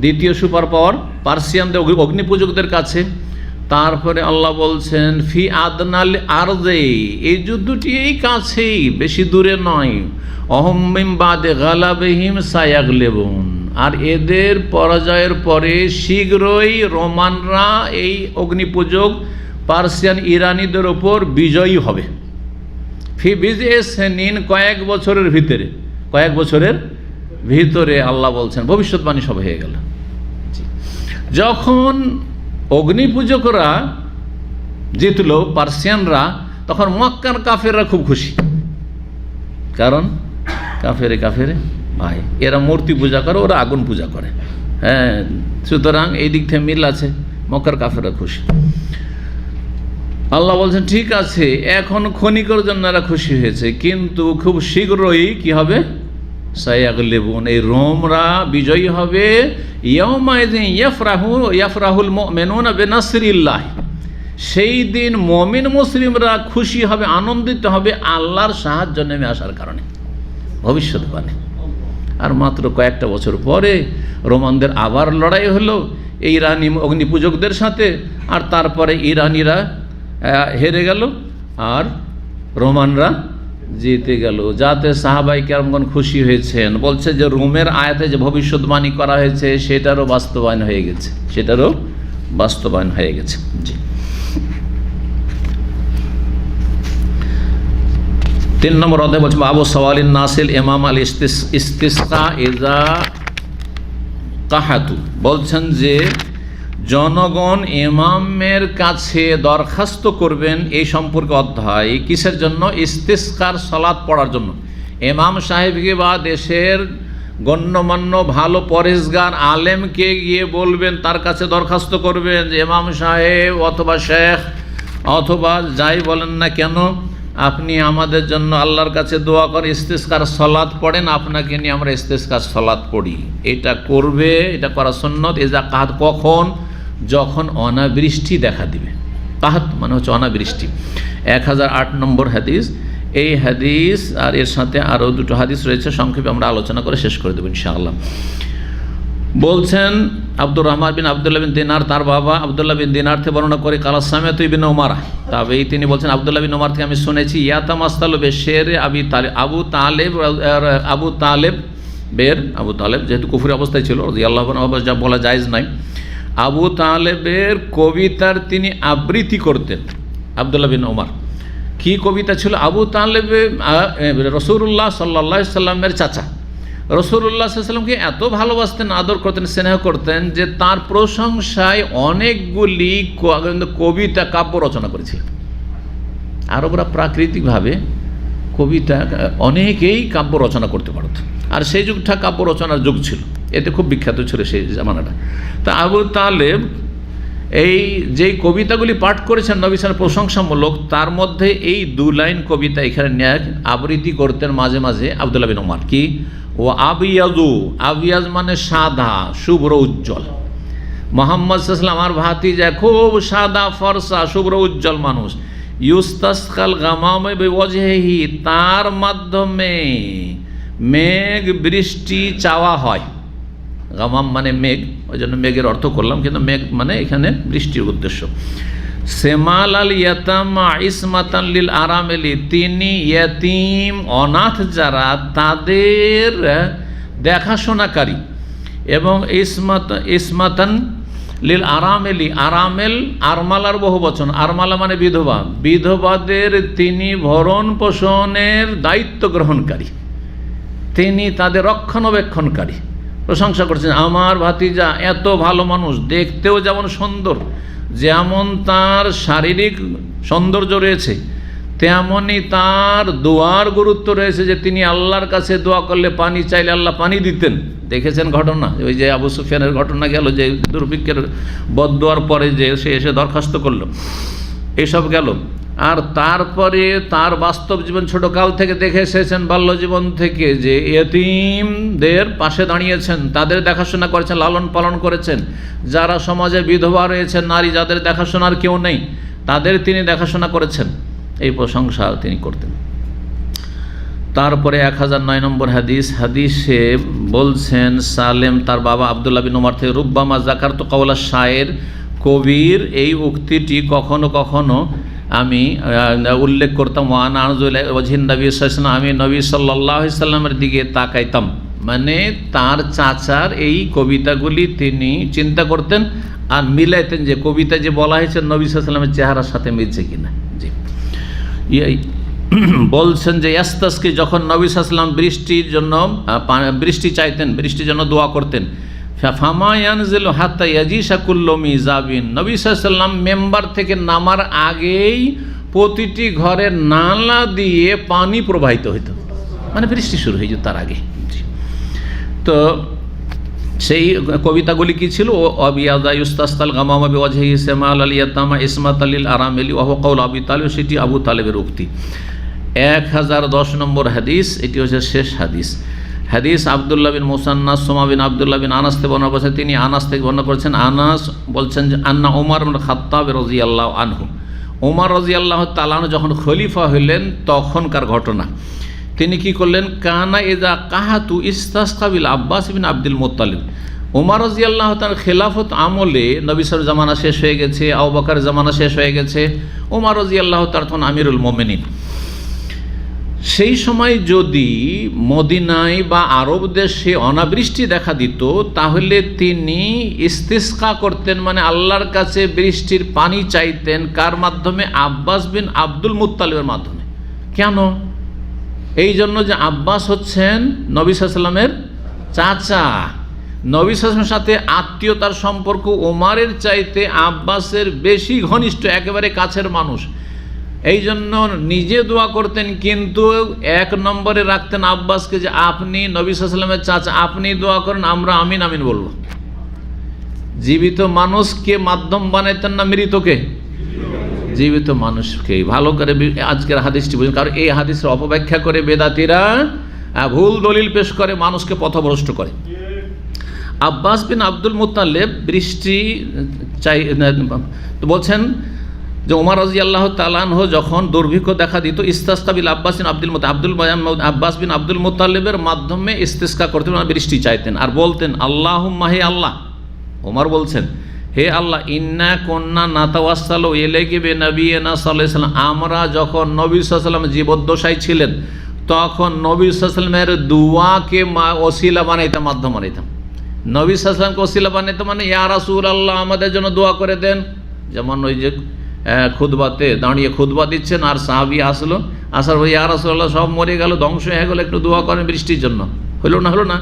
দ্বিতীয় সুপার পাওয়ার পার্সিয়ানদের, অগ্নিপূজকদের কাছে। তারপরে আল্লাহ বলছেন ফি আদনাল আরদে, এই যুদ্ধটি এই কাছেই, বেশি দূরে নয়। অহমিম বাদে গালাবেহিম সায়াগলেবুন, আর এদের পরাজয়ের পরে শীঘ্রই রোমানরা এই অগ্নিপূজক পার্সিয়ান ইরানিদের ওপর বিজয়ী হবে। ফি বিজে সেনিন, কয়েক বছরের ভিতরে আল্লাহ বলছেন, ভবিষ্যৎবাণী সব হয়ে গেল। যখন অগ্নিপূজকরা জিতল পার্সিয়ানরা, তখন মক্কার কাফেররা খুব খুশি, কারণ কাফেরে ভাই, এরা মূর্তি পূজা করে, ওরা আগুন পূজা করে। হ্যাঁ, সুতরাং এই দিক থেকে মিল আছে, মক্কার কাফেররা খুশি। আল্লাহ বলছেন ঠিক আছে, এখন ক্ষণিকের জন্য এরা খুশি হয়েছে, কিন্তু খুব শীঘ্রই কি হবে? সায়াগলিবুন, এই রোমরা বিজয়ী হবে। ইয়াউমাইযিন ইয়াফরাহুল মুমিনুনা বিনাসরিল্লাহ, সেই দিন মুমিন মুসলিমরা খুশি হবে, আনন্দিত হবে আল্লাহর সাহায্য নেমে আসার কারণে। ভবিষ্যৎবাণী। আর মাত্র কয়েকটা বছর পরে রোমানদের আবার লড়াই হলো এই ইরানি অগ্নিপূজকদের সাথে, আর তারপরে ইরানিরা হেরে গেল আর রোমানরা জিতে গেল, যাতে সাহাবাই কেরামগণ খুশি হয়েছেন। বলছে যে রোমের আয়াতে যে ভবিষ্যৎবাণী করা হয়েছে সেটারও বাস্তবায়ন হয়ে গেছে, জি। 3 নম্বর অধ্যায় বলছে আবু সওয়ালিন নাসিল ইমাম আল ইস্তিসকা ইজা কাহাতু, বলছেন যে জনগণ ইমামের কাছে দরখাস্ত করবেন এই সম্পর্কে অধ্যায়। কিসের জন্য? ইস্তিসকার সালাত পড়ার জন্য। ইমাম সাহেবকে বা দেশের গণ্যমান্য ভালো পরেশগার আলেমকে গিয়ে বলবেন, তার কাছে দরখাস্ত করবেন যে ইমাম সাহেব অথবা শেখ অথবা যাই বলেন না কেন, আপনি আমাদের জন্য আল্লাহর কাছে দোয়া করে ইস্তেসকার সলাত পড়েন, আপনাকে নিয়ে আমরা ইস্তেসকার সলাত পড়ি। এটা করবে, এটা করা সুন্নত। এজা কাহাত, কখন? যখন অনাবৃষ্টি দেখা দিবে। কাহাত মানে হচ্ছে অনাবৃষ্টি। 1008 নম্বর হাদিস। এই হাদিস আর এর সাথে আরও দুটো হাদিস রয়েছে, সংক্ষেপে আমরা আলোচনা করে শেষ করে দেবো ইনশাআল্লাহ। বলছেন আব্দুর রহমান বিন আবদুল্লাহ বিন দিনার, তার বাবা আবদুল্লাহ বিন দিনার থেকে বর্ণনা করে কালা সামিয়াতু ইবনে উমার, তবে তিনি বলছেন আবদুল্লাহ বিন উমার থেকে আমি শুনেছি, ইয়াতামাসসালু বিশেরে আবু তালেব যেহেতু কুফরি অবস্থায় ছিল রাদিয়াল্লাহু আনহু, যা বলা জায়েজ নাই। আবু তালেবের কবিতার তিনি আবৃত্তি করতেন আবদুল্লাহ বিন উমার। কি কবিতা ছিল? আবু তালেব রাসূলুল্লাহ সাল্লাল্লাহু আলাইহি সাল্লামের চাচা, রাসূলুল্লাহ সাল্লাল্লাহু আলাইহি সাল্লামকে এত ভালোবাসতেন, আদর করতেন, স্নেহ করতেন যে তার প্রশংসায় অনেকগুলি কবিতা কাব্য রচনা করেছিল। আরবরা প্রাকৃতিকভাবে কবিতা অনেকেই কাব্য রচনা করতে পারত, আর সেই যুগটা কাব্য রচনার যুগ ছিল, এতে খুব বিখ্যাত ছিল সেই জামানাটা। তা আবু তালেব এই যেই কবিতাগুলি পাঠ করেছেন নবী সাল্লাল্লাহু আলাইহি ওয়াসাল্লাম প্রশংসামূলক, তার মধ্যে এই 2 লাইন কবিতা এখানে নিয়ে আবৃত্তি করতেন মাঝে মাঝে আবদুল্লাহ বিন উমার। কি? ও আবিয়াজু, আবিয়াজ মানে সাদা, শুভ্র, উজ্জ্বল। মুহাম্মদ সাল্লাল্লাহু আলাইহি ওয়াসাল্লাম আমার ভাতিজা, খুব সাদা ফর্সা শুভ্র উজ্জ্বল মানুষ। ইউস্তাসকাল গামামে বিওয়াজহিহি, তার মাধ্যমে মেঘ বৃষ্টি চাওয়া হয়। গামাম মানে মেঘ, ওই জন্য মেঘের অর্থ করলাম, কিন্তু মেঘ মানে এখানে বৃষ্টির উদ্দেশ্য। সেমাল আল ইয়াতামা ইসমাতান লিল আরামেলি, তিনি ইয়াতিম অনাথ যারা তাদের দেখাশোনাকারী, এবং ইসমাতান লিল আরামেলি, আরামেল আরমালার বহু বচন, আরমালা মানে বিধবা, বিধবাদের তিনি ভরণ পোষণের দায়িত্ব গ্রহণকারী, তিনি তাদের রক্ষণাবেক্ষণকারী। প্রশংসা করছেন আমার ভাতিজা এত ভালো মানুষ, দেখতেও যেমন সুন্দর, যেমন তার শারীরিক সৌন্দর্য রয়েছে, তেমনই তার দোয়ার গুরুত্ব রয়েছে, যে তিনি আল্লাহর কাছে দোয়া করলে পানি চাইলে আল্লাহ পানি দিতেন। দেখেছেন ঘটনা, ওই যে আবু সুফিয়ানের ঘটনা গেল, যে দুর্ভিক্ষের বদদোয়ার পরে যে সে এসে দরখাস্ত করলো, এসব গেল। আর তারপরে তার বাস্তব জীবন ছোটকাল থেকে দেখে এসেছেন, বাল্য জীবন থেকে, যে এতিমদের পাশে দাঁড়িয়েছেন, তাদের দেখাশোনা করেছেন, লালন পালন করেছেন। যারা সমাজে বিধবা রয়েছেন, নারী, যাদের দেখাশোনার কেউ নেই, তাদের তিনি দেখাশোনা করেছেন, এই প্রশংসা তিনি করতেন। তারপরে 1009 নম্বর হাদিস। হাদিসে বলছেন সালেম তার বাবা আবদুল্লাহ বিন উমার থেকে, রুব্বামা যাকারতু কাওলা শায়ের, কবির এই উক্তিটি কখনো কখনো আমি উল্লেখ করতাম, ওয়ান আনজুল ওয়াজহিন নবী সাল্লাল্লাহু আলাইহি ওয়াসাল্লাম, আমি নবী সাল্লাল্লাহু আলাইহি সাল্লামের দিকে তাকাইতাম, মানে তার চাচার এই কবিতাগুলি তিনি চিন্তা করতেন আর মিলাইতেন, যে কবিতা যে বলা হয়েছে নবী সাল্লাল্লাহু আলাইহি ওয়াসাল্লামের চেহারার সাথে মিলছে কিনা। জি, বলছেন যে ইয়াস্তাসকি, যখন নবী সাল্লাল্লাহু আলাইহি ওয়াসাল্লাম বৃষ্টির জন্য বৃষ্টি চাইতেন, বৃষ্টির জন্য দোয়া করতেন, ফামা ইয়ানজিলু হাত্তা ইয়াজিশা কুল্লু মিজাবিন, নবী সাল্লাল্লাহু আলাইহি ওয়াসাল্লাম মেম্বার থেকে নামার আগেই প্রতিটি ঘরের নালা দিয়ে পানি প্রবাহিত হইত, মানে বৃষ্টি শুরু হয়ে যেত তার আগে। তো সেই কবিতাগুলি কি ছিল? ও আবিয়াদা ইউস্তাসকাল গামামা বিওয়াজহিহি সেমাল আল ইয়াতামা ইসমাত আলিল আরামেলি ওয়া হুয়া কাউল আবি তালেব, সেটি আবু তালেবের উক্তি। 1010 নম্বর হাদিস, এটি হচ্ছে শেষ হাদিস। হাদিস আবদুল্লাহ বিন মুসান্নাস সোমা বিন আবদুল্লাহ বিন আনাস থেকে বর্ণনা করেছেন, তিনি আনাস থেকে বর্ণনা করেছেন। আনাস বলছেন যে আন্না ওমর ইবনে খাত্তাব রাদিয়াল্লাহু আনহু, ওমর রাদিয়াল্লাহু তাআলা আনহু যখন খলিফা হলেন তখনকার ঘটনা। তিনি কি করলেন? কানা ইযা কাহাতু ইস্তাসকা বিল আব্বাস বিন আব্দুল মুত্তালিব, ওমর রাদিয়াল্লাহু তাআলার খেলাফত আমলে নবী সাল্লাল্লাহু জামানা শেষ হয়ে গেছে, আবু বকর জামানা শেষ হয়ে গেছে, ওমর রাদিয়াল্লাহু তাআলা তখন আমিরুল মুমিনিন। সেই সময় যদি মদিনায় বা আরব দেশে অনাবৃষ্টি দেখা দিত, তাহলে তিনি ইস্তিসকা করতেন, মানে আল্লাহর কাছে বৃষ্টির পানি চাইতেন। কার মাধ্যমে? আব্বাস বিন আব্দুল মুত্তালিবের মাধ্যমে। কেন? এই জন্য যে আব্বাস হচ্ছেন নবী সাল্লাল্লাহু আলাইহি ওয়াসাল্লামের চাচা, নবী সাল্লাল্লাহু আলাইহি ওয়াসাল্লামের সাথে আত্মীয়তার সম্পর্ক ওমরের চাইতে আব্বাসের বেশি ঘনিষ্ঠ, একেবারে কাছের মানুষ। এই জন্য নিজে দোয়া করতেন, কিন্তু এক নম্বরে রাখতেন আব্বাসকে, যে আপনি নবী সাল্লাল্লাহু আলাইহি ওয়াসাল্লামের চাচা, আপনি দোয়া করেন, আমরা আমিন আমিন বলবো। জীবিত মানুষকে মাধ্যম বানাইতেন না মৃতকে? জীবিত মানুষকে। ভালো করে আজকের হাদিসটি বুঝুন, কারণ এই হাদিসের অপব্যাখ্যা করে বেদাতীরা ভুল দলিল পেশ করে, মানুষকে পথভ্রষ্ট করে। আব্বাস বিন আব্দুল মুত্তালিব বৃষ্টি চাই বলছেন যে ওমর রাদিয়াল্লাহু তাআলা আনহু যখন দুর্ভিক্ষ দেখা দিত, ইস্তাসকা বিল আব্বাস বিন আব্বাস বিন আব্দুল মুত্তালিবের মাধ্যমে ইস্তিসকা করতেন, বৃষ্টি চাইতেন আর বলতেন আল্লাহুম্মা, হে আল্লাহ। ওমর বলছেন, হে আল্লাহ, ইন্না কুন্না নাতাওয়াসসালু ইলাইকা বিনবিয়িনা সাল্লাল্লাহু আলাইহি ওয়াসাল্লাম, আমরা যখন নবী সাল্লাল্লাহু আলাইহি ওয়াসাল্লাম জীবদ্দশায় ছিলেন তখন নবী সাল্লাল্লাহু আলাইহি ওয়াসাল্লামের দুআকে ওসিলা বানাইতাম, মাধ্যম বানাইতাম। নবী সাল্লাল্লাহু আলাইহি ওয়াসাল্লামকে ওসিলা বানাইতাম মানে ইয়া রাসূলুল্লাহ আমাদের জন্য দোয়া করে দেন। যেমন ওই যে খুতবাতে দাঁড়িয়ে খুতবা দিচ্ছেন আর সাহাবী আসলো, আসার পর ইয়া রাসূলুল্লাহ সব মরে গেল, ধ্বংস হয়ে গেল, একটু দোয়া করেন বৃষ্টির জন্য। হলো না?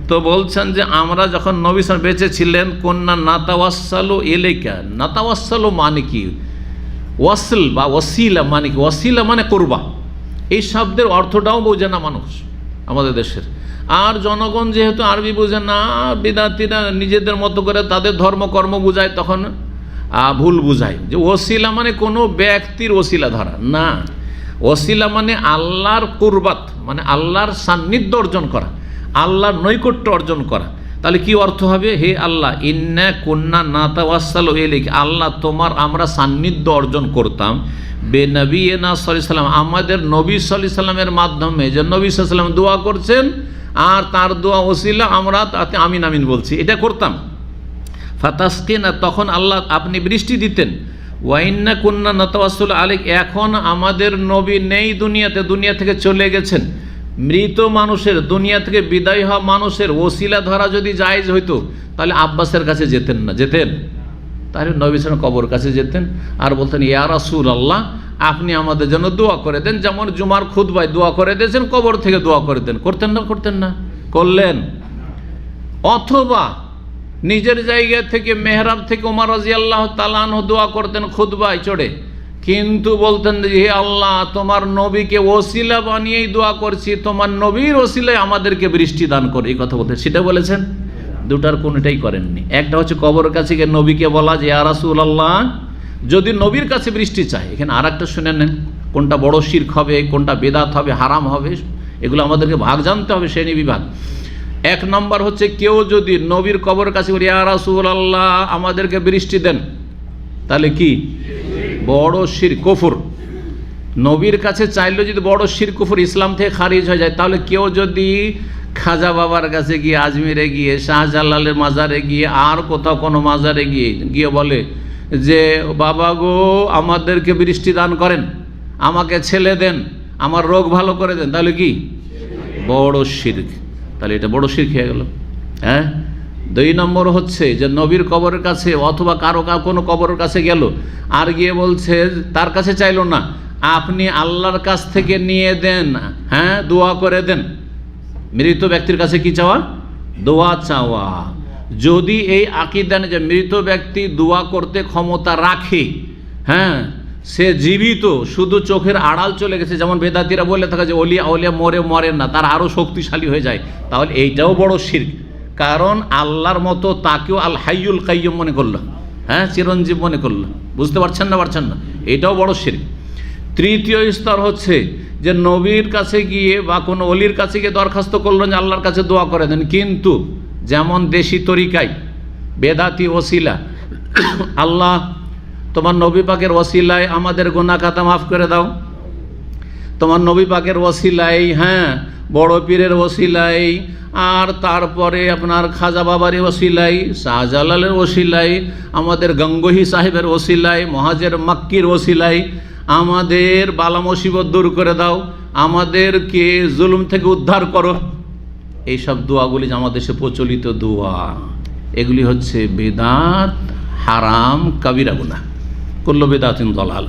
তো বলছেন যে আমরা যখন নবী সাল্লাল্লাহু আলাইহি ওয়াসাল্লাম বেঁচে ছিলেন, কন্যা নাতাওয়াসসালু ইলাইকা, নাতাওয়াসসালু মানে কি? ওয়াসল বা ওয়াসিলা মানে কি? ওয়াসিলা মানে কুরবা। এই শব্দের অর্থটাও বোঝে না মানুষ আমাদের দেশের। আর জনগণ যেহেতু আরবি বোঝে না, বিদাতীরা নিজেদের মতো করে তাদের ধর্মকর্ম বুঝায়, তখন ভুল বুঝায় যে ওসিলা মানে কোনো ব্যক্তির ওসিলা ধরা না। ওসিলা মানে আল্লাহর কুরবাত, মানে আল্লাহর সান্নিধ্য অর্জন করা, আল্লাহর নৈকট্য অর্জন করা। তাহলে কি অর্থ হবে? হে আল্লাহ, ইন্না কুন্না নাতাওয়াসসালু ইলাইকা, আল্লাহ তোমার আমরা সান্নিধ্য অর্জন করতাম বিনবিয়িনা সাল্লাল্লাহু আলাইহি ওয়াসাল্লাম, আমাদের নবী সাল্লাল্লাহু আলাইহি ওয়াসাল্লামের মাধ্যমে, যে নবী সাল্লাল্লাহু আলাইহি ওয়াসাল্লাম দোয়া করছেন আর তার দোয়া ওসিলা আমরা তাতে আমিন আমিন বলছি, এটা করতাম। ফাতাসকিনা, তখন আল্লাহ আপনি বৃষ্টি দিতেন। ওয়াইন্না কুন্না নাতাওয়াসসালু আলাইক, এখন আমাদের নবী নেই দুনিয়াতে, দুনিয়া থেকে চলে গেছেন। মৃত মানুষের, দুনিয়া থেকে বিদায় হওয়া মানুষের ওসিলা ধরা যদি জায়েজ হইতো তাহলে আব্বাসের কাছে যেতেন না, যেতেন? তাহলে নবী সাল্লাল্লাহু আলাইহি ওয়াসাল্লাম কবর কাছে যেতেন আর বলতেন ইয়া রাসূলুল্লাহ আপনি আমাদের জন্য দোয়া করে দেন, যেমন জুমার খুতবায় দোয়া করে দিয়েছেন, কবর থেকে দোয়া করে দেন। করতেন না? করলেন। অথবা নিজের জায়গা থেকে মেহরাব থেকে ওমর রাদিয়াল্লাহু তাআলা আনহু দোয়া করতেন খুতবায় চড়ে, কিন্তু বলতেন যে হে আল্লাহ তোমার নবীকে ওসিলা বানিয়েই দোয়া করছি, তোমার নবীর ওসিলায় আমাদেরকে বৃষ্টি দান করে, এই কথা বলতেন। সেটা বলেছেন? দুটার কোনোটাই করেননি। একটা হচ্ছে কবরের কাছে গিয়ে নবীকে বলা যে ইয়া রাসূলুল্লাহ, যদি নবীর কাছে বৃষ্টি চায়। এখানে আর একটা শুনে নেন, কোনটা বড় শিরক হবে, কোনটা বেদাত হবে, হারাম হবে, এগুলো আমাদেরকে ভাগ জানতে হবে, শ্রেণী বিভাগ। এক নম্বর হচ্ছে কেউ যদি নবীর কবরের কাছে বলে ইয়া রাসূলুল্লাহ আমাদেরকে বৃষ্টি দেন, তাহলে কি? বড় শিরক, কুফর। নবীর কাছে চাইলেও যদি বড় শিরক, কুফর, ইসলাম থেকে খারিজ হয়ে যায়। তাহলে কেউ যদি খাজা বাবার কাছে গিয়ে, আজমিরে গিয়ে, শাহজালালের মাজারে গিয়ে, আর কোথাও কোনো মাজারে গিয়ে বলে যে বাবা গো আমাদেরকে বৃষ্টি দান করেন, আমাকে ছেলে দেন, আমার রোগ ভালো করে দেন, তাহলে কি? বড় শিরক। তাহলে এটা বড় শিরক হয়ে গেল। হ্যাঁ। দুই নম্বর হচ্ছে যে নবীর কবরের কাছে অথবা কারো কোনো কবরের কাছে গেল আর গিয়ে বলছে, তার কাছে চাইলো না, আপনি আল্লাহর কাছ থেকে নিয়ে দেন, হ্যাঁ দোয়া করে দেন। মৃত ব্যক্তির কাছে কি চাওয়া? দোয়া চাওয়া। যদি এই আকীদা যে মৃত ব্যক্তি দোয়া করতে ক্ষমতা রাখে, হ্যাঁ সে জীবিত, শুধু চোখের আড়াল চলে গেছে, যেমন বেদাতীরা বলে থাকে যে অলিয়া মরেন না, তার আরও শক্তিশালী হয়ে যায়, তাহলে এইটাও বড় শিরক। কারণ আল্লাহর মতো তাকেও আল হাইয়ুল কাইয়ুম মনে করলো, হ্যাঁ চিরঞ্জীব মনে করলো। বুঝতে পারছেন না? এটাও বড় শিরক। তৃতীয় স্তর হচ্ছে যে নবীর কাছে গিয়ে বা কোনো অলির কাছে গিয়ে দরখাস্ত করলেন যে আল্লাহর কাছে দোয়া করে দেন, কিন্তু যেমন দেশি তরিকায় বেদাতি ওসিলা, আল্লাহ তোমার নবী পাকের ওসিলায় আমাদের গুনাহ খাতা মাফ করে দাও, তোমার নবী পাকের ওসিলাই, হ্যাঁ বড় পীরের ওসিলাই, আর তারপরে আপনার খাজা বাবার ওসিলাই, শাহজালালের ওসিলাই, আমাদের গঙ্গোহী সাহেবের ওসিলাই, মহাজের মাক্কির ওসিলাই আমাদের বালা মুসিবত দূর করে দাও, আমাদেরকে জুলুম থেকে উদ্ধার করো। এইসব দোয়াগুলি আমাদের দেশে প্রচলিত দোয়া, এগুলি হচ্ছে বেদাত, হারাম, কাবিরা গুনাহ, কুল্লু বেদাতিন দালাল।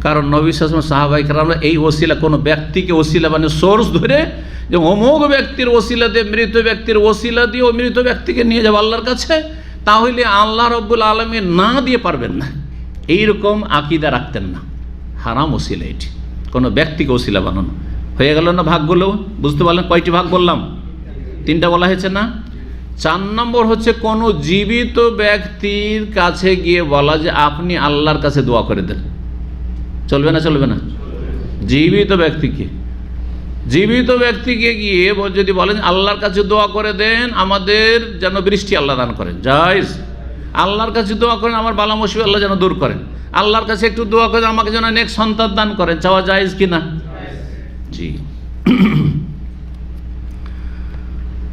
কারণ নবী সাল্লাল্লাহু আলাইহি ওয়াসাল্লাম, সাহাবায়ে কেরাম এই ওসিলা, কোনো ব্যক্তিকে ওসিলা মানে সোর্স ধরে যে অমুক ব্যক্তির ওসিলা দিয়ে, মৃত ব্যক্তির ওসিলা দিয়ে ও মৃত ব্যক্তিকে নিয়ে যাবো আল্লাহর কাছে, তাহলে আল্লাহ রাব্বুল আলামিন না দিয়ে পারবেন না, এইরকম আকীদা রাখতেন না। হারাম ওসিলা, এটি কোনো ব্যক্তিকে ওসিলা বানানো। হয়ে গেল না ভাগগুলো? বুঝতে পারলেন কয়টি ভাগ বললাম? 3টা বলা হয়েছে না? 4 নম্বর হচ্ছে কোনো জীবিত ব্যক্তির কাছে গিয়ে বলা যে আপনি আল্লাহর কাছে দোয়া করে দেন। চলবে না? চলবে না? জীবিত ব্যক্তিকে গিয়ে যদি বলেন আল্লাহর কাছে দোয়া করে দেন আমাদের যেন বৃষ্টি আল্লাহ দান করেন, জায়েজ। আল্লাহর কাছে দোয়া করেন আমার বালা মুসিবত আল্লাহ যেন দূর করেন, আল্লাহর কাছে একটু দোয়া করেন আমাকে যেন নেক সন্তান দান করেন, চাওয়া জায়েজ কি না? জি।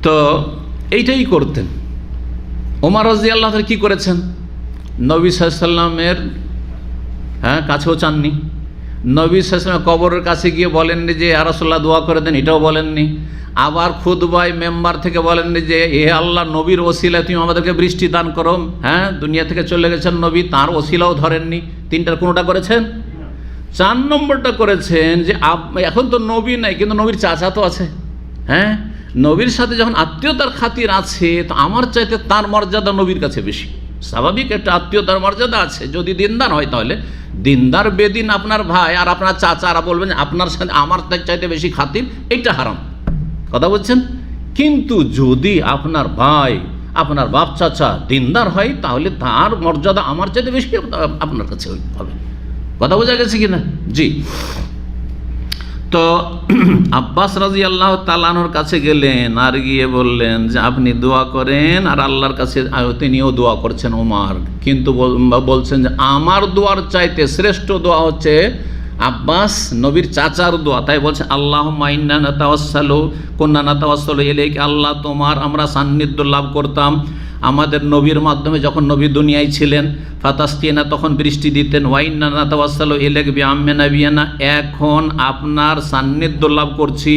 তো এইটাই করতেন ওমর রাদিয়াল্লাহু তাআলা। কি করেছেন? নবী সাল্লাল্লাহু আলাইহি ওয়াসাল্লামের কাছেও চাননি, নবী সাল্লাল্লাহু আলাইহি ওয়াসাল্লামের কবরের কাছে গিয়ে বলেননি যে ইয়া রাসূলুল্লাহ দোয়া করে দেন, এটাও বলেননি। আবার খুতবায় মেম্বার থেকে বলেননি যে হে আল্লাহ নবীর ওসিলায় তুমি আমাদেরকে বৃষ্টি দান করো। দুনিয়া থেকে চলে গেছেন নবী, তার ওসিলাও ধরেননি। 3টার কোনোটা করেছেন? 4 নম্বরটা করেছেন যে এখন তো নবী নাই, কিন্তু নবীর চাচা তো আছে। নবীর সাথে যখন আত্মীয়তার খাতির আছে তো আমার চাইতে তার মর্যাদা নবীর কাছে বেশি। স্বাভাবিক একটা আত্মীয়তার মর্যাদা আছে। যদি দিনদার হয় তাহলে দিনদার বেদিন আপনার ভাই আর আপনার চাচারা বলবেন আপনার সাথে আমার চাইতে বেশি খাতির, এইটা হারাম। কথা বলছেন? কিন্তু যদি আপনার ভাই আপনার বাপ চাচা দিনদার হয় তাহলে তার মর্যাদা আমার চাইতে বেশি আপনার কাছে হবে। কথা বোঝা গেছে কিনা? জি। তো আব্বাস রাদিয়াল্লাহু তাআলা আনহুর কাছে গেলেন আর গিয়ে বললেন যে আপনি দোয়া করেন, আর আল্লাহর কাছে তিনিও দোয়া করছেন ওমর, কিন্তু বলছেন যে আমার দোয়ার চাইতে শ্রেষ্ঠ দোয়া হচ্ছে আব্বাস নবীর চাচার দোয়া। তাই বলছেন আল্লাহুম্মা ইন্না নাতাওয়াসসালু ইলাইকা, আল্লাহ তোমার আমরা সান্নিধ্য লাভ করতাম আমাদের নবীর মাধ্যমে। যখন নবী দুনিয়ায় ছিলেন ফাতাসকিনা তখন বৃষ্টি দিতেন। ওয়া ইন্না নাতাওয়াসসালু ইলাইকা বিআম্মি নাবিয়ানা, এখন আপনার সান্নিধ্য লাভ করছি,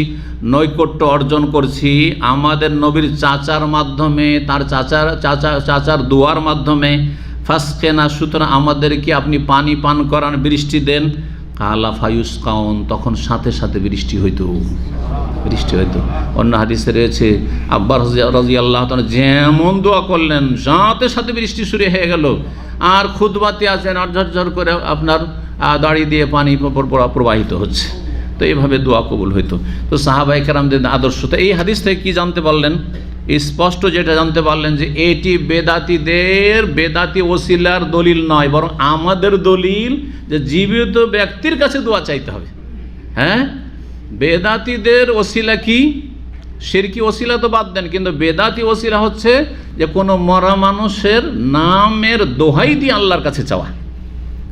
নৈকট্য অর্জন করছি আমাদের নবীর চাচার মাধ্যমে, তার চাচার দোয়ার মাধ্যমে। ফাসকিনা, সুতরাং আমাদেরকে আপনি পানি পান করান, বৃষ্টি দেন। কালা ফায়ুসকাউন, তখন সাথে সাথে বৃষ্টি হইতো। অন্য হাদিসে রয়েছে আব্বাস রাদিয়াল্লাহু তাআলা যেমন দোয়া করলেন সাথে সাথে বৃষ্টি শুরু হয়ে গেল। আর খুতবাতে আছেন আর ঝরঝর করে আপনার দাড়ি দিয়ে পানি প্রবাহিত হচ্ছে। তো এইভাবে দোয়া কবুল হইতো। তো সাহাবায়ে কেরামদের আদর্শ। তো এই হাদিস থেকে কি জানতে পারলেন? স্পষ্ট যেটা জানতে পারলেন যে এটি বেদাতি ওসিলার দলিল নয়, বরং আমাদের দলিল যে জীবিত ব্যক্তির কাছে দোয়া চাইতে হবে। বেদাতিদের ওসিলা কি? শিরকি ওসিলা তো বাদ দেন, কিন্তু বেদাতি ওসিলা হচ্ছে যে কোনো মরা মানুষের নামের দোহাই দিয়ে আল্লাহর কাছে চাওয়া।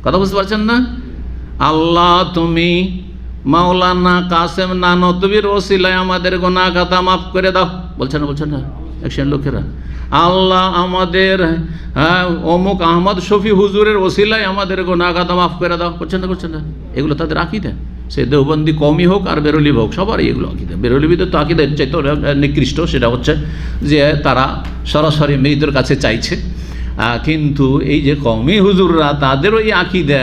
কথা বুঝতে পারছেন না? আল্লাহ তুমি মাওলানা কাসেম নানতুবির ওসিলায় আমাদের গুনাহ খাতা মাফ করে দাও, বলছেন না একশন লোকেরা। আল্লাহ আমাদের অমুক আহমদ শফি হুজুরের ওসিলায় আমাদের গুনাহ খাতা মাফ করে দাও, করছেন না? এগুলো তাদের আকীদা। সে দেওবন্দি কওমি হোক আর বেরলভি হোক, সবারই এগুলো আকীদা। বেরলভিদের তো আকীদা চাইতে নিকৃষ্ট, সেটা হচ্ছে যে তারা সরাসরি মৃতের কাছে চাইছে। কিন্তু এই যে কওমি হুজুররা তাদেরও এই আকীদা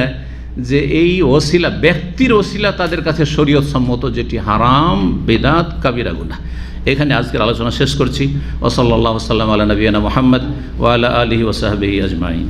যে এই ওসিলা ব্যক্তির ওসিলা তাদের কাছে শরীয়ত সম্মত, যেটি হারাম, বেদাত, কাবিরা গুনাহ। এখানে আজকের আলোচনা শেষ করছি। ওয়া সাল্লাল্লাহু আলা নবিয়িনা মুহাম্মদ ওয়া আলা আলিহি ওয়া সাহবিহি আজমাইন।